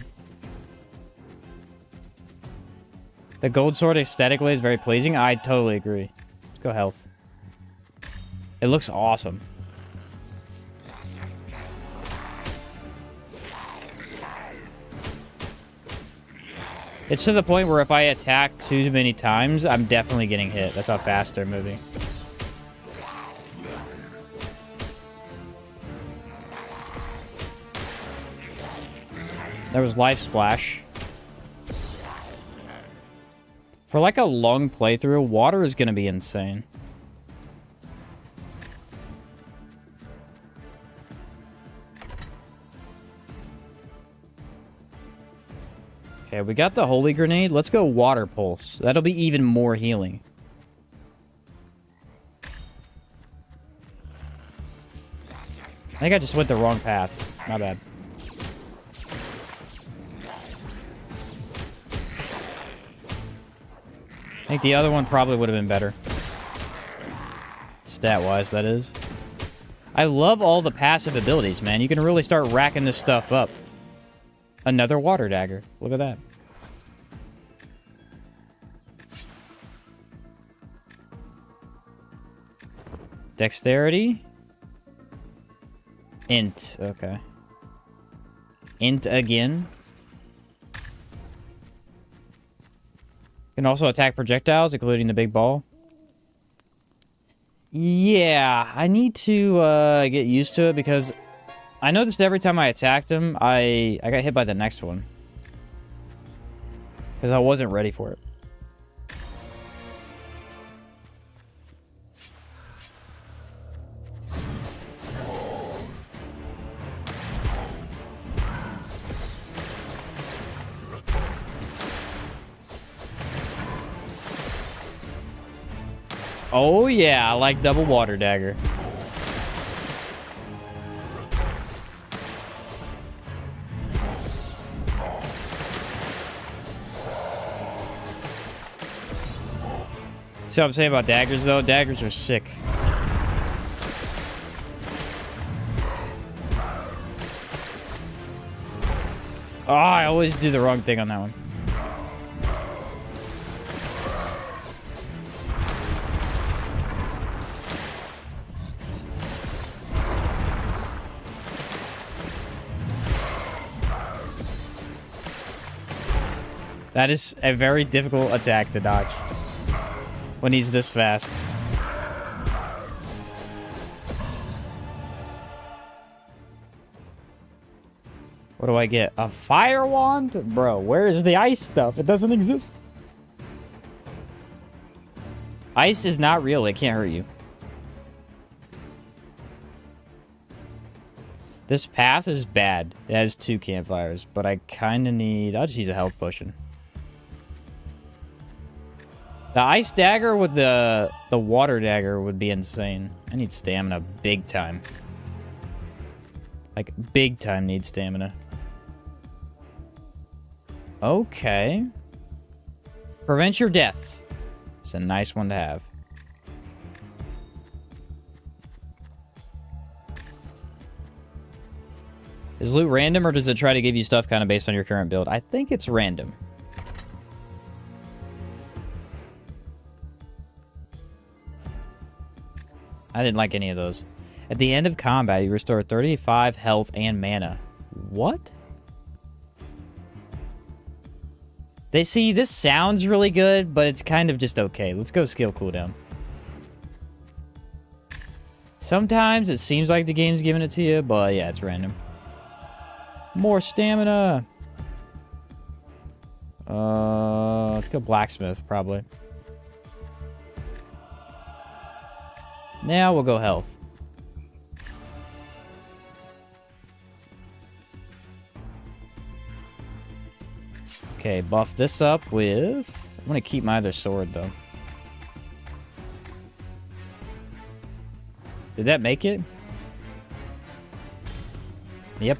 The gold sword aesthetically is very pleasing. I totally agree. Let's go health. It looks awesome. It's to the point where if I attack too many times, I'm definitely getting hit. That's how fast they're moving. There was life splash. For like a long playthrough, water is going to be insane. Okay, we got the holy grenade. Let's go water pulse. That'll be even more healing. I think I just went the wrong path. My bad. I think the other one probably would have been better. Stat-wise, that is. I love all the passive abilities, man. You can really start racking this stuff up. Another water dagger. Look at that. Dexterity. Int. Okay. Int again. Can also attack projectiles, including the big ball. Yeah, I need to get used to it because I noticed every time I attacked him, I got hit by the next one. Because I wasn't ready for it. Oh yeah, I like double water dagger. See what I'm saying about daggers, though? Daggers are sick. Oh, I always do the wrong thing on that one. That is a very difficult attack to dodge when he's this fast. What do I get? A fire wand? Bro, where is the ice stuff? It doesn't exist. Ice is not real. It can't hurt you. This path is bad. It has 2 campfires, but I kind of need... I'll just use a health potion. The ice dagger with the water dagger would be insane. I need stamina big time. Like, big time need stamina. Okay. Prevent your death. It's a nice one to have. Is loot random, or does it try to give you stuff kind of based on your current build? I think it's random. I didn't like any of those. At the end of combat, you restore 35 health and mana. What? They see, this sounds really good, but it's kind of just okay. Let's go skill cooldown. Sometimes it seems like the game's giving it to you, but yeah, it's random. More stamina. Let's go blacksmith, probably. Now we'll go health. Okay, buff this up with... I'm gonna keep my other sword, though. Did that make it? Yep.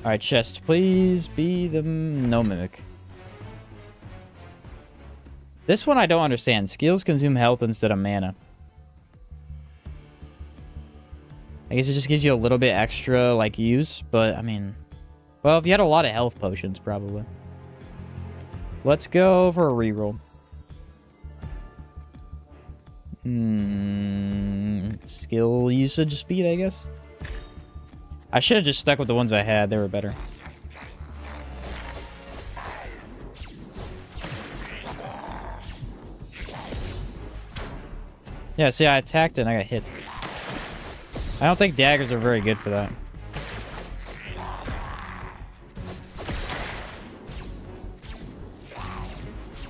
Alright, chest, please be the... No mimic. This one I don't understand. Skills consume health instead of mana. I guess it just gives you a little bit extra, like, use, but, I mean... Well, if you had a lot of health potions, probably. Let's go for a reroll. Skill usage speed, I guess? I should have just stuck with the ones I had. They were better. Yeah, see, I attacked it and I got hit. I don't think daggers are very good for that.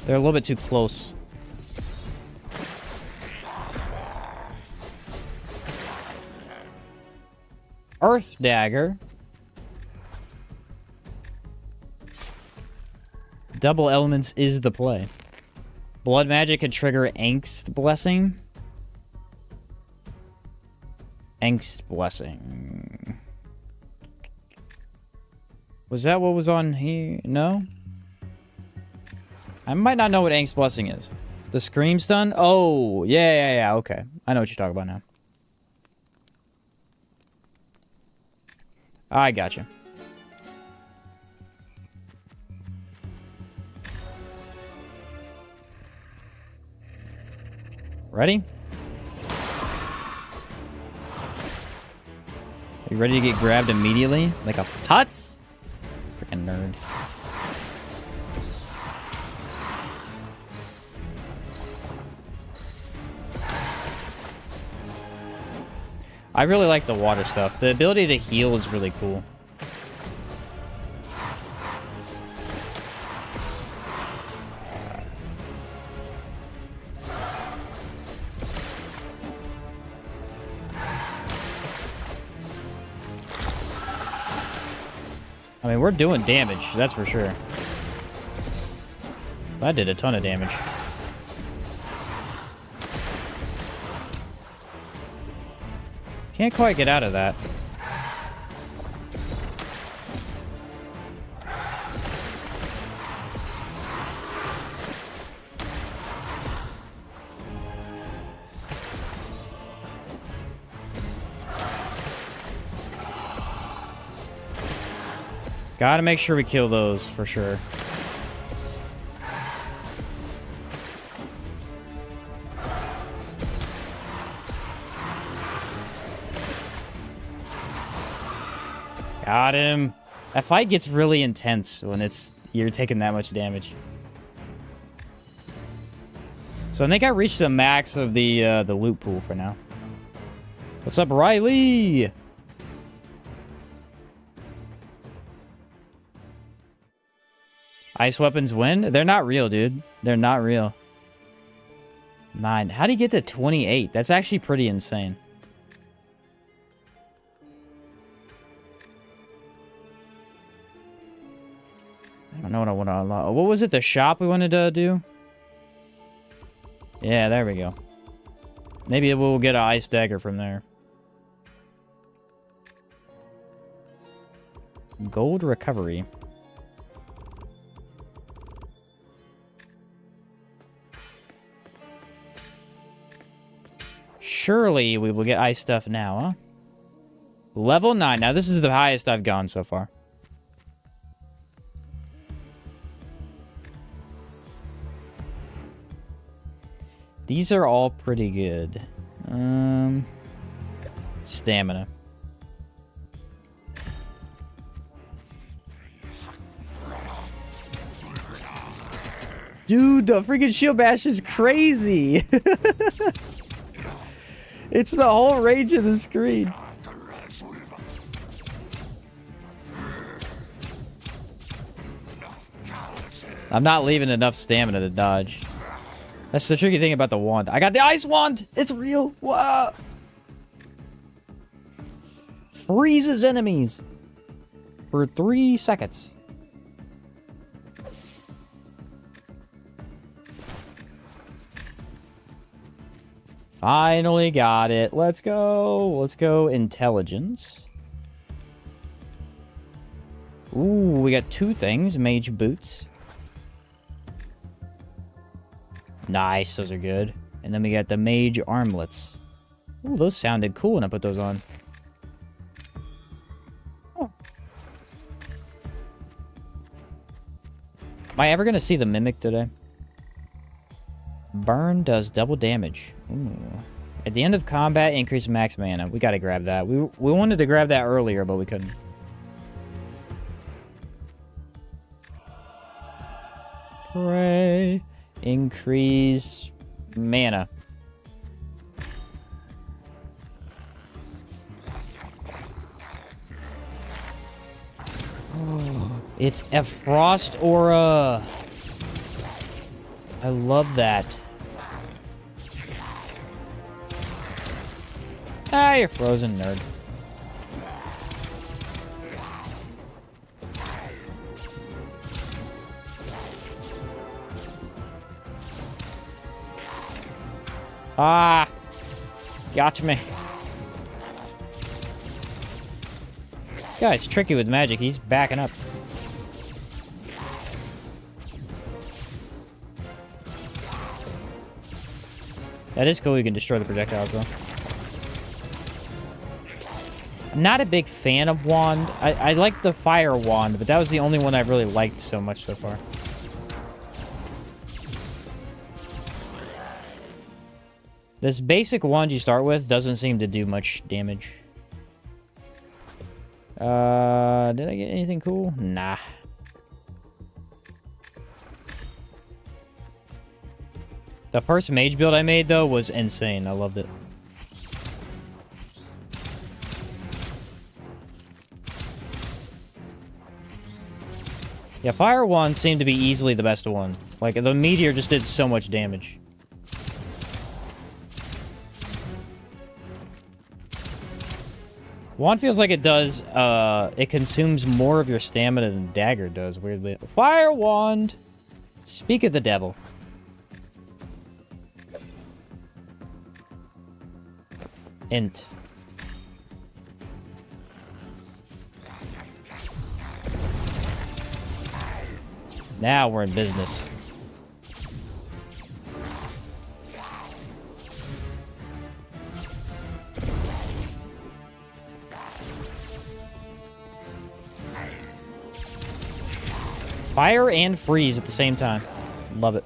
They're a little bit too close. Earth dagger. Double elements is the play. Blood magic can trigger Angst Blessing. Angst Blessing. Was that what was on here? No? I might not know what Angst Blessing is. The Scream Stun? Oh, yeah, okay. I know what you're talking about now. I gotcha. Ready? Are you ready to get grabbed immediately? Like a putz? Freaking nerd. I really like the water stuff. The ability to heal is really cool. I mean, we're doing damage, that's for sure. That did a ton of damage. Can't quite get out of that. Gotta make sure we kill those for sure. Got him. That fight gets really intense when you're taking that much damage. So I think I reached the max of the loot pool for now. What's up, Riley? Ice weapons win? They're not real, dude. They're not real. 9. How do you get to 28? That's actually pretty insane. I don't know what I want to unlock. What was it? The shop we wanted to do? Yeah, there we go. Maybe we'll get an ice dagger from there. Gold recovery. Surely we will get ice stuff now, huh? Level 9. Now, this is the highest I've gone so far. These are all pretty good. Stamina. Dude, the freaking shield bash is crazy. It's the whole range of the screen. I'm not leaving enough stamina to dodge. That's the tricky thing about the wand. I got the ice wand! It's real! Wow! Freezes enemies for 3 seconds. Finally got it. Let's go. Let's go intelligence. Ooh, we got 2 things. Mage boots. Nice, those are good. And then we got the mage armlets. Ooh, those sounded cool when I put those on. Oh. Am I ever gonna see the mimic today? Burn does double damage. Ooh. At the end of combat, increase max mana. We gotta grab that. We wanted to grab that earlier, but we couldn't. Pray. Increase mana. Oh, it's a frost aura. I love that. Ah, you're frozen, nerd. Ah! Got me. This guy's tricky with magic. He's backing up. That is cool. You can destroy the projectiles, though. I'm not a big fan of wand. I like the fire wand, but that was the only one I really liked so much so far. This basic wand you start with doesn't seem to do much damage. Did I get anything cool? Nah. The first mage build I made, though, was insane. I loved it. Yeah, fire wand seemed to be easily the best one. Like, the meteor just did so much damage. Wand feels like it does, it consumes more of your stamina than dagger does, weirdly. Fire wand! Speak of the devil. Int. Now we're in business. Fire and freeze at the same time. Love it.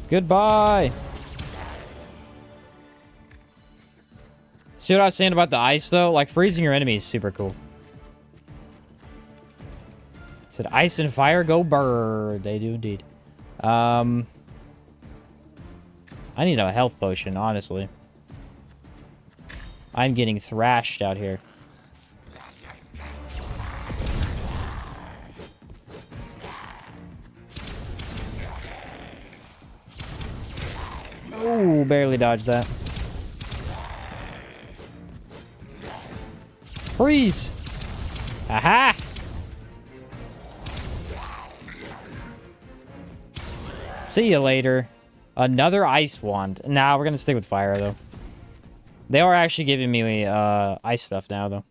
Goodbye. See what I was saying about the ice, though? Like, freezing your enemy is super cool. Said ice and fire go bird. They do indeed. I need a health potion, honestly. I'm getting thrashed out here. Ooh, barely dodged that. Freeze! Aha! See you later. Another ice wand. Nah, we're gonna stick with fire, though. They are actually giving me ice stuff now, though.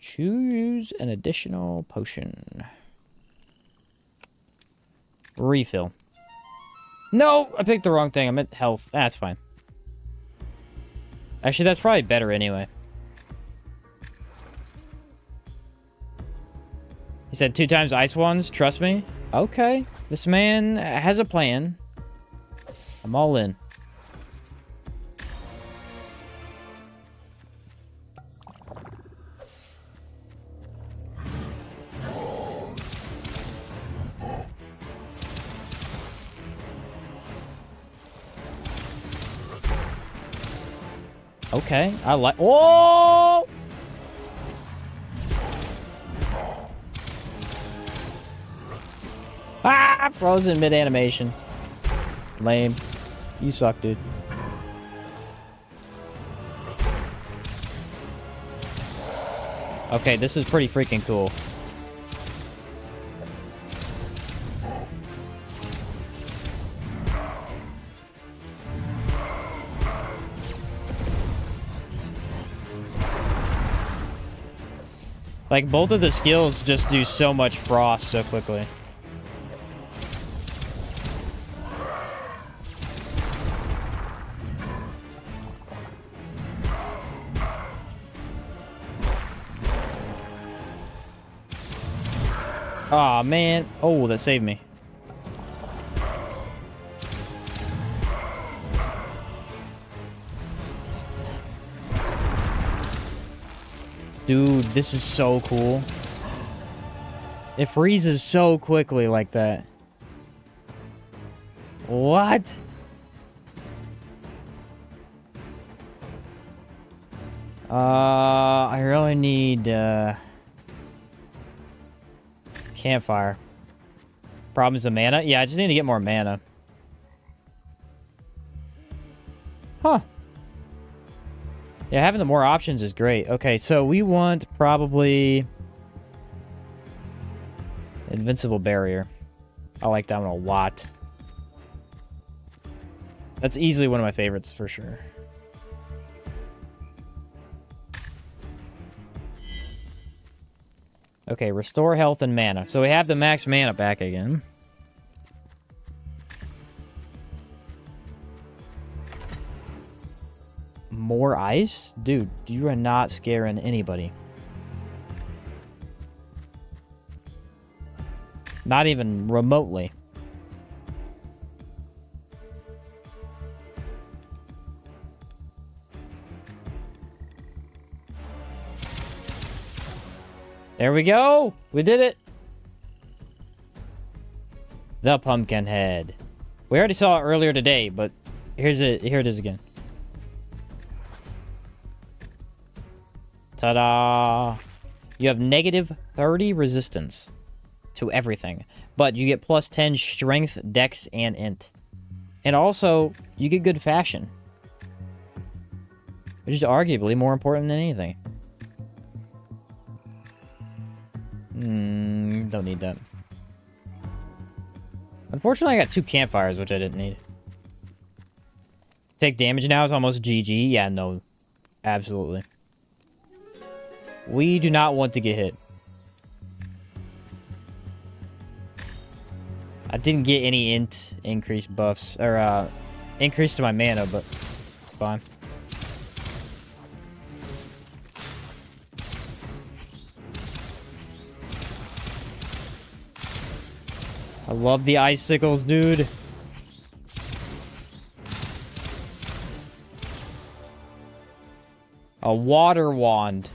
Choose an additional potion. Refill. No! I picked the wrong thing. I meant health. That's fine. Actually, that's probably better anyway. He said 2 times ice wands. Trust me. Okay. This man has a plan. I'm all in. Okay, I like. Oh! Ah! Frozen mid animation. Lame. You suck, dude. Okay, this is pretty freaking cool. Like, both of the skills just do so much frost so quickly. Aw, man. Oh, that saved me. Dude, this is so cool. It freezes so quickly like that. What? I really need, campfire. Problems with mana? Yeah, I just need to get more mana. Huh. Yeah, having the more options is great. Okay, so we want probably invincible barrier. I like that one a lot. That's easily one of my favorites for sure. Okay, restore health and mana. So we have the max mana back again. More ice? Dude, you are not scaring anybody. Not even remotely. There we go! We did it! The pumpkin head. We already saw it earlier today, but here it is again. Ta-da! You have negative 30 resistance to everything, but you get plus 10 strength, dex, and int. And also, you get good fashion, which is arguably more important than anything. Don't need that. Unfortunately, I got 2 campfires, which I didn't need. Take damage now is almost GG. Yeah, no. Absolutely. We do not want to get hit. I didn't get any int increase buffs, or increase to my mana, but it's fine. I love the icicles, dude. A water wand.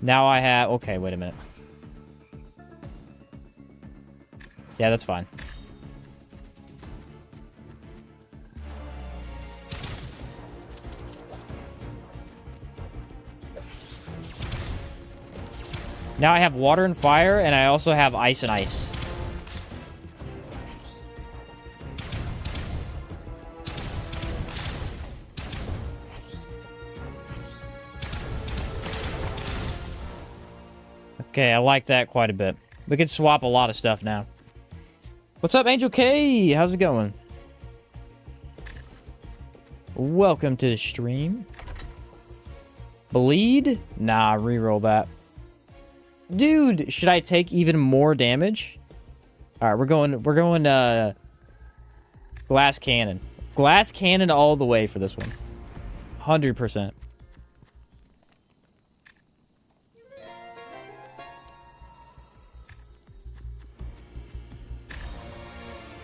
Now I have... Okay, wait a minute. Yeah, that's fine. Now I have water and fire, and I also have ice and ice. Okay, I like that quite a bit. We can swap a lot of stuff now. What's up, Angel K? How's it going? Welcome to the stream. Bleed? Nah, reroll that. Dude, should I take even more damage? All right, we're going glass cannon. Glass cannon all the way for this one. 100%.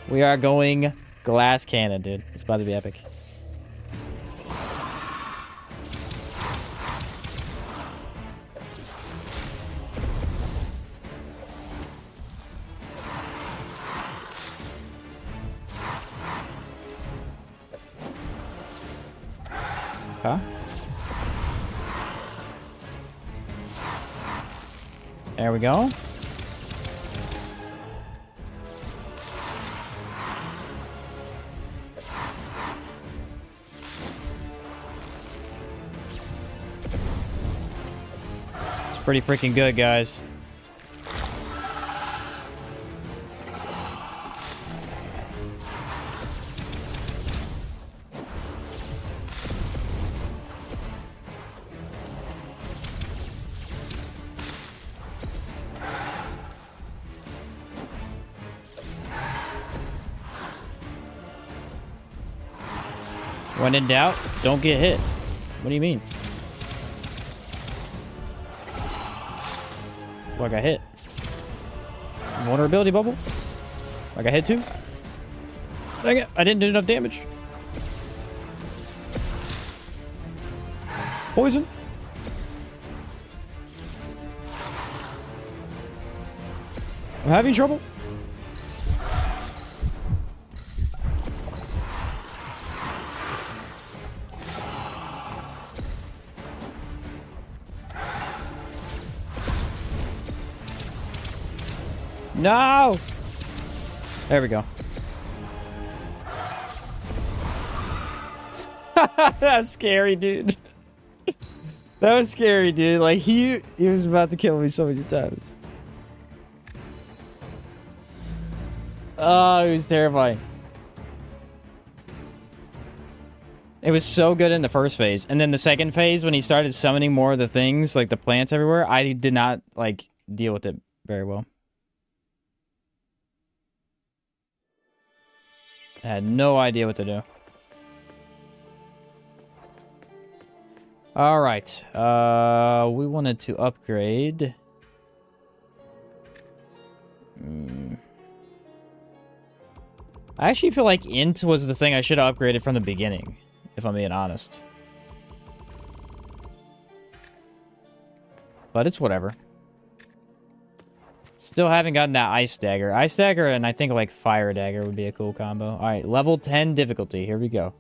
We are going glass cannon, dude. It's about to be epic. Huh? There we go. It's pretty freaking good, guys. When in doubt, don't get hit. What do you mean? Oh, I got hit. Vulnerability bubble? I got hit too? Dang it, I didn't do enough damage. Poison. I'm having trouble. No! There we go. That's scary, dude. That was scary, dude. Like, he was about to kill me so many times. Oh, it was terrifying. It was so good in the first phase. And then the second phase, when he started summoning more of the things, like the plants everywhere, I did not, like, deal with it very well. I had no idea what to do. Alright. We wanted to upgrade. I actually feel like int was the thing I should have upgraded from the beginning, if I'm being honest. But it's whatever. Still haven't gotten that ice dagger. Ice dagger and I think like fire dagger would be a cool combo. Alright, level 10 difficulty. Here we go.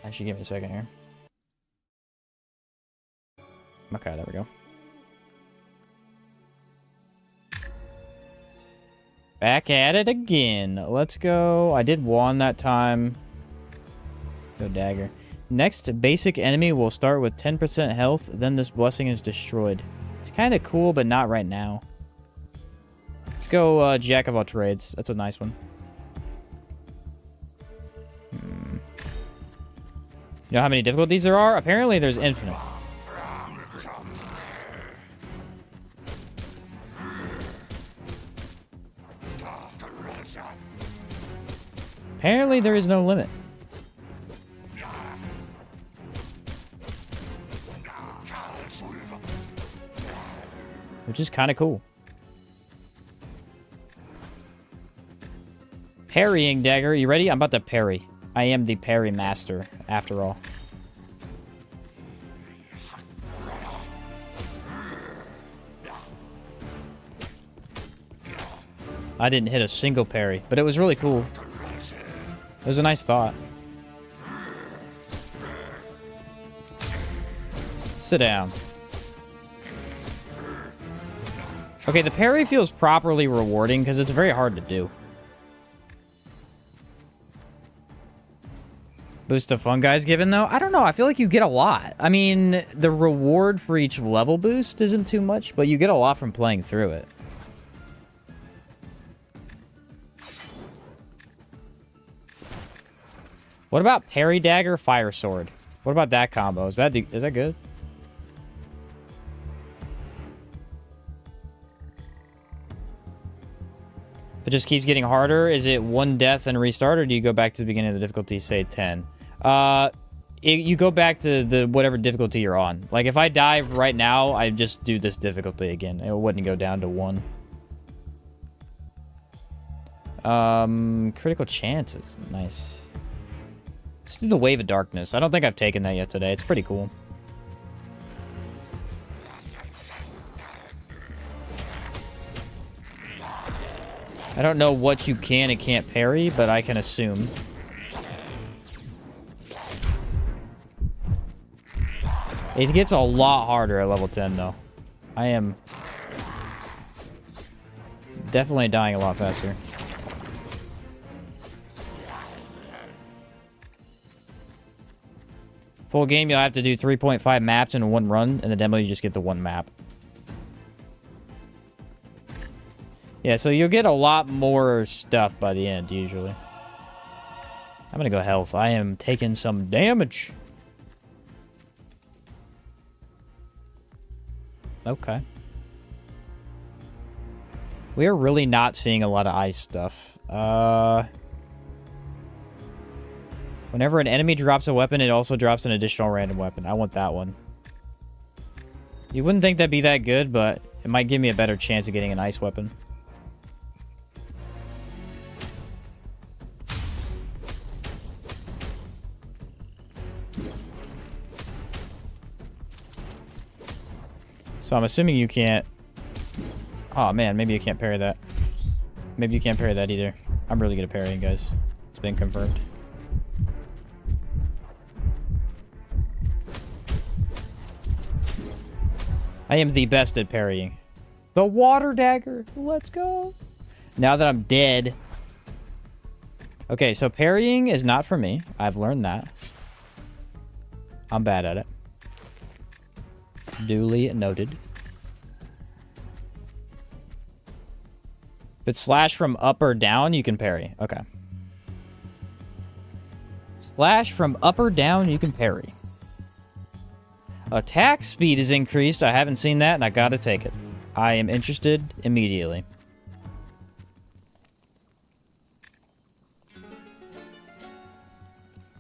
Actually, give me a second here. Okay, there we go. Back at it again. Let's go. I did one that time. Go dagger. Next basic enemy will start with 10% health, then this blessing is destroyed. It's kind of cool, but not right now. Let's go Jack of all trades. That's a nice one. You know how many difficulties there are? Apparently there's infinite. Apparently there is no limit. Which is kind of cool. Parrying dagger. You ready? I'm about to parry. I am the parry master, after all. I didn't hit a single parry, but it was really cool. It was a nice thought. Sit down. Okay, the parry feels properly rewarding because it's very hard to do. Boost the fungi's given, though? I don't know. I feel like you get a lot. I mean, the reward for each level boost isn't too much, but you get a lot from playing through it. What about parry dagger, fire sword? What about that combo? Is that good? If it just keeps getting harder, is it one death and restart, or do you go back to the beginning of the difficulty, say 10? You go back to the whatever difficulty you're on. Like, if I die right now, I just do this difficulty again. It wouldn't go down to 1. Critical chances. Nice. Let's do the Wave of Darkness. I don't think I've taken that yet today. It's pretty cool. I don't know what you can and can't parry, but I can assume. It gets a lot harder at level 10, though. I am definitely dying a lot faster. Full game, you'll have to do 3.5 maps in one run. In the demo, you just get the one map. Yeah, so you'll get a lot more stuff by the end, usually. I'm gonna go health. I am taking some damage. Okay. We are really not seeing a lot of ice stuff. Whenever an enemy drops a weapon, it also drops an additional random weapon. I want that one. You wouldn't think that'd be that good, but it might give me a better chance of getting an ice weapon. So I'm assuming you can't... Oh, man, maybe you can't parry that. Maybe you can't parry that either. I'm really good at parrying, guys. It's been confirmed. I am the best at parrying. The water dagger. Let's go. Now that I'm dead. Okay, so parrying is not for me. I've learned that. I'm bad at it. Duly noted. If it's slash from up or down, you can parry. Okay. Slash from up or down, you can parry. Attack speed is increased. I haven't seen that, and I gotta take it. I am interested immediately.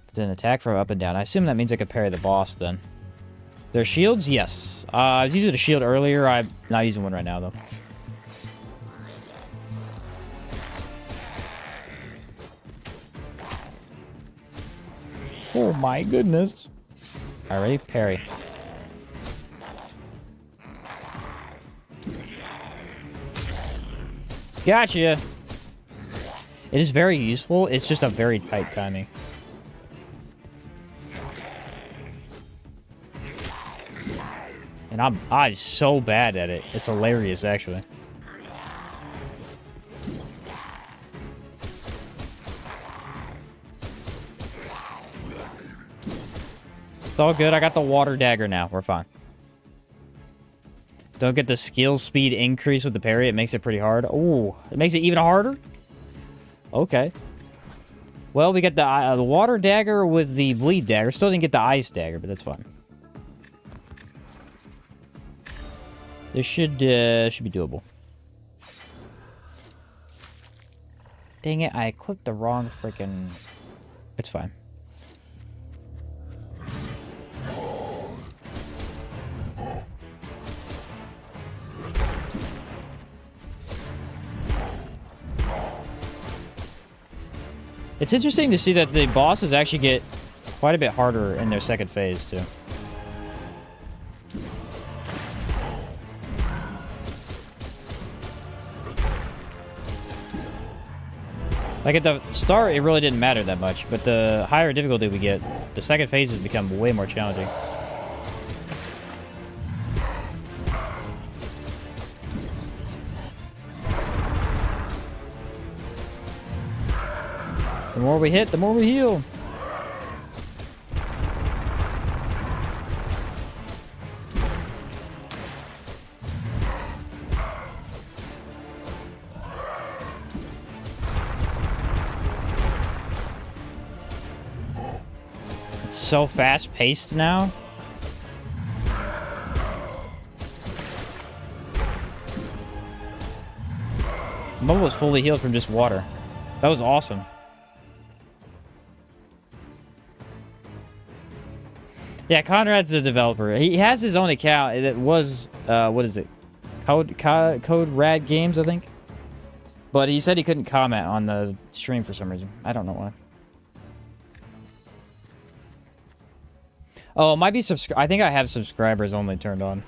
It's an attack from up and down. I assume that means I could parry the boss, then. Their shields? Yes. I was using a shield earlier. I'm not using one right now, though. Oh my goodness. Alright, parry. Gotcha! It is very useful. It's just a very tight timing. And I'm so bad at it. It's hilarious, actually. It's all good. I got the water dagger now. We're fine. Don't get the skill speed increase with the parry. It makes it pretty hard. Oh, it makes it even harder? Okay. Well, we got the water dagger with the bleed dagger. Still didn't get the ice dagger, but that's fine. This should be doable. Dang it, I clicked the wrong freaking... It's fine. It's interesting to see that the bosses actually get quite a bit harder in their second phase, too. Like, at the start, it really didn't matter that much, but the higher difficulty we get, the second phases become way more challenging. The more we hit, the more we heal. It's so fast-paced now. I'm almost fully healed from just water. That was awesome. Yeah, Conrad's the developer. He has his own account. It was, what is it? Code Rad Games, I think. But he said he couldn't comment on the stream for some reason. I don't know why. Oh, it might be I think I have subscribers only turned on.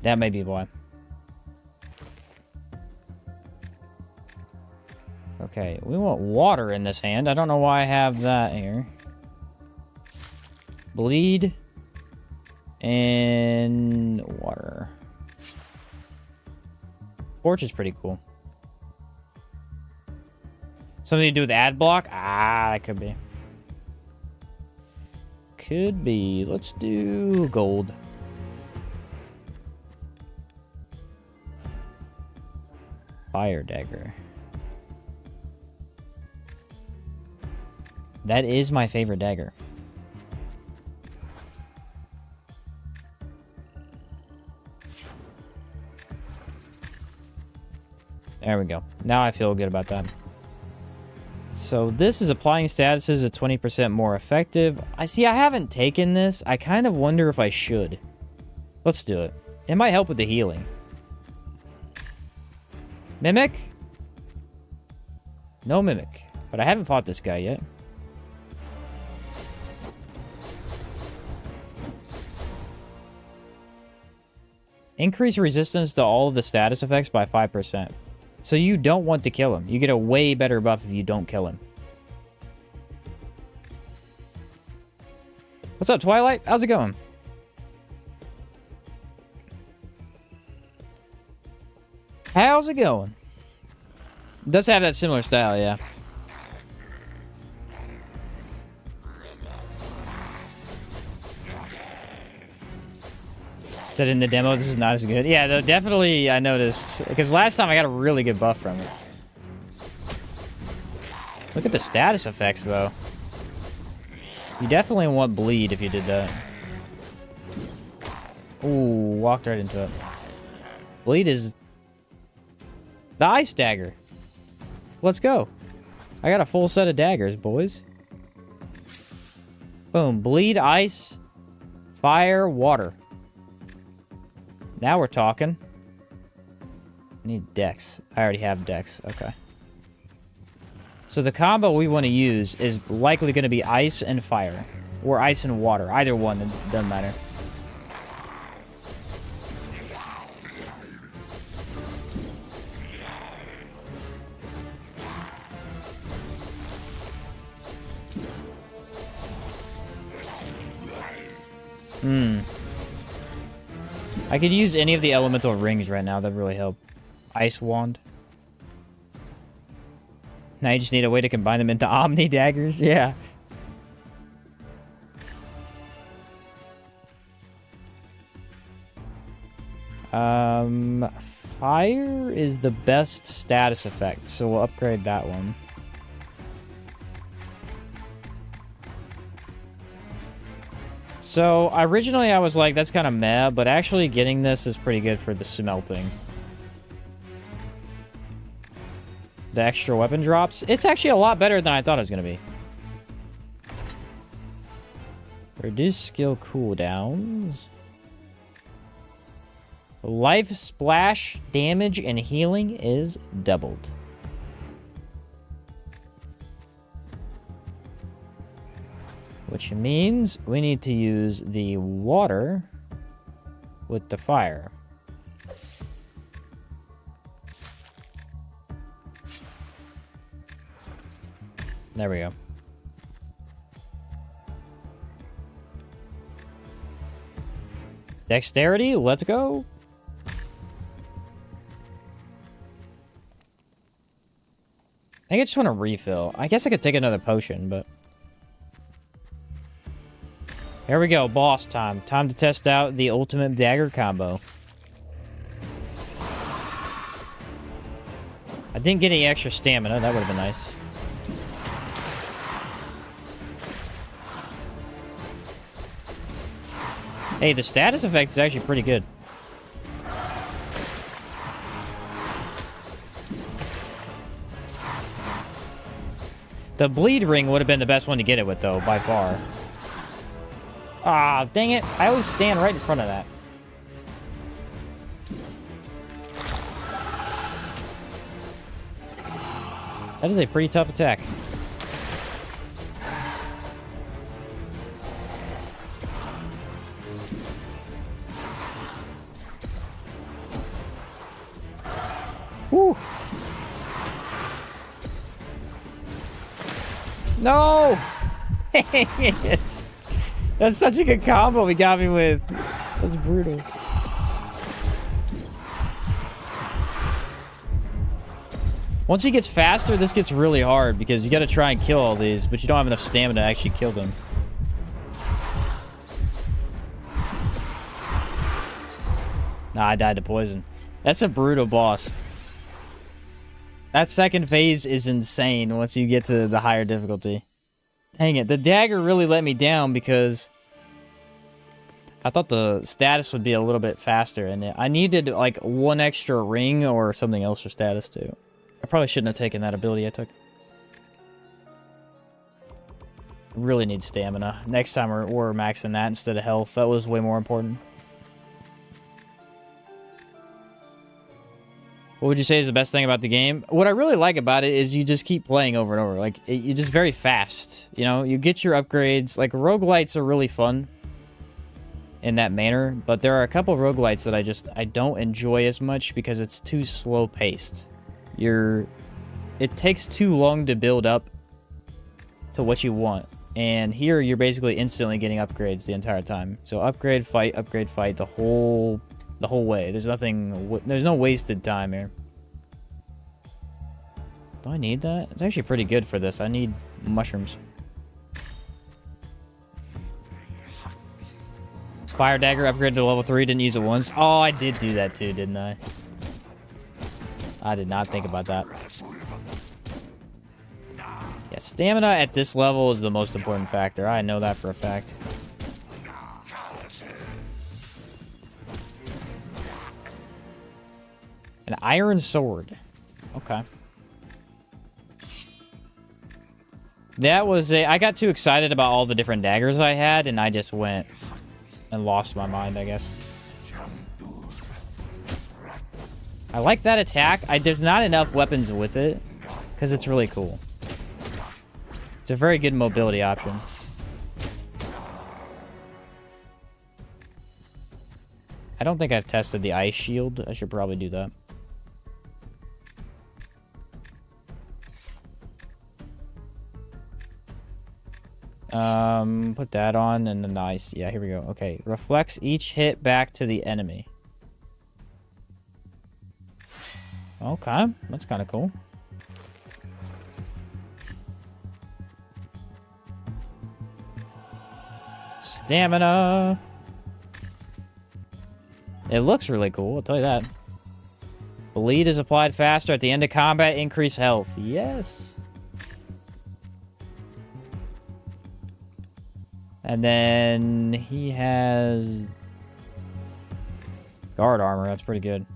That may be why. Okay, we want water in this hand. I don't know why I have that here. Bleed and water. Torch is pretty cool. Something to do with ad block? Ah, that could be. Could be. Let's do gold. Fire dagger. That is my favorite dagger. There we go. Now I feel good about that. So this is applying statuses at 20% more effective. I haven't taken this. I kind of wonder if I should. Let's do it. It might help with the healing. Mimic? No mimic. But I haven't fought this guy yet. Increase resistance to all of the status effects by 5%. So you don't want to kill him. You get a way better buff if you don't kill him. What's up, Twilight? How's it going? How's it going? It does have that similar style, yeah. Said in the demo, this is not as good. Yeah, though, definitely I noticed. Because last time I got a really good buff from it. Look at the status effects, though. You definitely want bleed if you did that. Ooh, walked right into it. Bleed is the ice dagger. Let's go. I got a full set of daggers, boys. Boom. Bleed, ice, fire, water. Now we're talking. I need dex. I already have dex. Okay. So the combo we want to use is likely going to be ice and fire. Or ice and water. Either one. It doesn't matter. I could use any of the elemental rings right now. That'd really help. Ice wand. Now you just need a way to combine them into Omni daggers. Yeah. Fire is the best status effect, so we'll upgrade that one. So, originally I was like, that's kind of meh, but actually getting this is pretty good for the smelting. The extra weapon drops. It's actually a lot better than I thought it was going to be. Reduce skill cooldowns. Life splash damage and healing is doubled. Which means we need to use the water with the fire. There we go. Dexterity, let's go. I think I just want to refill. I guess I could take another potion, but... Here we go, boss time. Time to test out the ultimate dagger combo. I didn't get any extra stamina. That would have been nice. Hey, the status effect is actually pretty good. The bleed ring would have been the best one to get it with, though, by far. Ah, dang it. I always stand right in front of that. That is a pretty tough attack. Woo! No! Dang it! That's such a good combo he got me with. That's brutal. Once he gets faster, this gets really hard because you gotta try and kill all these, but you don't have enough stamina to actually kill them. Nah, I died to poison. That's a brutal boss. That second phase is insane once you get to the higher difficulty. Dang it, the dagger really let me down because I thought the status would be a little bit faster and I needed like one extra ring or something else for status too. I probably shouldn't have taken that ability I took. Really need stamina. Next time we're maxing that instead of health. That was way more important. What would you say is the best thing about the game? What I really like about it is you just keep playing over and over. Like, you're just very fast. You know, you get your upgrades. Like, roguelites are really fun in that manner. But there are a couple roguelites that I don't enjoy as much because it's too slow-paced. It takes too long to build up to what you want. And here, you're basically instantly getting upgrades the entire time. So, upgrade, fight, the whole way. There's no wasted time here. Do I need that? It's actually pretty good for this. I need mushrooms. Fire dagger upgraded to level 3, didn't use it once. Oh, I did do that too, didn't I? I did not think about that. Yeah, stamina at this level is the most important factor. I know that for a fact. An iron sword. Okay. That was a... I got too excited about all the different daggers I had, and I just went and lost my mind, I guess. I like that attack. There's not enough weapons with it, because it's really cool. It's a very good mobility option. I don't think I've tested the ice shield. I should probably do that. Put that on and then the ice. Yeah, here we go. Okay, reflects each hit back to the enemy. Okay, that's kind of cool. Stamina. It looks really cool, I'll tell you that. Bleed is applied faster at the end of combat, increase health. Yes. And then he has guard armor. That's pretty good.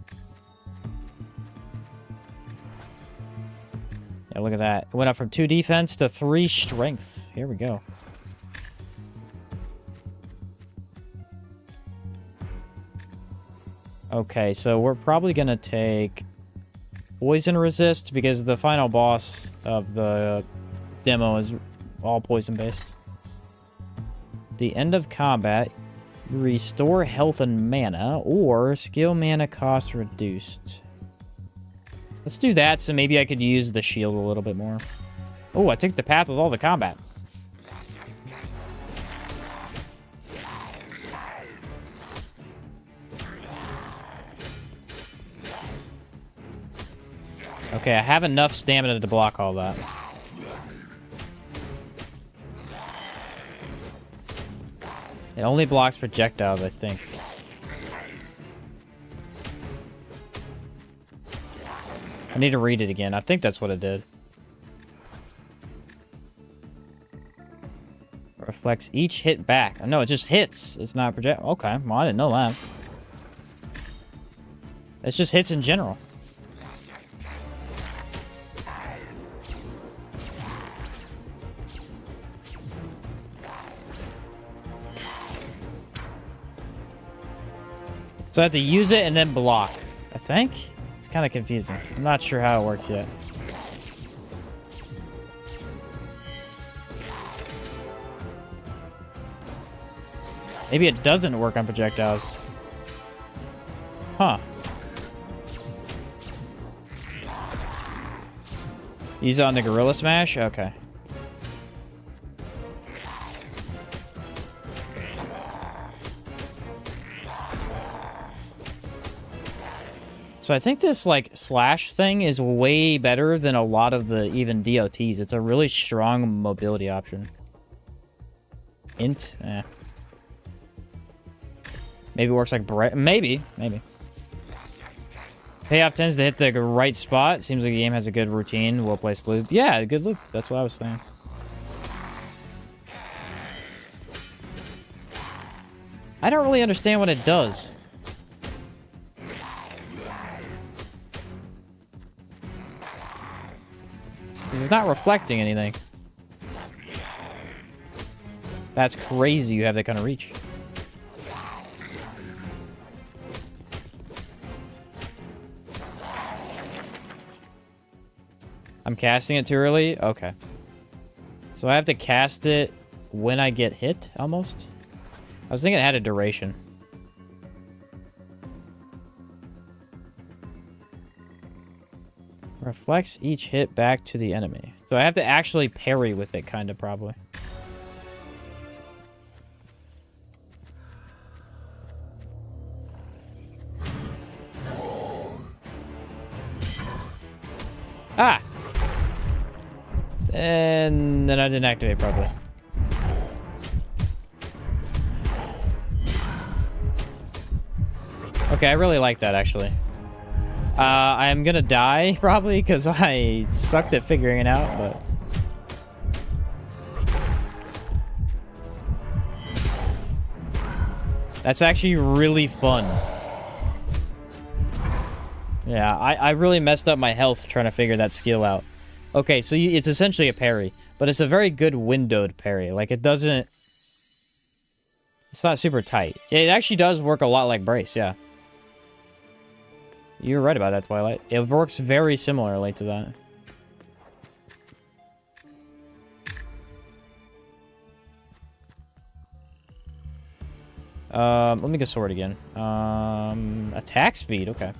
Yeah, look at that. It went up from 2 defense to 3 strength. Here we go. Okay, so we're probably going to take poison resist because the final boss of the demo is all poison based. The end of combat, restore health and mana, or skill mana cost reduced. Let's do that, so maybe I could use the shield a little bit more. Oh, I took the path with all the combat. Okay, I have enough stamina to block all that. It only blocks projectiles, I think. I need to read it again. I think that's what it did. Reflects each hit back. No, it just hits. It's not project. Okay, well, I didn't know that. It's just hits in general. So I have to use it and then block, I think? It's kind of confusing. I'm not sure how it works yet. Maybe it doesn't work on projectiles. Huh. Use it on the Gorilla Smash? Okay. So I think this, like, slash thing is way better than a lot of the even DOTs. It's a really strong mobility option. Int? Eh. Maybe it works like bright. Maybe. Payoff tends to hit the right spot. Seems like the game has a good routine. Well-placed loop. Yeah, good loop. That's what I was saying. I don't really understand what it does. Because it's not reflecting anything. That's crazy you have that kind of reach. I'm casting it too early? Okay. So I have to cast it when I get hit, almost? I was thinking it had a duration. Reflects each hit back to the enemy. So I have to actually parry with it, kind of, probably. Ah! And then I didn't activate properly. Okay, I really like that, actually. I'm gonna die, probably, because I sucked at figuring it out, but... That's actually really fun. Yeah, I really messed up my health trying to figure that skill out. Okay, so it's essentially a parry, but it's a very good windowed parry. Like, it doesn't... It's not super tight. It actually does work a lot like Brace, yeah. You're right about that, Twilight. It works very similarly to that. Let me go sword again. Attack speed, okay.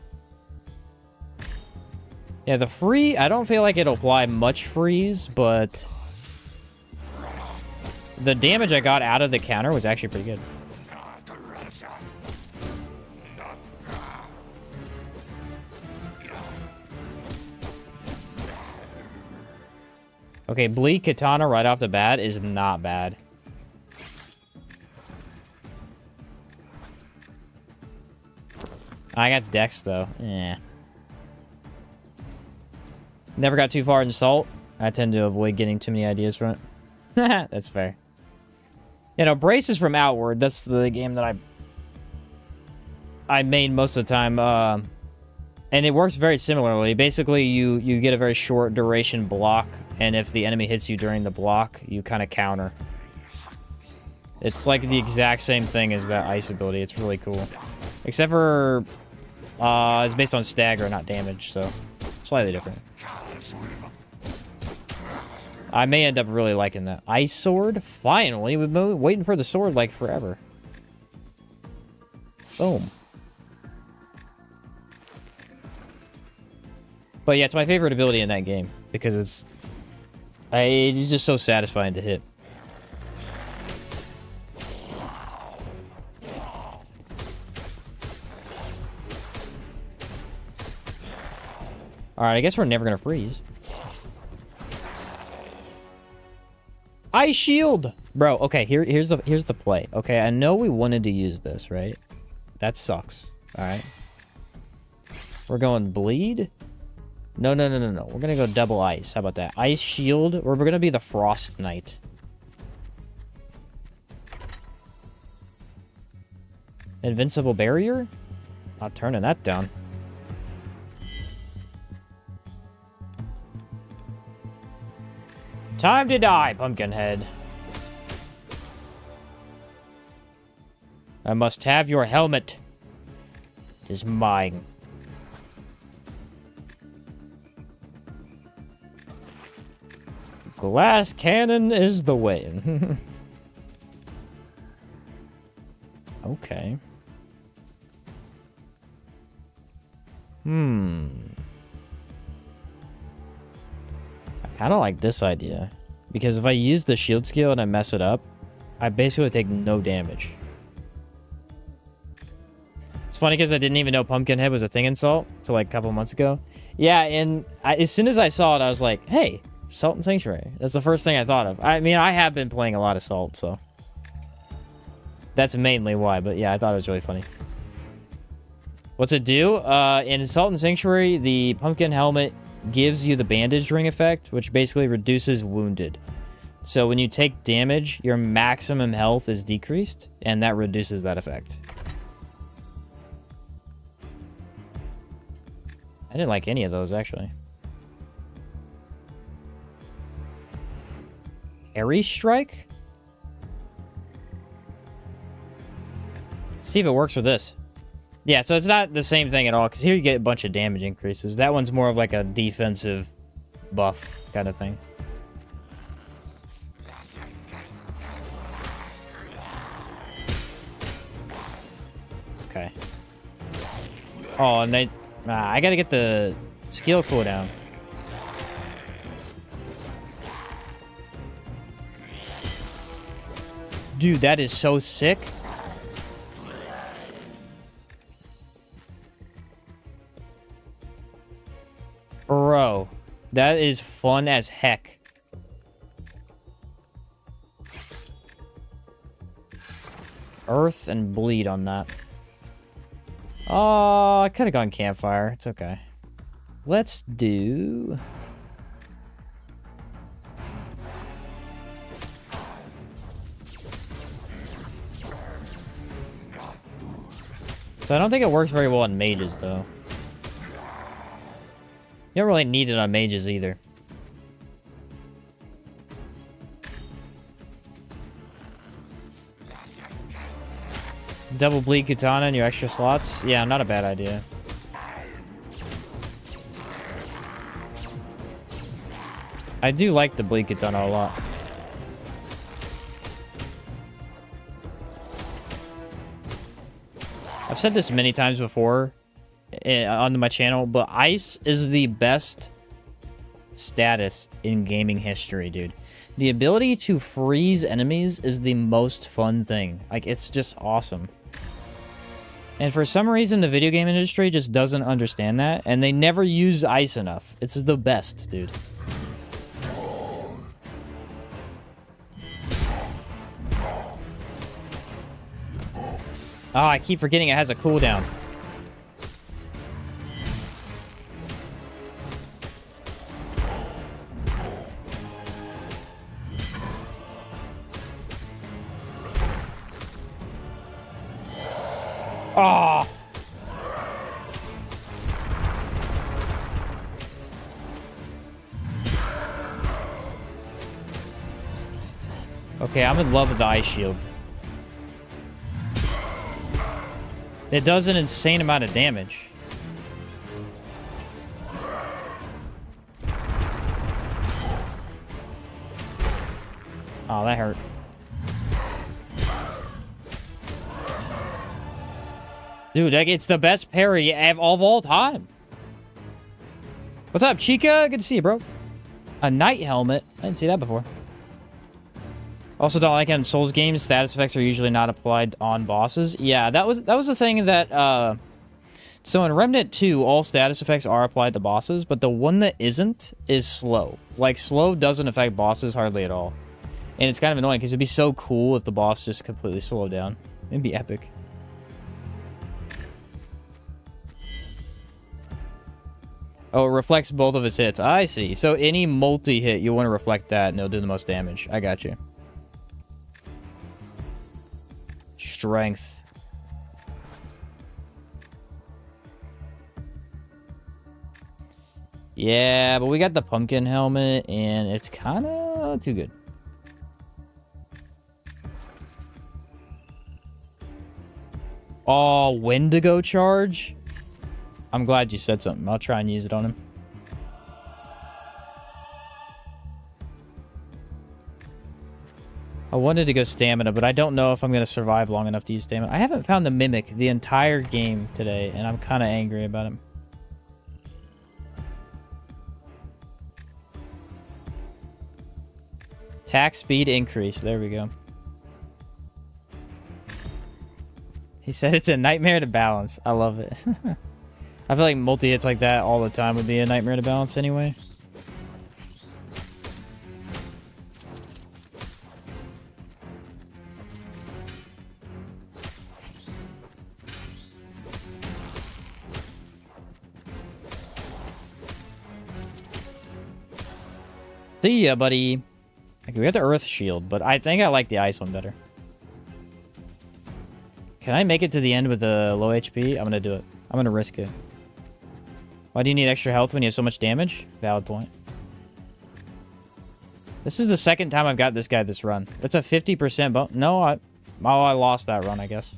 Yeah, the free, I don't feel like it'll apply much freeze, but the damage I got out of the counter was actually pretty good. Okay, Bleed Katana right off the bat is not bad. I got Dex, though. Yeah. Never got too far in Salt. I tend to avoid getting too many ideas from it. That's fair. You know, Brace is from Outward. That's the game that I main most of the time. And it works very similarly. Basically, you get a very short duration block, and if the enemy hits you during the block, you kind of counter. It's like the exact same thing as that ice ability. It's really cool. Except for, it's based on stagger, not damage, so slightly different. I may end up really liking that. Ice sword? Finally! We've been waiting for the sword, like, forever. Boom. But yeah, it's my favorite ability in that game, because it's just so satisfying to hit. Alright, I guess we're never gonna freeze. Ice shield! Bro, okay, here's the play. Okay, I know we wanted to use this, right? That sucks. Alright. We're going bleed? No. We're gonna go double ice. How about that? Ice shield, or we're gonna be the Frost Knight. Invincible barrier? Not turning that down. Time to die, Pumpkinhead. I must have your helmet. It is mine. Glass cannon is the way. Okay. I kind of like this idea. Because if I use the shield skill and I mess it up, I basically take no damage. It's funny because I didn't even know Pumpkinhead was a thing in Salt until like a couple months ago. Yeah, and as soon as I saw it, I was like, hey, Salt and Sanctuary. That's the first thing I thought of. I mean, I have been playing a lot of Salt, so that's mainly why. But yeah, I thought it was really funny. What's it do? In Salt and Sanctuary, the pumpkin helmet gives you the bandage ring effect, which basically reduces wounded. So when you take damage, your maximum health is decreased, and that reduces that effect. I didn't like any of those, actually. Airy Strike? See if it works with this. Yeah, so it's not the same thing at all, because here you get a bunch of damage increases. That one's more of like a defensive buff kind of thing. Okay. Oh, and I gotta get the skill cooldown. Dude, that is so sick. Bro, that is fun as heck. Earth and bleed on that. Oh, I could have gone campfire. It's okay. Let's do... So I don't think it works very well on mages, though. You don't really need it on mages, either. Double bleed katana in your extra slots? Yeah, not a bad idea. I do like the bleed katana a lot. I've said this many times before on my channel, but ice is the best status in gaming history, dude. The ability to freeze enemies is the most fun thing. Like, it's just awesome. And for some reason, the video game industry just doesn't understand that, and they never use ice enough. It's the best, dude. Oh, I keep forgetting it has a cooldown. Oh. Okay, I'm in love with the ice shield. It does an insane amount of damage. Oh, that hurt. Dude, it's the best parry of all time. What's up, Chica? Good to see you, bro. A knight helmet. I didn't see that before. Also, don't like in Souls games, status effects are usually not applied on bosses. Yeah, that was the thing that, so in Remnant 2, all status effects are applied to bosses, but the one that isn't is slow. Like, slow doesn't affect bosses hardly at all. And it's kind of annoying, because it'd be so cool if the boss just completely slowed down. It'd be epic. Oh, it reflects both of its hits. I see. So any multi-hit, you want to reflect that, and it'll do the most damage. I got you. Strength. Yeah, but we got the pumpkin helmet, and it's kind of too good. Oh, Wendigo charge? I'm glad you said something. I'll try and use it on him. I wanted to go stamina, but I don't know if I'm going to survive long enough to use stamina. I haven't found the Mimic the entire game today, and I'm kind of angry about him. Attack speed increase. There we go. He said it's a nightmare to balance. I love it. I feel like multi-hits like that all the time would be a nightmare to balance anyway. See ya, buddy. Okay, we got the Earth Shield, but I think I like the Ice one better. Can I make it to the end with a low HP? I'm gonna do it. I'm gonna risk it. Why do you need extra health when you have so much damage? Valid point. This is the second time I've got this guy this run. That's a 50% bonus. No, I lost that run, I guess.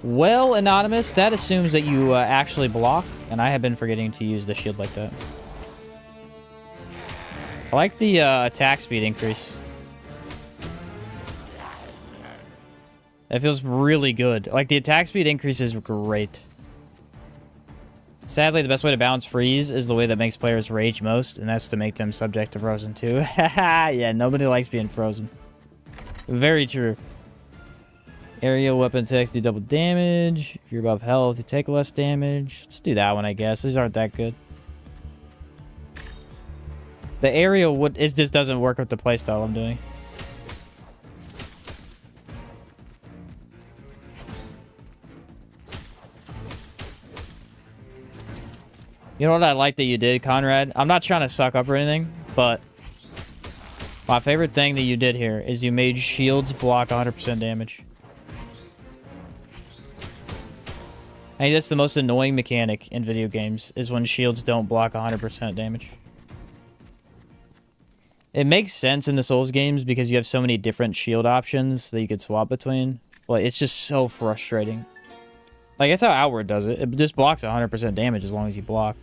Well, Anonymous, that assumes that you actually block, and I have been forgetting to use the shield like that. I like the attack speed increase. That feels really good. Like, the attack speed increase is great. Sadly, the best way to balance freeze is the way that makes players rage most, and that's to make them subject to frozen too. Haha, yeah, nobody likes being frozen. Very true. Aerial weapon attacks do double damage. If you're above health, you take less damage. Let's do that one, I guess. These aren't that good. The aerial it just doesn't work with the playstyle I'm doing. You know what I like that you did, Conrad? I'm not trying to suck up or anything, but my favorite thing that you did here is you made shields block 100% damage. I think that's the most annoying mechanic in video games, is when shields don't block 100% damage. It makes sense in the Souls games because you have so many different shield options that you could swap between, but it's just so frustrating. Like, that's how Outward does it. It just blocks 100% damage as long as you block.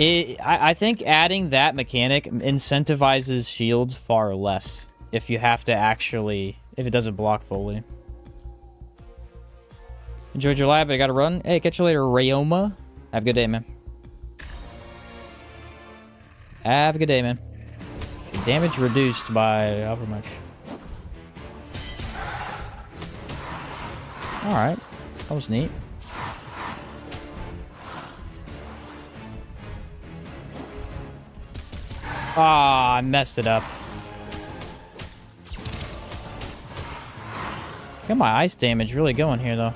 I think adding that mechanic incentivizes shields far less if you have to actually... if it doesn't block fully. Enjoyed your lab, I gotta run. Hey, catch you later, Rayoma. Have a good day, man. Have a good day, man. Damage reduced by however much. Alright. That was neat. Ah, I messed it up. Got my ice damage really going here, though.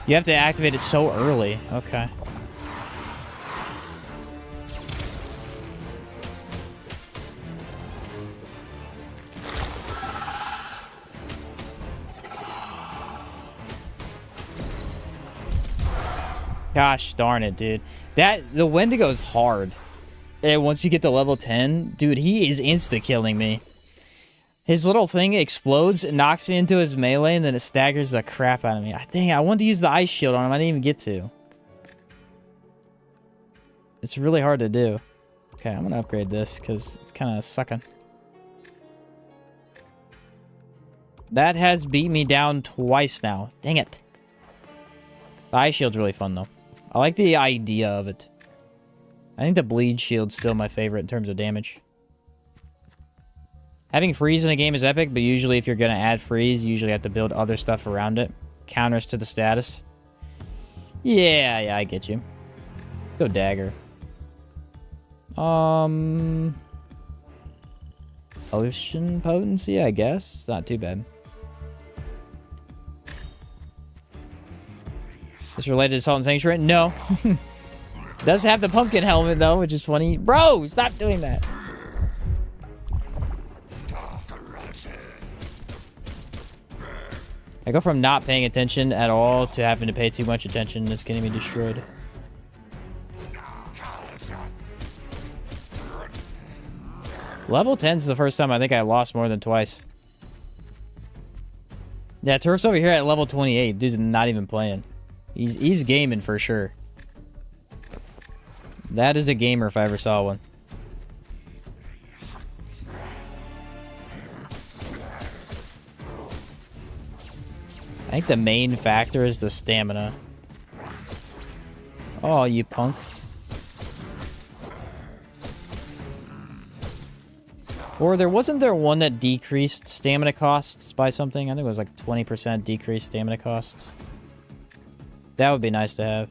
You have to activate it so early. Okay. Gosh darn it, dude. The Wendigo is hard. And once you get to level 10, dude, he is insta-killing me. His little thing explodes, it knocks me into his melee, and then it staggers the crap out of me. Dang, I wanted to use the ice shield on him. I didn't even get to. It's really hard to do. Okay, I'm gonna upgrade this, because it's kind of sucking. That has beat me down twice now. Dang it. The ice shield's really fun, though. I like the idea of it. I think the bleed shield's still my favorite in terms of damage. Having freeze in a game is epic, but usually if you're going to add freeze, you usually have to build other stuff around it. Counters to the status. Yeah, I get you. Let's go dagger. Ocean potency, I guess. It's not too bad. It's related to Salt and Sanctuary? No. Does have the pumpkin helmet, though, which is funny. Bro, stop doing that. I go from not paying attention at all to having to pay too much attention. It's getting me destroyed. Level 10's the first time I think I lost more than twice. Yeah, Turf's over here at level 28. Dude's not even playing. He's gaming for sure. That is a gamer if I ever saw one. I think the main factor is the stamina. Oh, you punk. Or wasn't there one that decreased stamina costs by something? I think it was like 20% decreased stamina costs. That would be nice to have.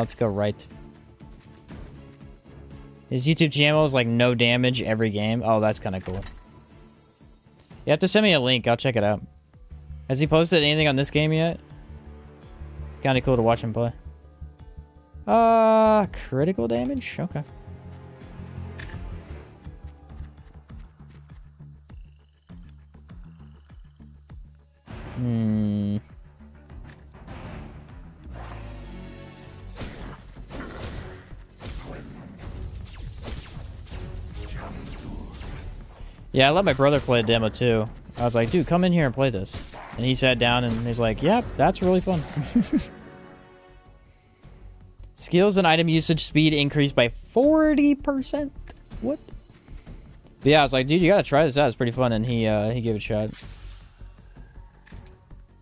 Let's go right. His YouTube channel is like no damage every game. Oh, that's kind of cool. You have to send me a link. I'll check it out. Has he posted anything on this game yet? Kind of cool to watch him play. Critical damage? Okay. Yeah, I let my brother play a demo too. I was like, dude, come in here and play this. And he sat down and he's like, yep, that's really fun. Skills and item usage speed increased by 40%. What? But yeah, I was like, dude, you gotta try this out. It's pretty fun. And he gave it a shot.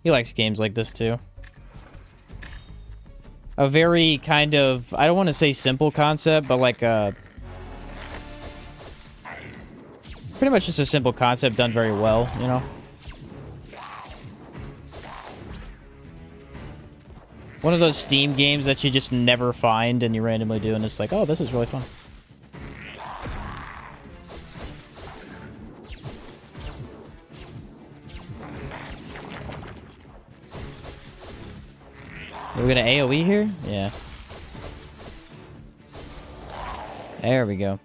He likes games like this too. a very kind of, I don't want to say simple concept, but like pretty much just a simple concept done very well, you know? One of those Steam games that you just never find and you randomly do, and it's like, oh, this is really fun. Are we gonna AoE here? Yeah. There we go.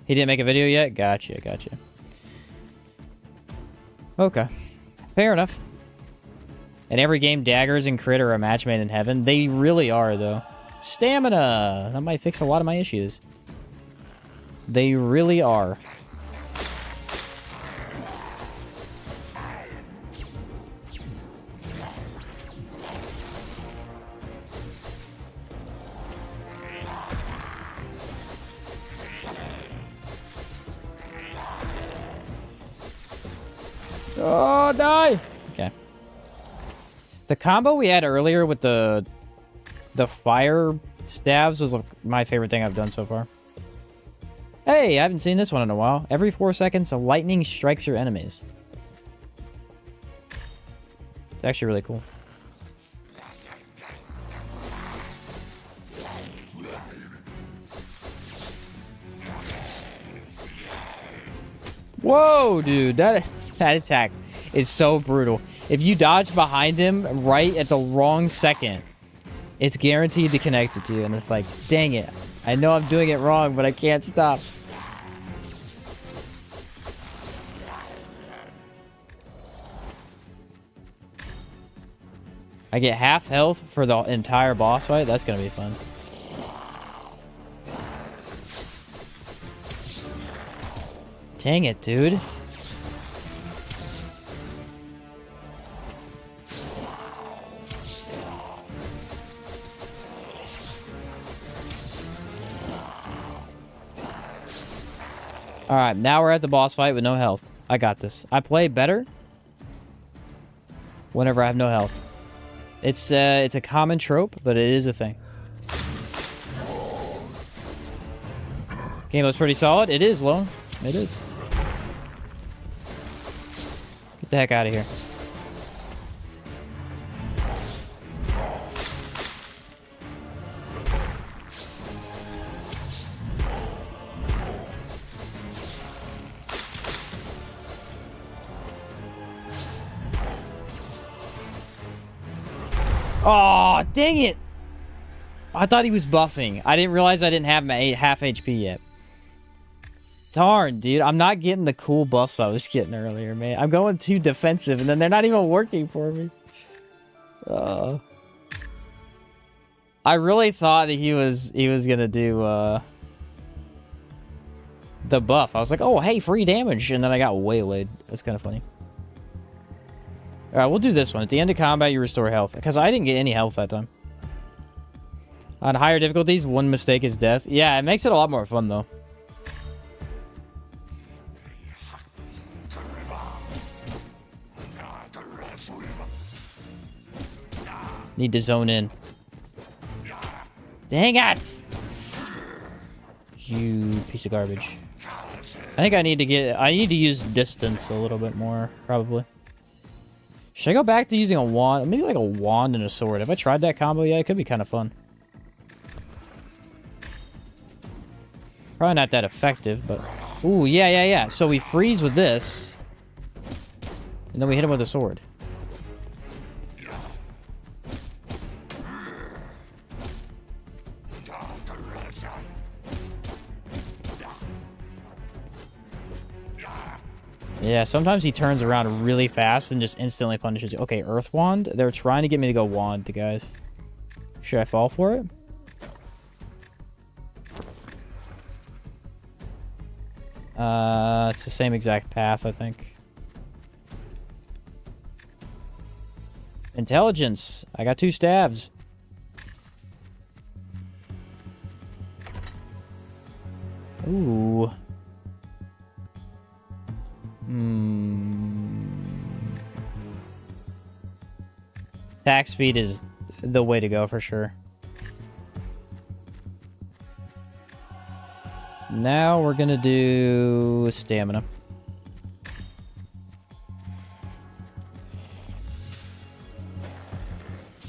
He didn't make a video yet? Gotcha, gotcha. Okay. Fair enough. In every game, daggers and crit are a match made in heaven. They really are, though. Stamina! That might fix a lot of my issues. They really are. Oh, die! Okay. The combo we had earlier with the fire stabs was like my favorite thing I've done so far. Hey, I haven't seen this one in a while. Every 4 seconds, a lightning strikes your enemies. It's actually really cool. Whoa, dude. That attack is so brutal. If you dodge behind him right at the wrong second, it's guaranteed to connect it to you. And it's like, dang it. I know I'm doing it wrong, but I can't stop. I get half health for the entire boss fight. That's going to be fun. Dang it, dude. Alright, now we're at the boss fight with no health. I got this. I play better whenever I have no health. It's a common trope, but it is a thing. Game looks pretty solid. It is, Lone. It is. Get the heck out of here. Oh, dang it! I thought he was buffing. I didn't realize I didn't have my half HP yet. Darn, dude. I'm not getting the cool buffs I was getting earlier, man. I'm going too defensive, and then they're not even working for me. I really thought that he was gonna do the buff. I was like, oh, hey, free damage, and then I got waylaid. That's kind of funny. All right, we'll do this one. At the end of combat, you restore health. Because I didn't get any health that time. On higher difficulties, one mistake is death. Yeah, it makes it a lot more fun, though. Need to zone in. Dang it! You piece of garbage. I think I need to use distance a little bit more, probably. Should I go back to using a wand? Maybe like a wand and a sword. Have I tried that combo yet? It could be kind of fun. Probably not that effective, but... Ooh, yeah. So we freeze with this. And then we hit him with a sword. Yeah, sometimes he turns around really fast and just instantly punishes you. Okay, Earth Wand. They're trying to get me to go Wand, guys. Should I fall for it? It's the same exact path, I think. Intelligence. I got 2 stabs. Ooh. Attack speed is the way to go for sure. Now we're gonna do stamina.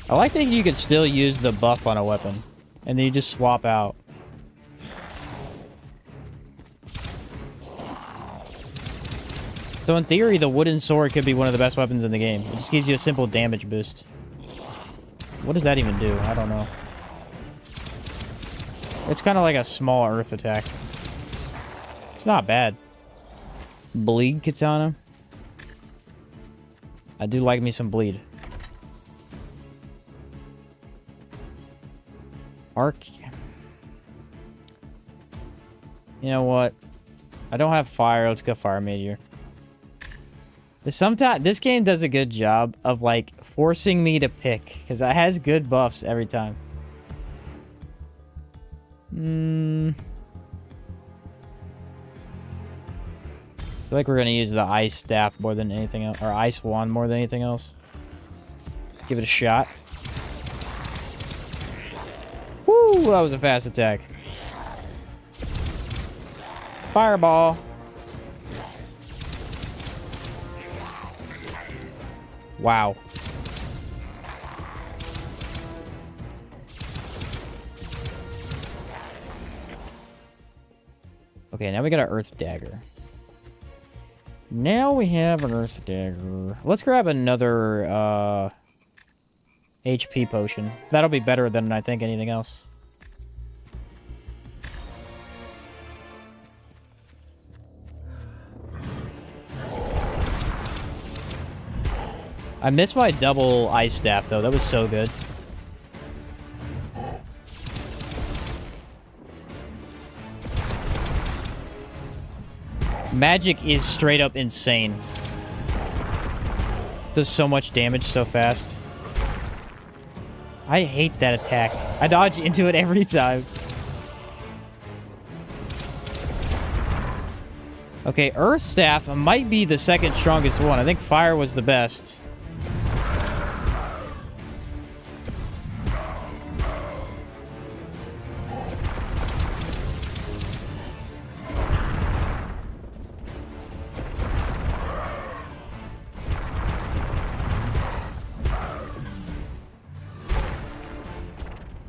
I like that you could still use the buff on a weapon, and then you just swap out. So in theory, the wooden sword could be one of the best weapons in the game. It just gives you a simple damage boost. What does that even do? I don't know. It's kind of like a small earth attack. It's not bad. Bleed katana. I do like me some bleed. Arc. You know what? I don't have fire. Let's go fire meteor. Sometimes this game does a good job of like forcing me to pick because it has good buffs every time. I feel like we're gonna use the ice staff more than anything else, or ice wand more than anything else. Give it a shot. Woo! That was a fast attack. Fireball. Wow. Okay, now we got our earth dagger. Now we have an earth dagger. Let's grab another HP potion. That'll be better than I think anything else. I missed my double ice staff, though. That was so good. Magic is straight up insane. Does so much damage so fast. I hate that attack. I dodge into it every time. Okay, Earth Staff might be the second strongest one. I think Fire was the best.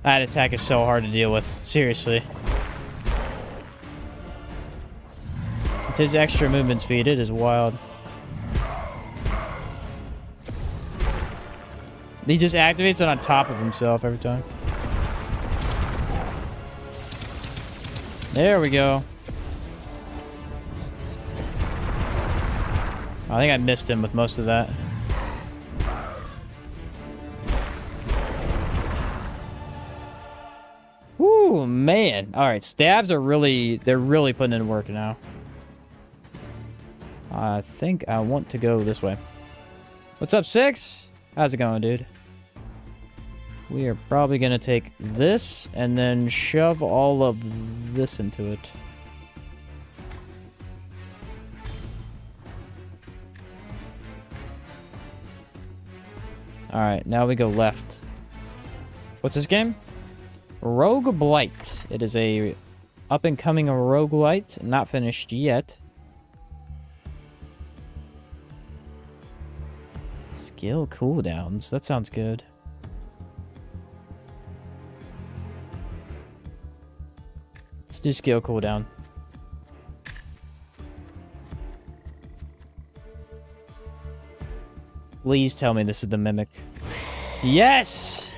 That attack is so hard to deal with. Seriously. With his extra movement speed, it is wild. He just activates it on top of himself every time. There we go. I think I missed him with most of that. Ooh, man. Alright, stabs are really... They're really putting in work now. I think I want to go this way. What's up, Six? How's it going, dude? We are probably going to take this and then shove all of this into it. Alright, now we go left. What's this game? Rogue Blight. It is a up-and-coming roguelite, not finished yet. Skill cooldowns. That sounds good. Let's do skill cooldown. Please tell me this is the mimic. Yes!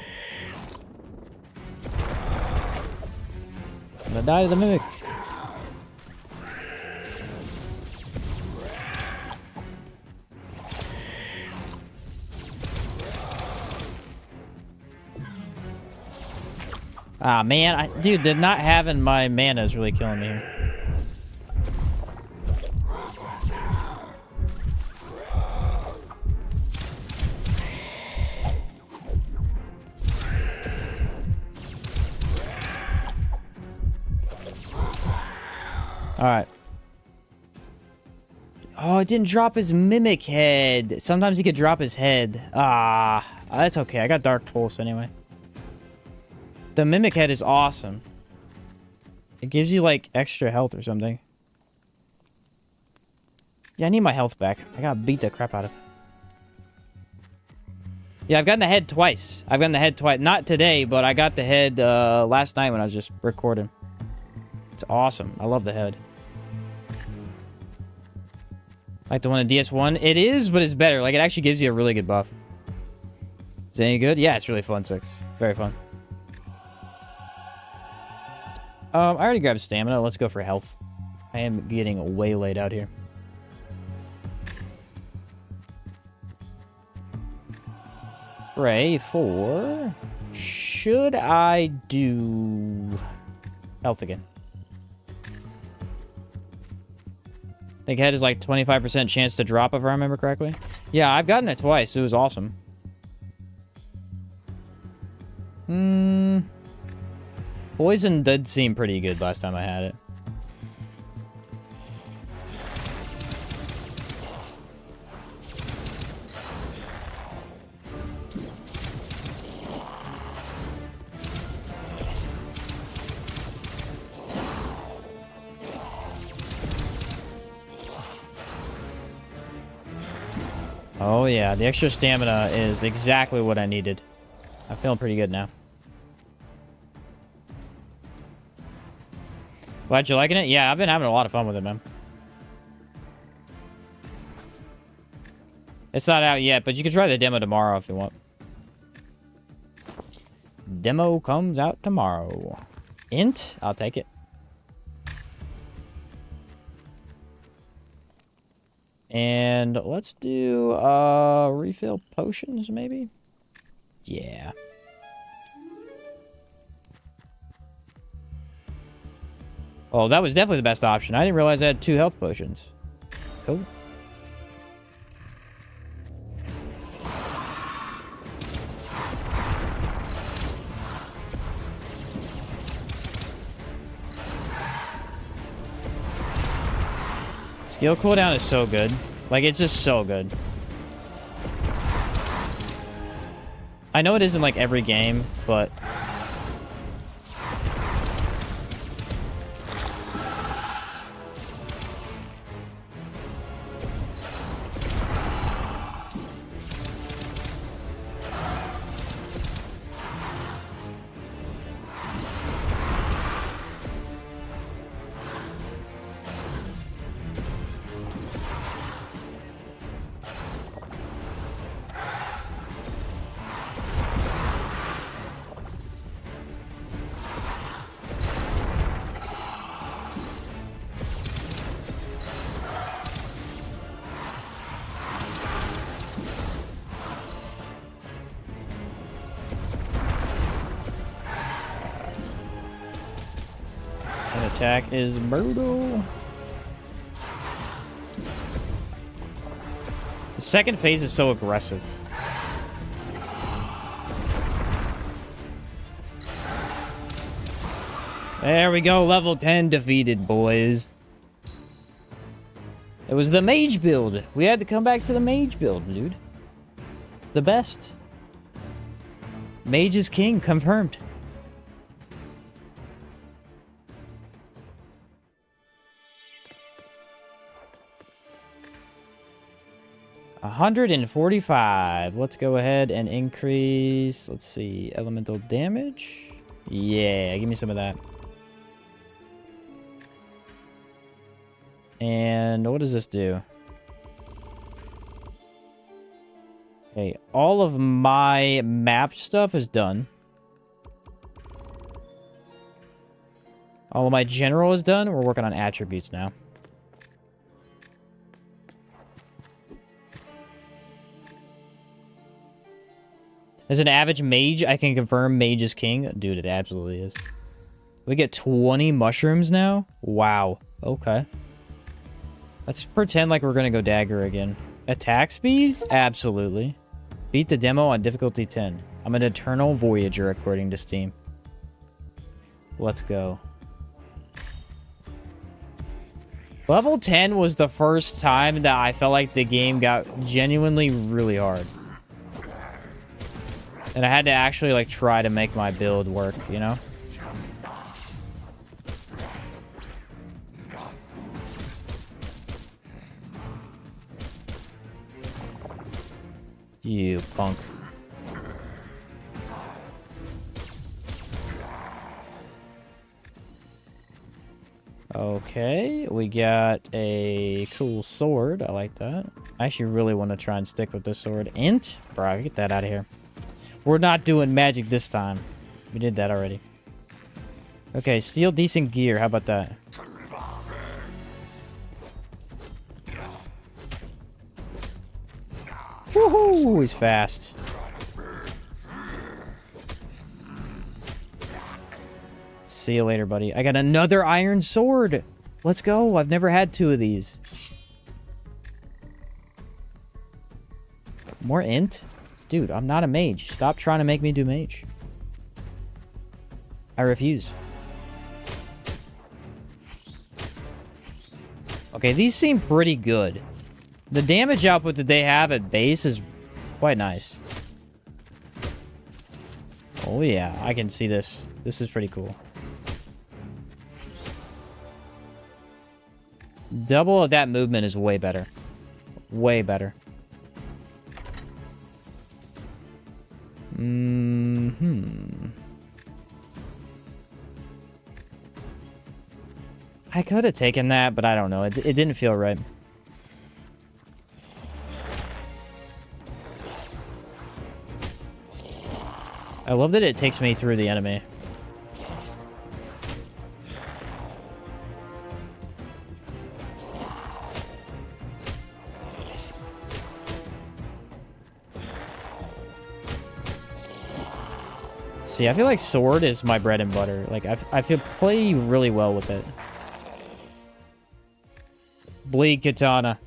I'm gonna die to the mimic. Ah, man. Dude, not having my mana is really killing me here. Alright. Oh, it didn't drop his mimic head. Sometimes he could drop his head. Ah. That's okay. I got Dark Pulse anyway. The Mimic Head is awesome. It gives you, like, extra health or something. Yeah, I need my health back. I got beat the crap out of. Yeah, I've gotten the head twice. I've gotten the head twice. Not today, but I got the head last night when I was just recording. It's awesome. I love the head. Like the one in DS1? It is, but it's better. Like, it actually gives you a really good buff. Is it any good? Yeah, it's really fun, 6. Very fun. I already grabbed stamina. Let's go for health. I am getting way laid out here. Pray for... Should I do... health again? I think head is like 25% chance to drop, if I remember correctly. Yeah, I've gotten it twice. It was awesome. Poison did seem pretty good last time I had it. Oh yeah, the extra stamina is exactly what I needed. I'm feeling pretty good now. Glad you're liking it? Yeah, I've been having a lot of fun with it, man. It's not out yet, but you can try the demo tomorrow if you want. Demo comes out tomorrow. Int? I'll take it. And let's do refill potions, maybe? Yeah. Oh, that was definitely the best option. I didn't realize I had 2 health potions. Cool. Skill cooldown is so good. Like, it's just so good. I know it isn't like every game, but... Attack is brutal. The second phase is so aggressive. There we go, level 10 defeated, boys. It was the mage build. We had to come back to the mage build, dude. The best. Mage is king, confirmed. $145. Let's go ahead and increase. Let's see. Elemental damage. Yeah, give me some of that. And what does this do? Okay, all of my map stuff is done. All of my general is done. We're working on attributes now. As an average mage, I can confirm mage is king. Dude, it absolutely is. We get 20 mushrooms now? Wow. Okay. Let's pretend like we're going to go dagger again. Attack speed? Absolutely. Beat the demo on difficulty 10. I'm an eternal voyager, according to Steam. Let's go. Level 10 was the first time that I felt like the game got genuinely really hard. And I had to actually, like, try to make my build work, you know? You punk. Okay, we got a cool sword. I like that. I actually really want to try and stick with this sword. Int? Bro, get that out of here. We're not doing magic this time. We did that already. Okay, steal decent gear. How about that? Woohoo! He's fast. See you later, buddy. I got another iron sword. Let's go. I've never had 2 of these. More int? Dude, I'm not a mage. Stop trying to make me do mage. I refuse. Okay, these seem pretty good. The damage output that they have at base is quite nice. Oh yeah, I can see this. This is pretty cool. Double of that movement is way better. Way better. I could have taken that, but I don't know. It didn't feel right. I love that it takes me through the enemy. See, I feel like sword is my bread and butter. Like, I feel play really well with it. Bleed Katana.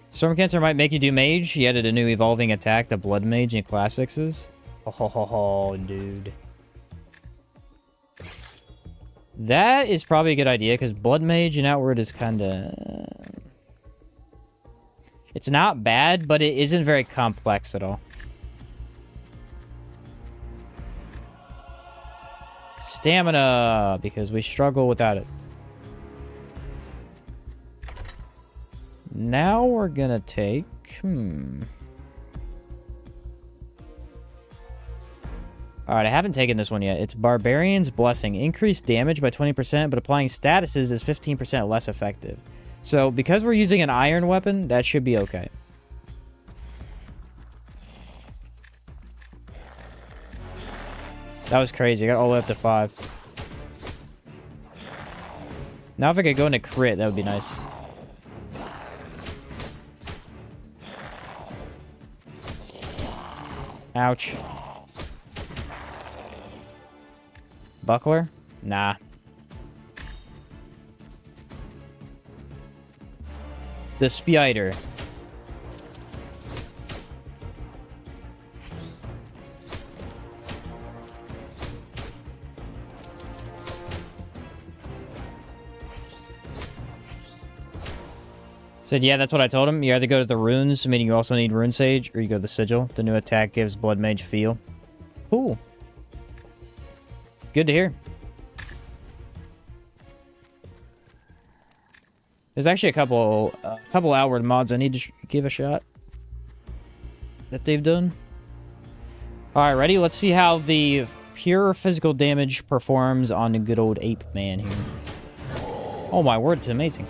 Storm Cancer might make you do mage. He added a new evolving attack, the Blood Mage, and class fixes. Oh, dude. That is probably a good idea, because Blood Mage and Outward is kind of... It's not bad, but it isn't very complex at all. Stamina, because we struggle without it. Now we're gonna take... Alright, I haven't taken this one yet. It's Barbarian's Blessing. Increased damage by 20%, but applying statuses is 15% less effective. So, because we're using an iron weapon, that should be okay. That was crazy. I got all the way up to 5. Now if I could go into crit, that would be nice. Ouch. Buckler? Nah. The Spider. Said, yeah, that's what I told him. You either go to the runes, meaning you also need rune sage, or you go to the sigil. The new attack gives blood mage feel. Cool. Good to hear. There's actually a couple outward mods I need to give a shot that they've done. All right, ready? Let's see how the pure physical damage performs on the good old ape man here. Oh my word, it's amazing.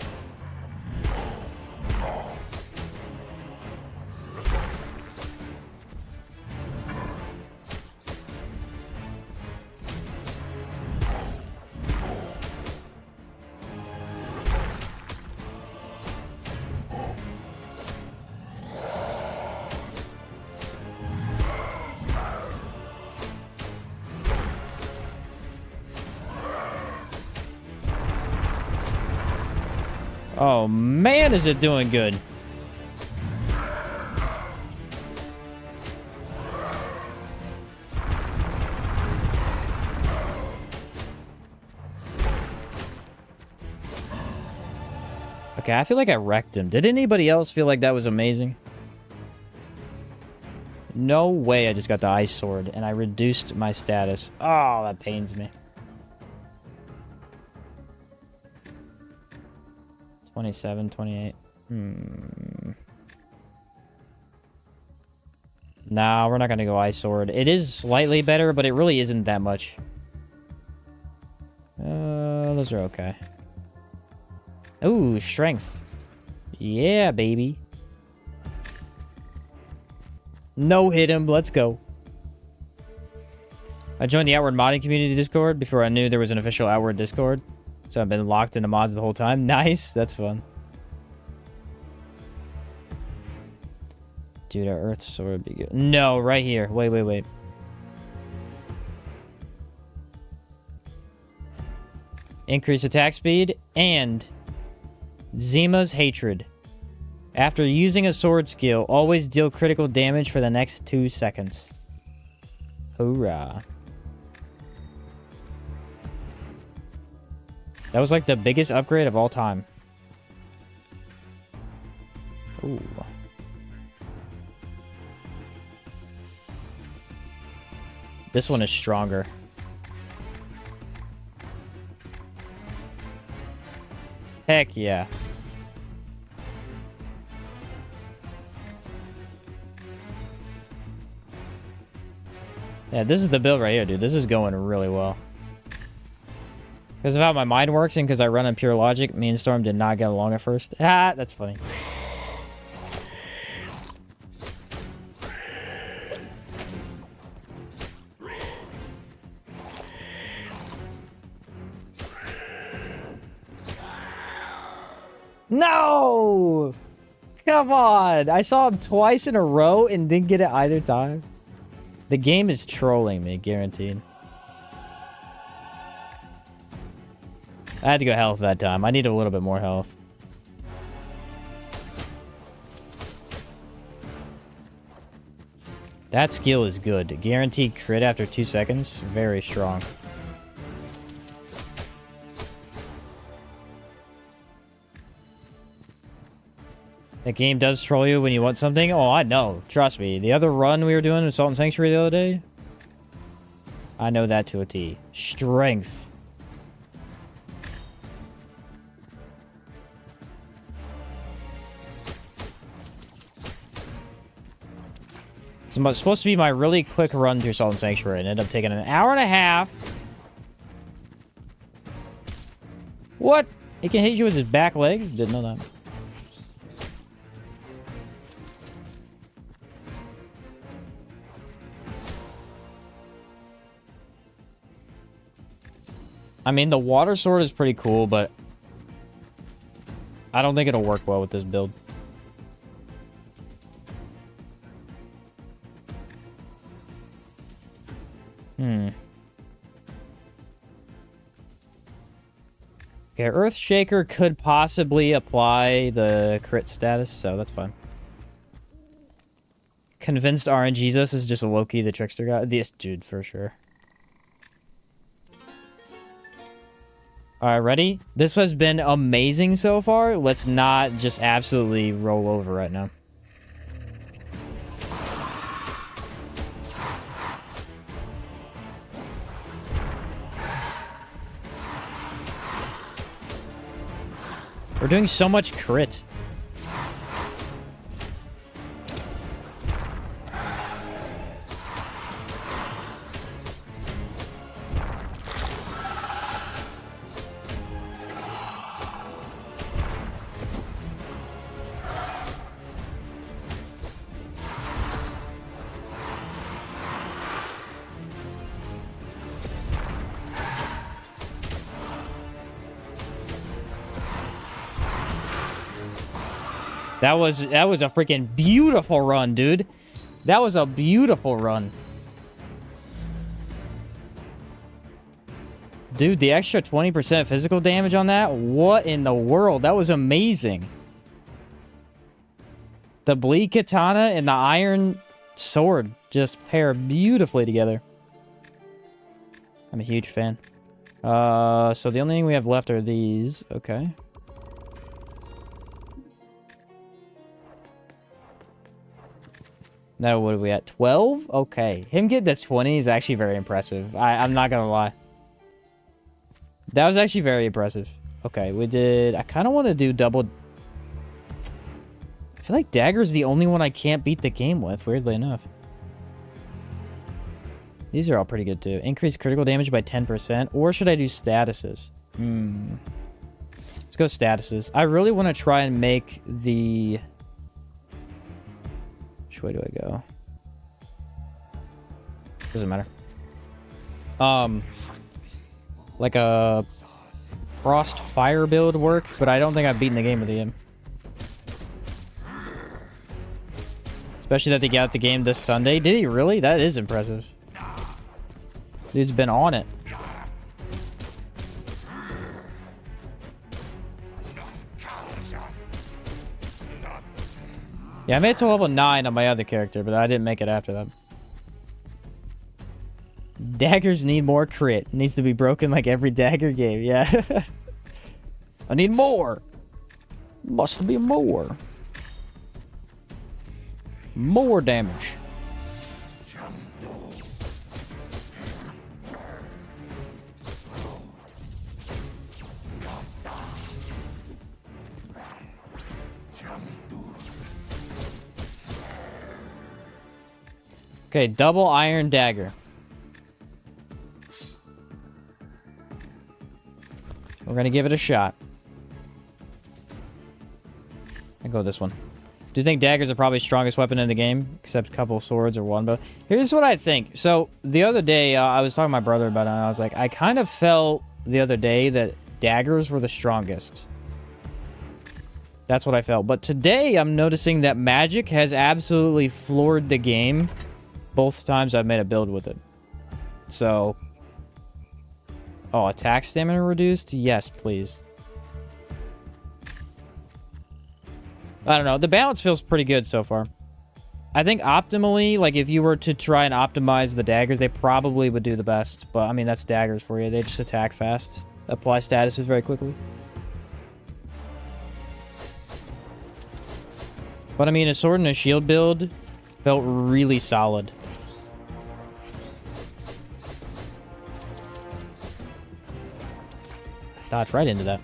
Oh man, is it doing good. Okay, I feel like I wrecked him. Did anybody else feel like that was amazing? No way I just got the ice sword and I reduced my status. Oh, that pains me. 27, 28. Nah, we're not gonna go ice sword. It is slightly better, but it really isn't that much. Those are okay. Ooh, strength. Yeah, baby. No, hit him. Let's go. I joined the Outward Modding Community Discord before I knew there was an official Outward Discord. So I've been locked into mods the whole time. Nice. That's fun. Dude, our Earth Sword would be good. No, right here. Wait, wait, wait. Increase attack speed and Zima's Hatred. After using a sword skill, always deal critical damage for the next 2 seconds. Hoorah. That was like the biggest upgrade of all time. Ooh. This one is stronger. Heck yeah. Yeah, this is the build right here, dude. This is going really well. Because of how my mind works and because I run on pure logic, me and Storm did not get along at first. Ah, that's funny. No! Come on! I saw him twice in a row and didn't get it either time. The game is trolling me, guaranteed. I had to go health that time. I need a little bit more health. That skill is good. Guaranteed crit after 2 seconds. Very strong. The game does troll you when you want something. Oh, I know. Trust me. The other run we were doing with Salt and Sanctuary the other day, I know that to a T. Strength. It's supposed to be my really quick run through Salt and Sanctuary. It ended up taking an hour and a half. What? He can hit you with his back legs? Didn't know that. I mean, the water sword is pretty cool, but I don't think it'll work well with this build. Okay, Earthshaker could possibly apply the crit status, so that's fine. Convinced RNGesus is just a Loki the trickster guy. This dude, for sure. Alright, ready? This has been amazing so far. Let's not just absolutely roll over right now. We're doing so much crit. That was a freaking beautiful run, dude. That was a beautiful run. Dude, the extra 20% physical damage on that? What in the world? That was amazing. The bleed katana and the iron sword just pair beautifully together. I'm a huge fan. So the only thing we have left are these. Okay. Now what are we at? 12? Okay. Him getting to 20 is actually very impressive. I'm not gonna lie. That was actually very impressive. Okay, we did... I kind of want to do double... I feel like Dagger's the only one I can't beat the game with, weirdly enough. These are all pretty good, too. Increase critical damage by 10%. Or should I do statuses? Let's go statuses. I really want to try and make the... Which way do I go? Doesn't matter. Like a frost fire build work, but I don't think I've beaten the game with him. Especially that they got the game this Sunday. Did he really? That is impressive. Dude's been on it. Yeah, I made it to level 9 on my other character, but I didn't make it after that. Daggers need more crit. It needs to be broken like every dagger game, yeah. I need more. Must be more. More damage. Okay, double iron dagger. We're gonna give it a shot. I go with this one. Do you think daggers are probably strongest weapon in the game, except a couple of swords or one bow? Here's what I think. So the other day, I was talking to my brother about it, and I was like, I kind of felt the other day that daggers were the strongest. That's what I felt. But today, I'm noticing that magic has absolutely floored the game both times I've made a build with it. So... Oh, attack stamina reduced? Yes, please. I don't know. The balance feels pretty good so far. I think optimally, like, if you were to try and optimize the daggers, they probably would do the best. But, I mean, that's daggers for you. They just attack fast. Apply statuses very quickly. But, I mean, a sword and a shield build felt really solid. Dodge right into that.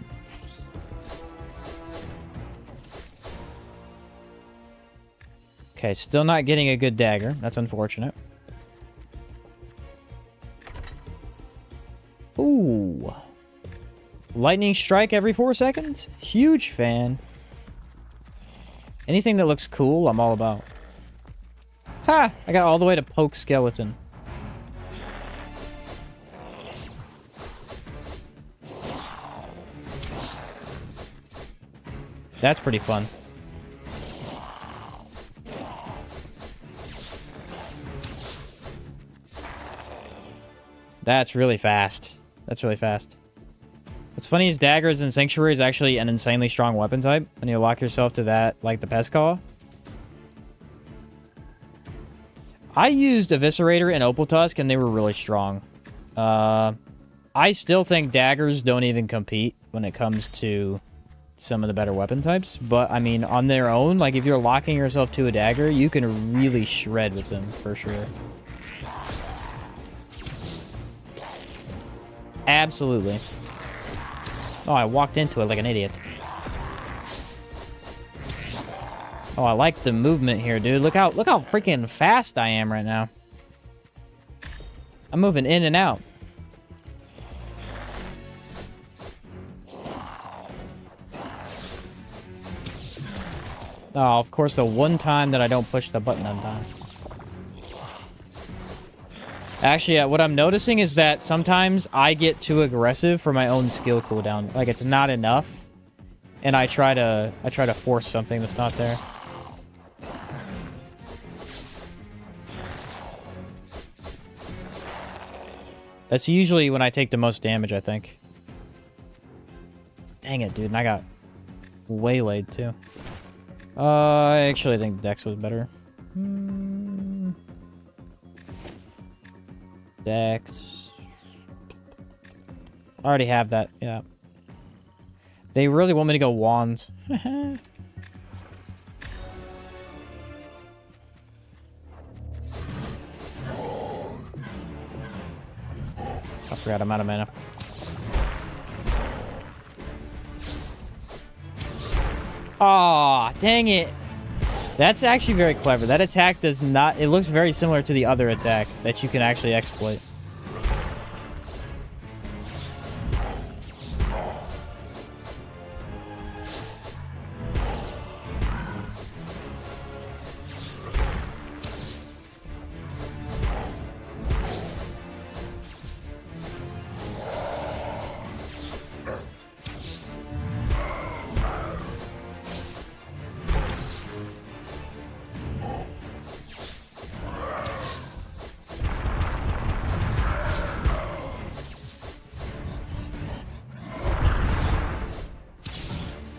Okay, still not getting a good dagger. That's unfortunate. Ooh. Lightning strike every 4 seconds? Huge fan. Anything that looks cool, I'm all about. Ha! I got all the way to poke skeleton. That's pretty fun. That's really fast. That's really fast. What's funny is daggers and sanctuary is actually an insanely strong weapon type. When you lock yourself to that, like the Pescaw. I used Eviscerator and Opal Tusk, and they were really strong. I still think daggers don't even compete when it comes to some of the better weapon types. But, I mean, on their own, like, if you're locking yourself to a dagger, you can really shred with them, for sure. Absolutely. Oh, I walked into it like an idiot. Oh, I like the movement here, dude. Look how freaking fast I am right now. I'm moving in and out. Oh, of course, the one time that I don't push the button on time. Actually, what I'm noticing is that sometimes I get too aggressive for my own skill cooldown. Like, it's not enough, and I try to force something that's not there. That's usually when I take the most damage, I think. Dang it, dude, and I got waylaid, too. I actually think Dex was better. Dex. I already have that, yeah. They really want me to go wands. I forgot I'm out of mana. Aw, dang it. That's actually very clever. That attack does not... It looks very similar to the other attack that you can actually exploit.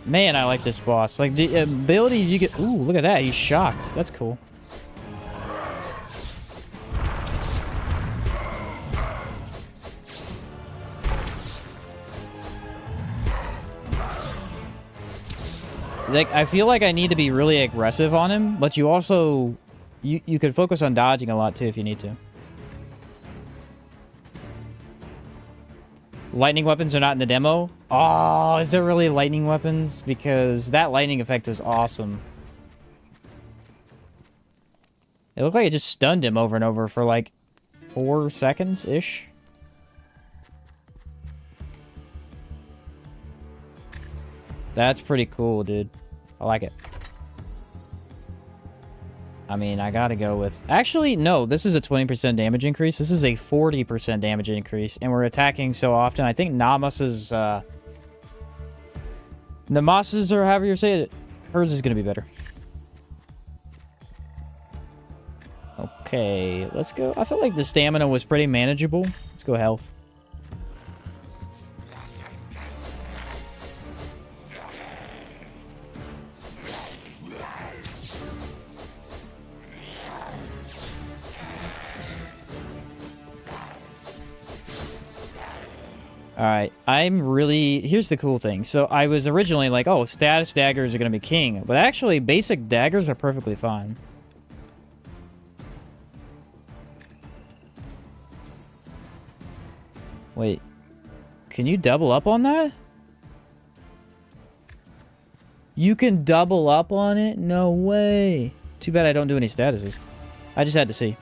Man, I like this boss. Like, the abilities you get... Ooh, look at that. He's shocked. That's cool. Like, I feel like I need to be really aggressive on him, but you also... You could focus on dodging a lot, too, if you need to. Lightning weapons are not in the demo. Oh, is there really lightning weapons? Because that lightning effect was awesome. It looked like it just stunned him over and over for like 4 seconds-ish. That's pretty cool, dude. I like it. I mean, I gotta go with... Actually, no, this is a 20% damage increase. This is a 40% damage increase, and we're attacking so often. I think Namas's, Namas's, or however you say it, hers is gonna be better. Okay, let's go. I felt like the stamina was pretty manageable. Let's go health. Alright, I'm really... Here's the cool thing. So I was originally like, oh, status daggers are going to be king. But actually, basic daggers are perfectly fine. Wait. Can you double up on that? You can double up on it? No way. Too bad I don't do any statuses. I just had to see.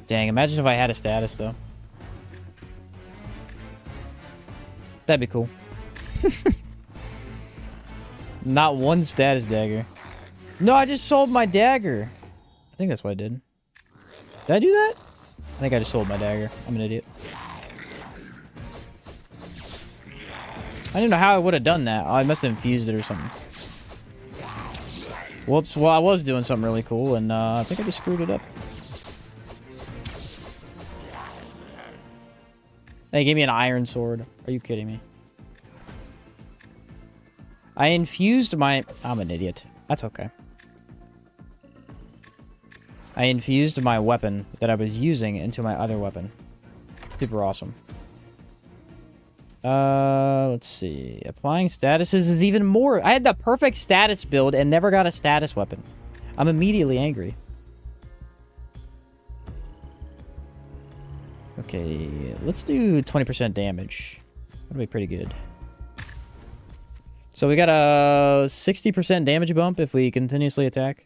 Dang, imagine if I had a status, though. That'd be cool. Not one status dagger. No, I just sold my dagger. I think that's what I did. Did I do that? I think I just sold my dagger. I'm an idiot. I don't know how I would have done that. I must have infused it or something. Whoops. Well, I was doing something really cool, and I think I just screwed it up. They gave me an iron sword. Are you kidding me? I infused my... I'm an idiot. That's okay. I infused my weapon that I was using into my other weapon. Super awesome. Let's see. Applying statuses is even more... I had the perfect status build and never got a status weapon. I'm immediately angry. Okay, let's do 20% damage. That'll be pretty good. So we got a 60% damage bump if we continuously attack.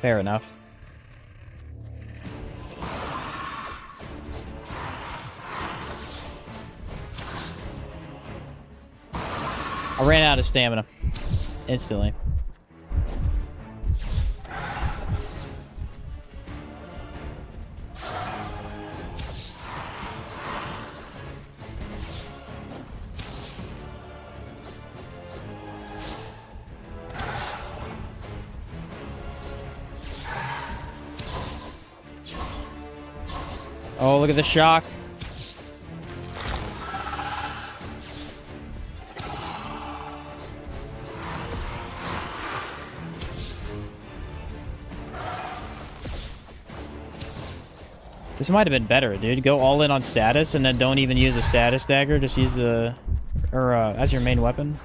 Fair enough. I ran out of stamina instantly. Oh, look at the shock. This might have been better, dude. Go all in on status and then don't even use a status dagger. Just use the... as your main weapon.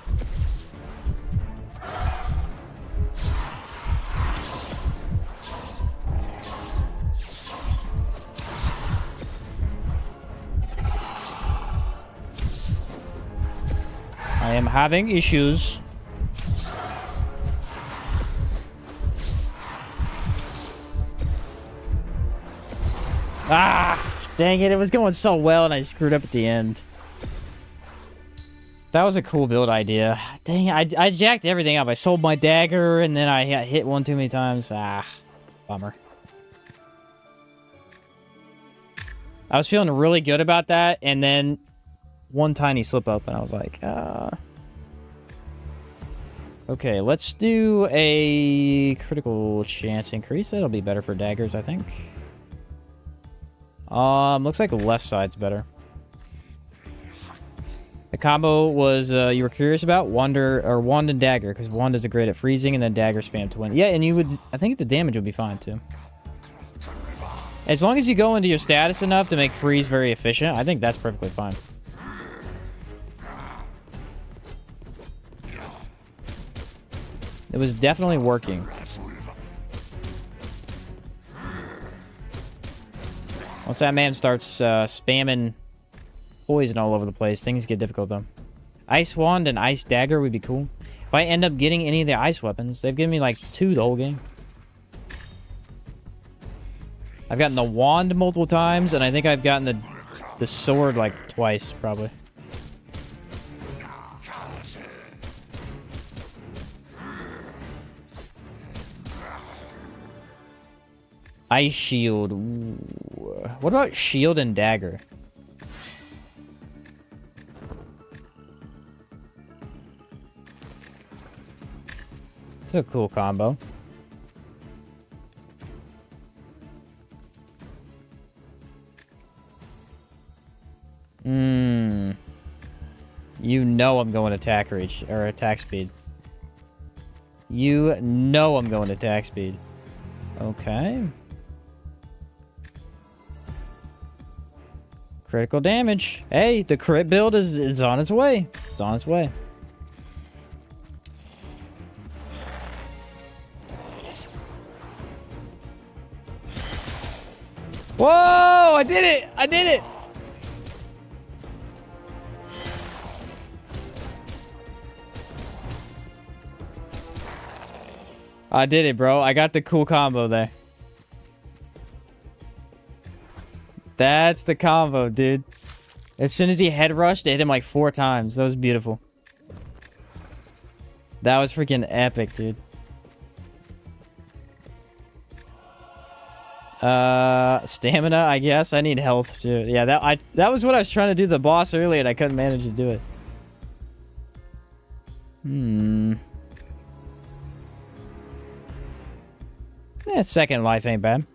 I am having issues. Ah, dang it. It was going so well and I screwed up at the end. That was a cool build idea. Dang it, I jacked everything up. I sold my dagger and then I got hit one too many times. Ah, bummer. I was feeling really good about that and then one tiny slip up and I was like, Okay, let's do a critical chance increase. That'll be better for daggers, I think. Looks like the left side's better. The combo was, you were curious about? Wand and dagger, because Wand is great at freezing, and then dagger spam to win. Yeah, and you would, I think the damage would be fine, too. As long as you go into your status enough to make freeze very efficient, I think that's perfectly fine. It was definitely working. Once that man starts spamming poison all over the place, things get difficult, though. Ice Wand and Ice Dagger would be cool. If I end up getting any of the ice weapons, they've given me like 2 the whole game. I've gotten the Wand multiple times, and I think I've gotten the sword like twice, probably. Ice Shield. Ooh. What about Shield and Dagger? It's a cool combo. You know I'm going attack reach, or attack speed. You know I'm going attack speed. Okay. Critical damage. Hey, the crit build is on its way. It's on its way. Whoa! I did it! I did it! I did it, bro. I got the cool combo there. That's the combo, dude. As soon as he head rushed, it hit him like 4 times. That was beautiful. That was freaking epic, dude. Stamina, I guess. I need health too. Yeah, that was what I was trying to do to the boss earlier and I couldn't manage to do it. Yeah, second life ain't bad.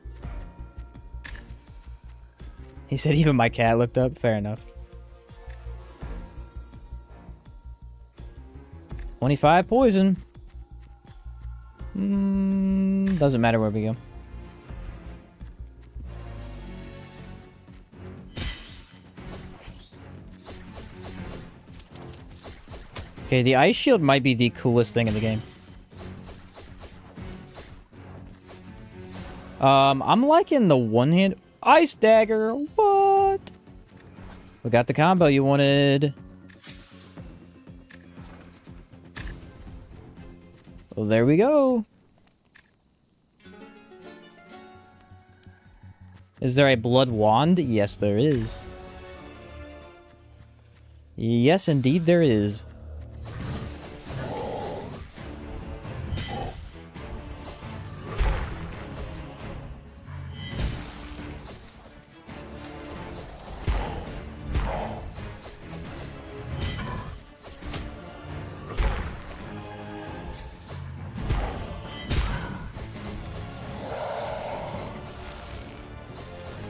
He said even my cat looked up. Fair enough. 25 poison. Doesn't matter where we go. Okay, the ice shield might be the coolest thing in the game. I'm liking the one-hand ice dagger. What? We got the combo you wanted. Well, there we go. Is there a blood wand? Yes, there is. Yes, indeed, there is.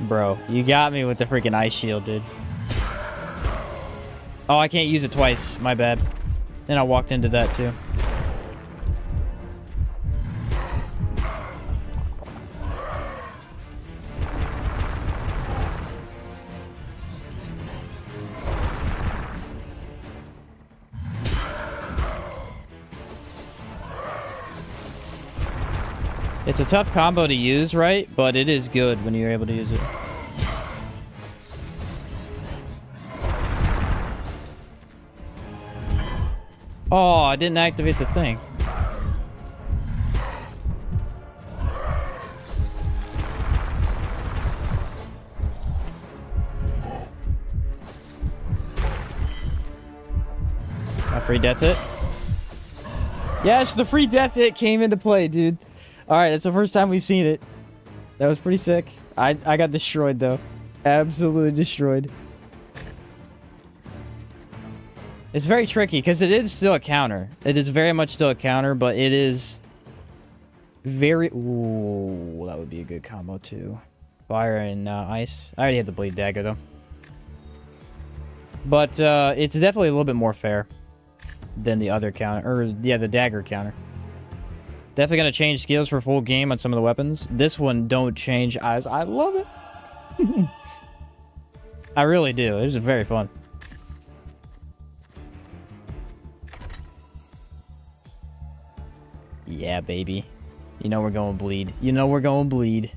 Bro, you got me with the freaking ice shield, dude. Oh, I can't use it twice. My bad. Then I walked into that, too. It's a tough combo to use, right? But it is good when you're able to use it. Oh, I didn't activate the thing. A free death hit. Yes, the free death hit came into play, dude. Alright, that's the first time we've seen it. That was pretty sick. I got destroyed, though. Absolutely destroyed. It's very tricky, because it is still a counter. It is very much still a counter, but it is very... Ooh, that would be a good combo, too. Fire and ice. I already had the bleed dagger, though. But it's definitely a little bit more fair than the other counter. Or, yeah, the dagger counter. Definitely going to change skills for full game on some of the weapons. This one don't change eyes. I love it. I really do. This is very fun. Yeah, baby. You know we're going bleed. You know we're going bleed.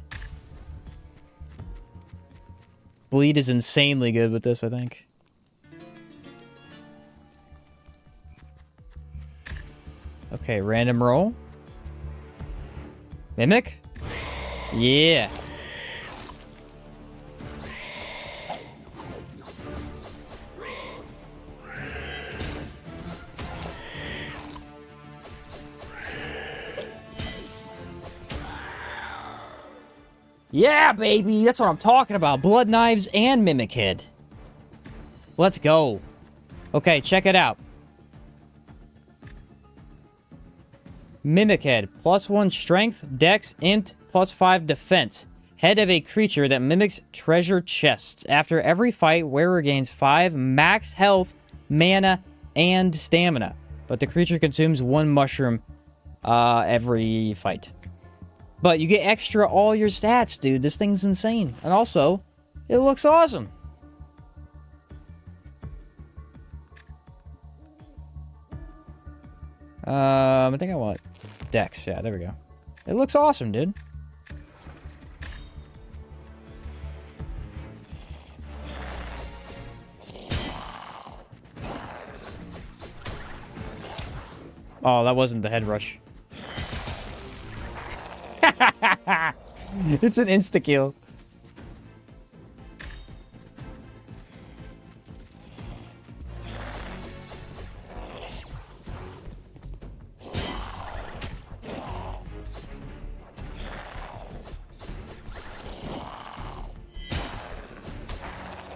Bleed is insanely good with this, I think. Okay, random roll. Mimic? Yeah. Yeah, baby! That's what I'm talking about. Blood knives and Mimic Head. Let's go. Okay, check it out. Mimic Head. +1 strength, dex, int, +5 defense. Head of a creature that mimics treasure chests. After every fight, wearer gains 5 max health, mana, and stamina. But the creature consumes 1 mushroom every fight. But you get extra all your stats, dude. This thing's insane. And also, it looks awesome. I think I want Dex. Yeah, there we go. It looks awesome, dude. Oh, that wasn't the head rush. It's an insta-kill.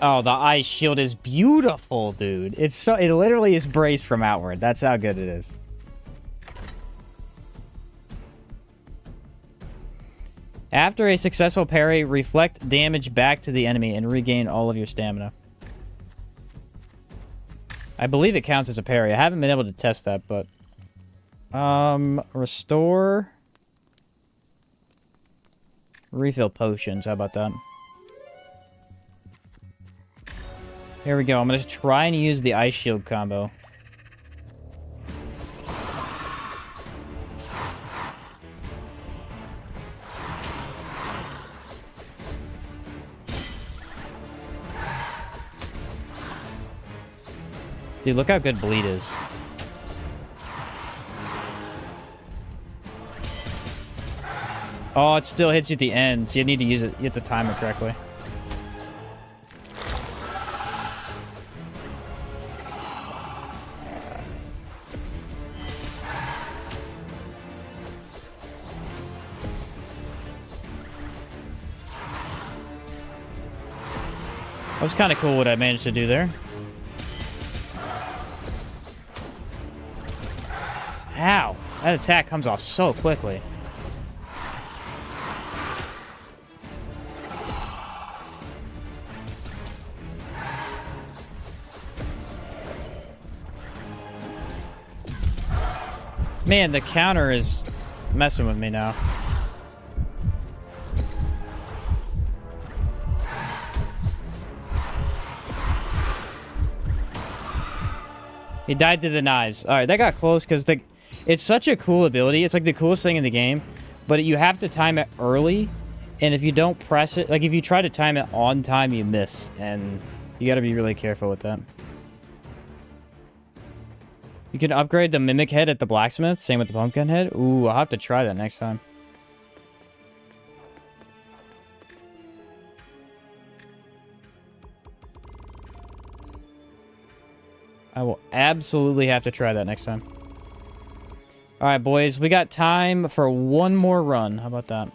Oh, the ice shield is beautiful, dude. It's so, it literally is braced from outward. That's how good it is. After a successful parry, reflect damage back to the enemy and regain all of your stamina. I believe it counts as a parry. I haven't been able to test that, but... restore... Refill potions. How about that? Here we go. I'm going to try and use the ice shield combo. Dude, look how good bleed is. Oh, it still hits you at the end, so you need to use it. You have to time it correctly. That was kind of cool what I managed to do there. Ow! That attack comes off so quickly. Man, the counter is messing with me now. He died to the knives. Alright, that got close because it's such a cool ability. It's like the coolest thing in the game. but you have to time it early. And if you don't press it, like if you try to time it on time, you miss. And you got to be really careful with that. You can upgrade the mimic head at the blacksmith. Same with the pumpkin head. Ooh, I'll have to try that next time. I will absolutely have to try that next time. All right, boys. We got time for one more run. How about that?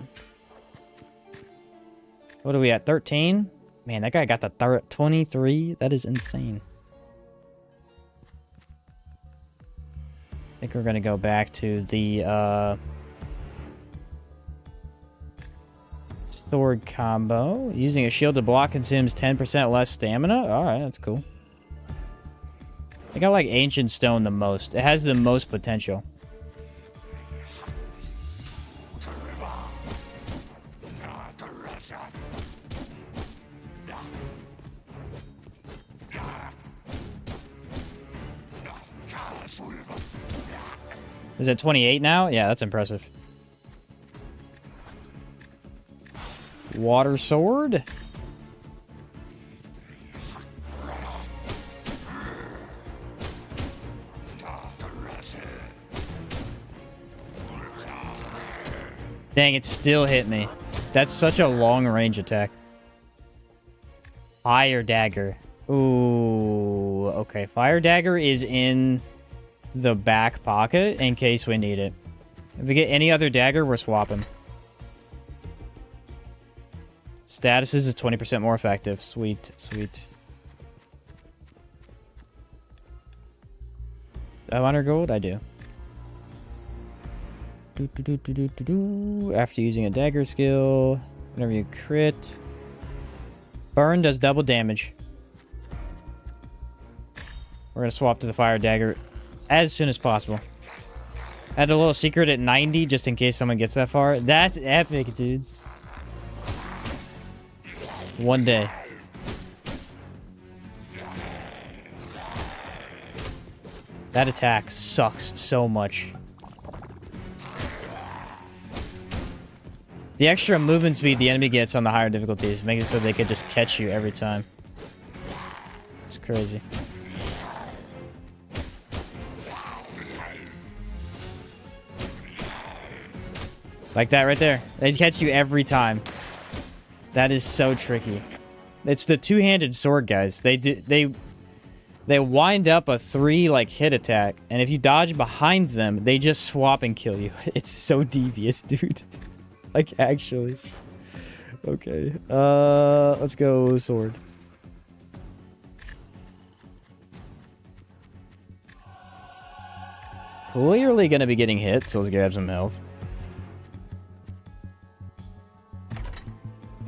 What are we at? 13? Man, that guy got the 23. That is insane. I think we're going to go back to the sword combo. Using a shield to block consumes 10% less stamina. All right, that's cool. I think I like Ancient Stone the most. It has the most potential. Is it 28 now? Yeah, that's impressive. Water sword. Dang, it still hit me. That's such a long range attack. Fire dagger. Ooh, okay. Fire dagger is in the back pocket in case we need it. If we get any other dagger, we're swapping. Statuses is 20% more effective. Sweet, sweet. 500 gold? I do. After using a dagger skill, whenever you crit. Burn does double damage. We're going to swap to the fire dagger as soon as possible. Add a little secret at 90 just in case someone gets that far. That's epic, dude. One day. That attack sucks so much. The extra movement speed the enemy gets on the higher difficulties makes it so they could just catch you every time. It's crazy. Like that right there. They catch you every time. That is so tricky. It's the two-handed sword, guys. They wind up a 3 like hit attack, and if you dodge behind them, they just swap and kill you. It's so devious, dude. Like, actually. Okay. Let's go sword. Clearly gonna be getting hit, so let's grab some health.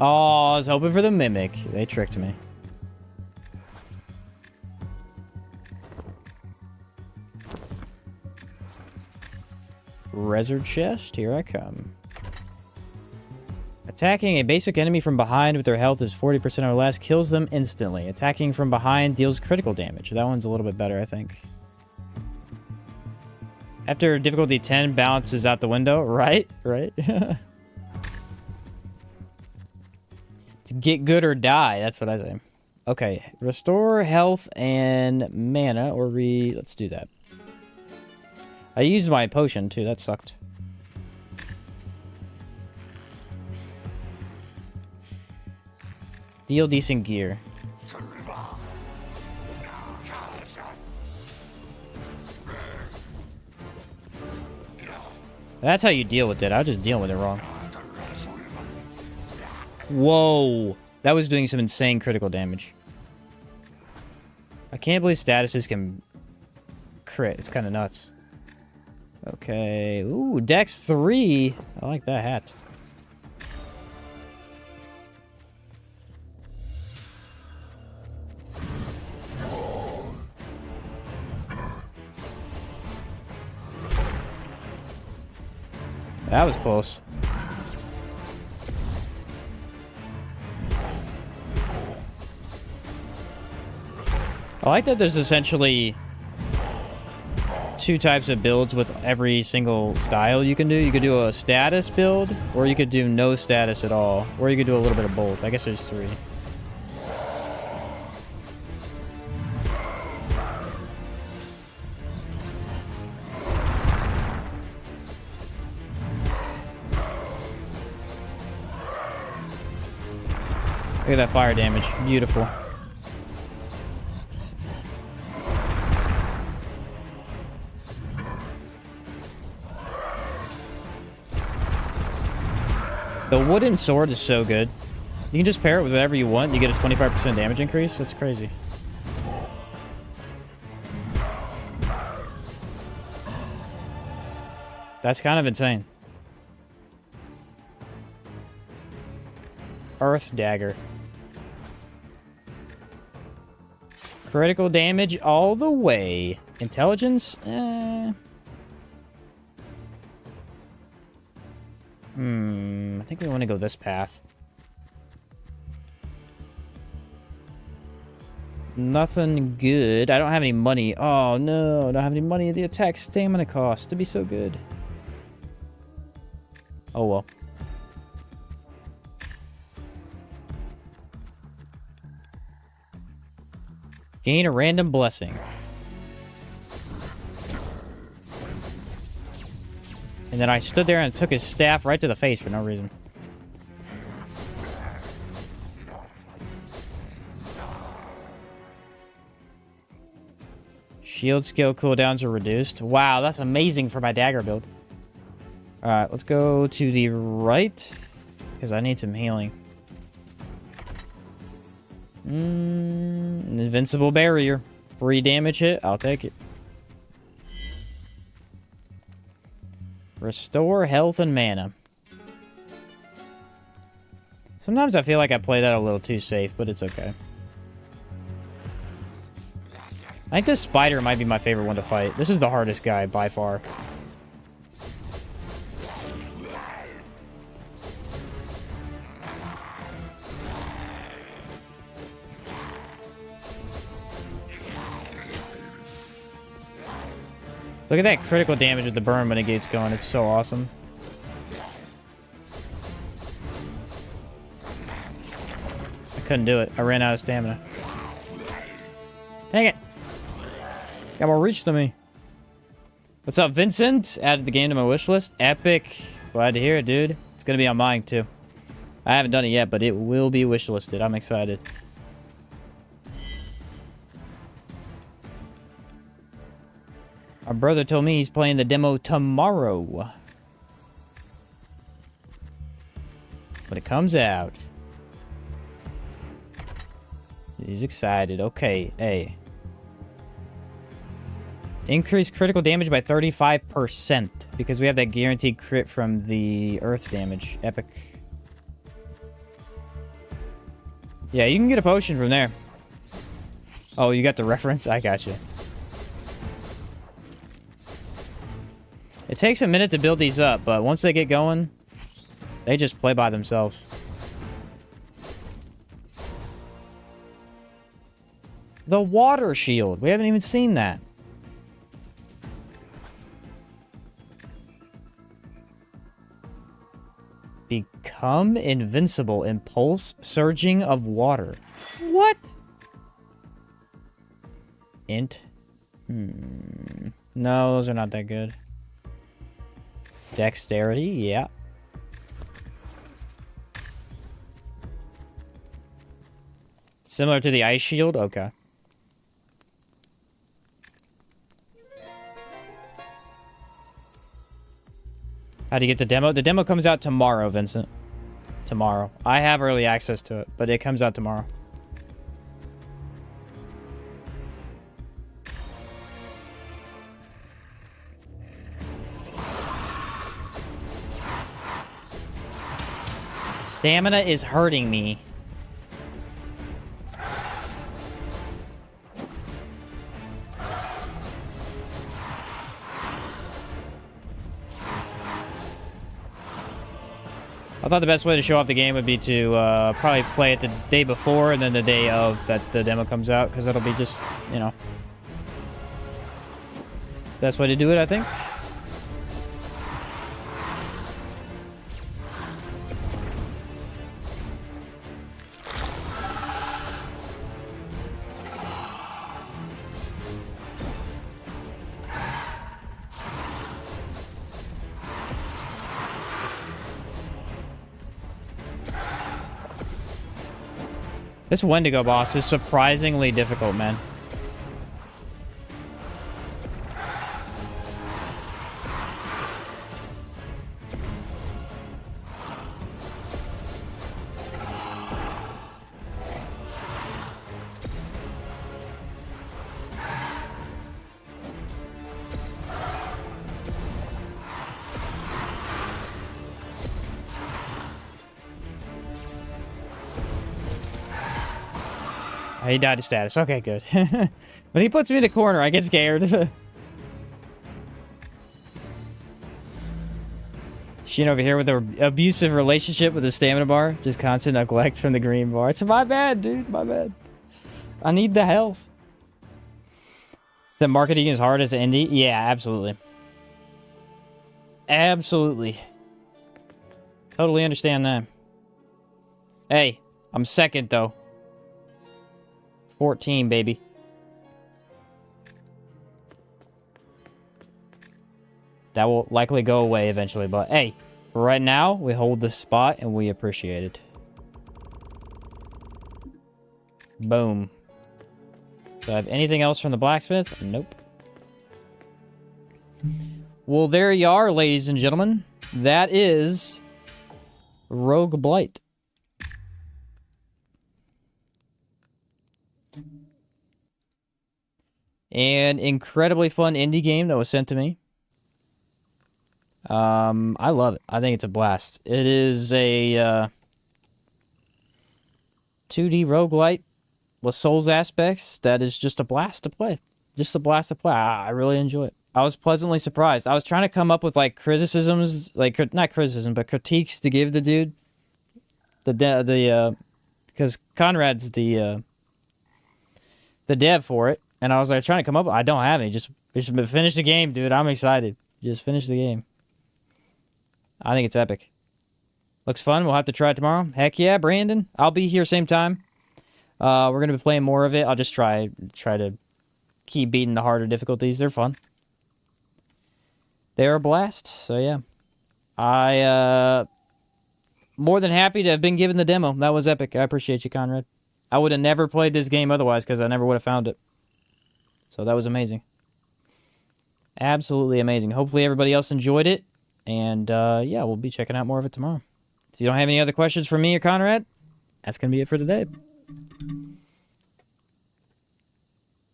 Oh, I was hoping for the mimic. They tricked me. Resort chest, here I come. Attacking a basic enemy from behind with their health is 40% or less kills them instantly. Attacking from behind deals critical damage. That one's a little bit better, I think. After difficulty 10, balances out the window. Right? Right? To get good or die. That's what I say. Okay. Restore health and mana. Or let's do that. I used my potion, too. That sucked. Steal decent gear. That's how you deal with it. I was just dealing with it wrong. Whoa. That was doing some insane critical damage. I can't believe statuses can crit. It's kind of nuts. Okay. Ooh, Dex 3. I like that hat. That was close. I like that there's essentially two types of builds with every single style you can do. You could do a status build, or you could do no status at all, or you could do a little bit of both. I guess there's three. Look at that fire damage. Beautiful. The wooden sword is so good. You can just pair it with whatever you want. You get a 25% damage increase. That's crazy. That's kind of insane. Earth dagger. Critical damage all the way. Intelligence? I think we want to go this path. Nothing good. I don't have any money. Oh, no. I don't have any money. The attack stamina cost to be so good. Oh, well. Gain a random blessing. And then I stood there and took his staff right to the face for no reason. Shield skill cooldowns are reduced. Wow, that's amazing for my dagger build. Alright, let's go to the right. Because I need some healing. An invincible barrier. Free damage hit. I'll take it. Restore health and mana. Sometimes I feel like I play that a little too safe, but it's okay. I think this spider might be my favorite one to fight. This is the hardest guy by far. Look at that critical damage with the burn when it gets going. It's so awesome. I couldn't do it. I ran out of stamina. Dang it. Got more reach than me. What's up, Vincent? Added the game to my wish list. Epic. Glad to hear it, dude. It's going to be on mine, too. I haven't done it yet, but it will be wish listed. I'm excited. Our brother told me he's playing the demo tomorrow. When it comes out. He's excited. Okay, hey. Increase critical damage by 35%. Because we have that guaranteed crit from the earth damage. Epic. Yeah, you can get a potion from there. Oh, you got the reference? I got you. It takes a minute to build these up, but once they get going, they just play by themselves. The water shield. We haven't even seen that. Become invincible. Impulse surging of water. What? Int. No, those are not that good. Dexterity, yeah. Similar to the ice shield? Okay. How do you get the demo? The demo comes out tomorrow, Vincent. Tomorrow. I have early access to it, but it comes out tomorrow. Stamina is hurting me. I thought the best way to show off the game would be to probably play it the day before and then the day of that the demo comes out, because that'll be just, you know. Best way to do it, I think. This Wendigo boss is surprisingly difficult, man. He died to status. Okay, good. When he puts me in a corner, I get scared. Sheen over here with an abusive relationship with the stamina bar. Just constant neglect from the green bar. It's my bad, dude. My bad. I need the health. Is that marketing as hard as indie? Yeah, absolutely. Absolutely. Totally understand that. Hey, I'm second, though. 14, baby. That will likely go away eventually, but hey, for right now, we hold the spot and we appreciate it. Boom. Do I have anything else from the blacksmith? Nope. Well, there you are, ladies and gentlemen. That is Rogue Blight. An incredibly fun indie game that was sent to me. I love it. I think it's a blast. It is a 2D roguelite with Souls aspects that is just a blast to play. Just a blast to play. I really enjoy it. I was pleasantly surprised. I was trying to come up with like criticisms, like not criticism, but critiques to give the dude. Because Conrad's the dev for it. And I was like trying to come up. I don't have any. Just finish the game, dude. I'm excited. Just finish the game. I think it's epic. Looks fun. We'll have to try it tomorrow. Heck yeah, Brandon. I'll be here same time. We're gonna be playing more of it. I'll just try to keep beating the harder difficulties. They're fun. They're a blast. So yeah, I more than happy to have been given the demo. That was epic. I appreciate you, Conrad. I would have never played this game otherwise because I never would have found it. So that was amazing. Absolutely amazing. Hopefully everybody else enjoyed it. And yeah, we'll be checking out more of it tomorrow. If you don't have any other questions for me or Conrad, that's going to be it for today.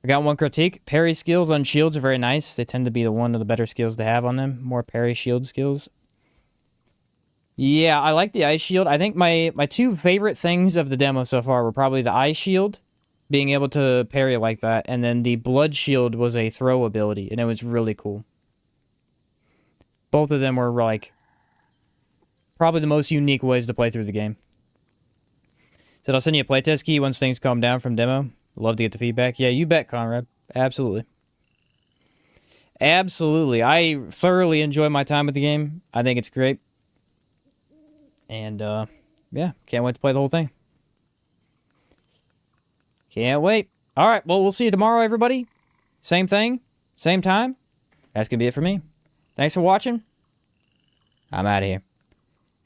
I got one critique. Parry skills on shields are very nice. They tend to be one of the better skills to have on them. More parry shield skills. Yeah, I like the ice shield. I think my two favorite things of the demo so far were probably the ice shield, being able to parry like that, and then the blood shield was a throw ability, and it was really cool. Both of them were like probably the most unique ways to play through the game. Said I'll send you a playtest key once things calm down from demo. Love to get the feedback. Yeah, you bet, Conrad. Absolutely. Absolutely. I thoroughly enjoy my time with the game. I think it's great. And, yeah, can't wait to play the whole thing. Can't wait. All right, well, we'll see you tomorrow, everybody. Same thing, same time. That's going to be it for me. Thanks for watching. I'm out of here.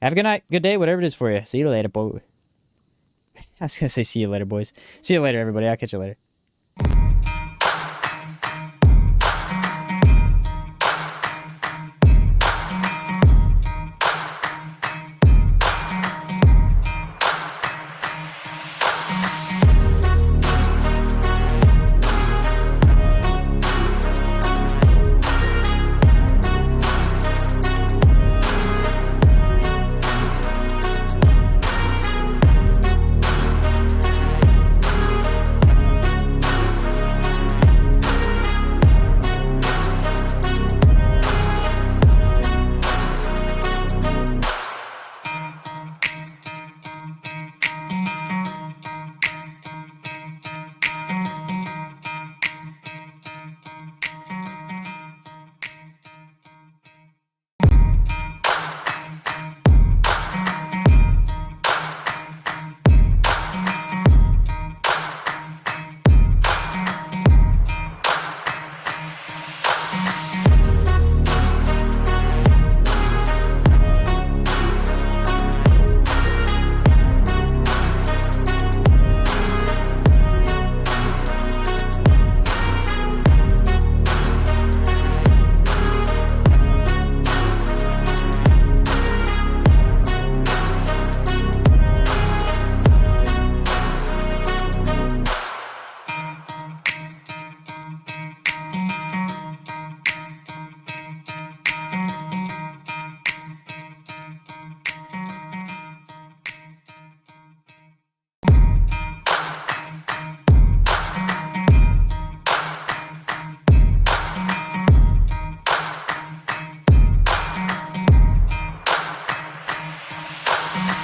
Have a good night, good day, whatever it is for you. See you later, boy. I was going to say see you later, boys. See you later, everybody. I'll catch you later.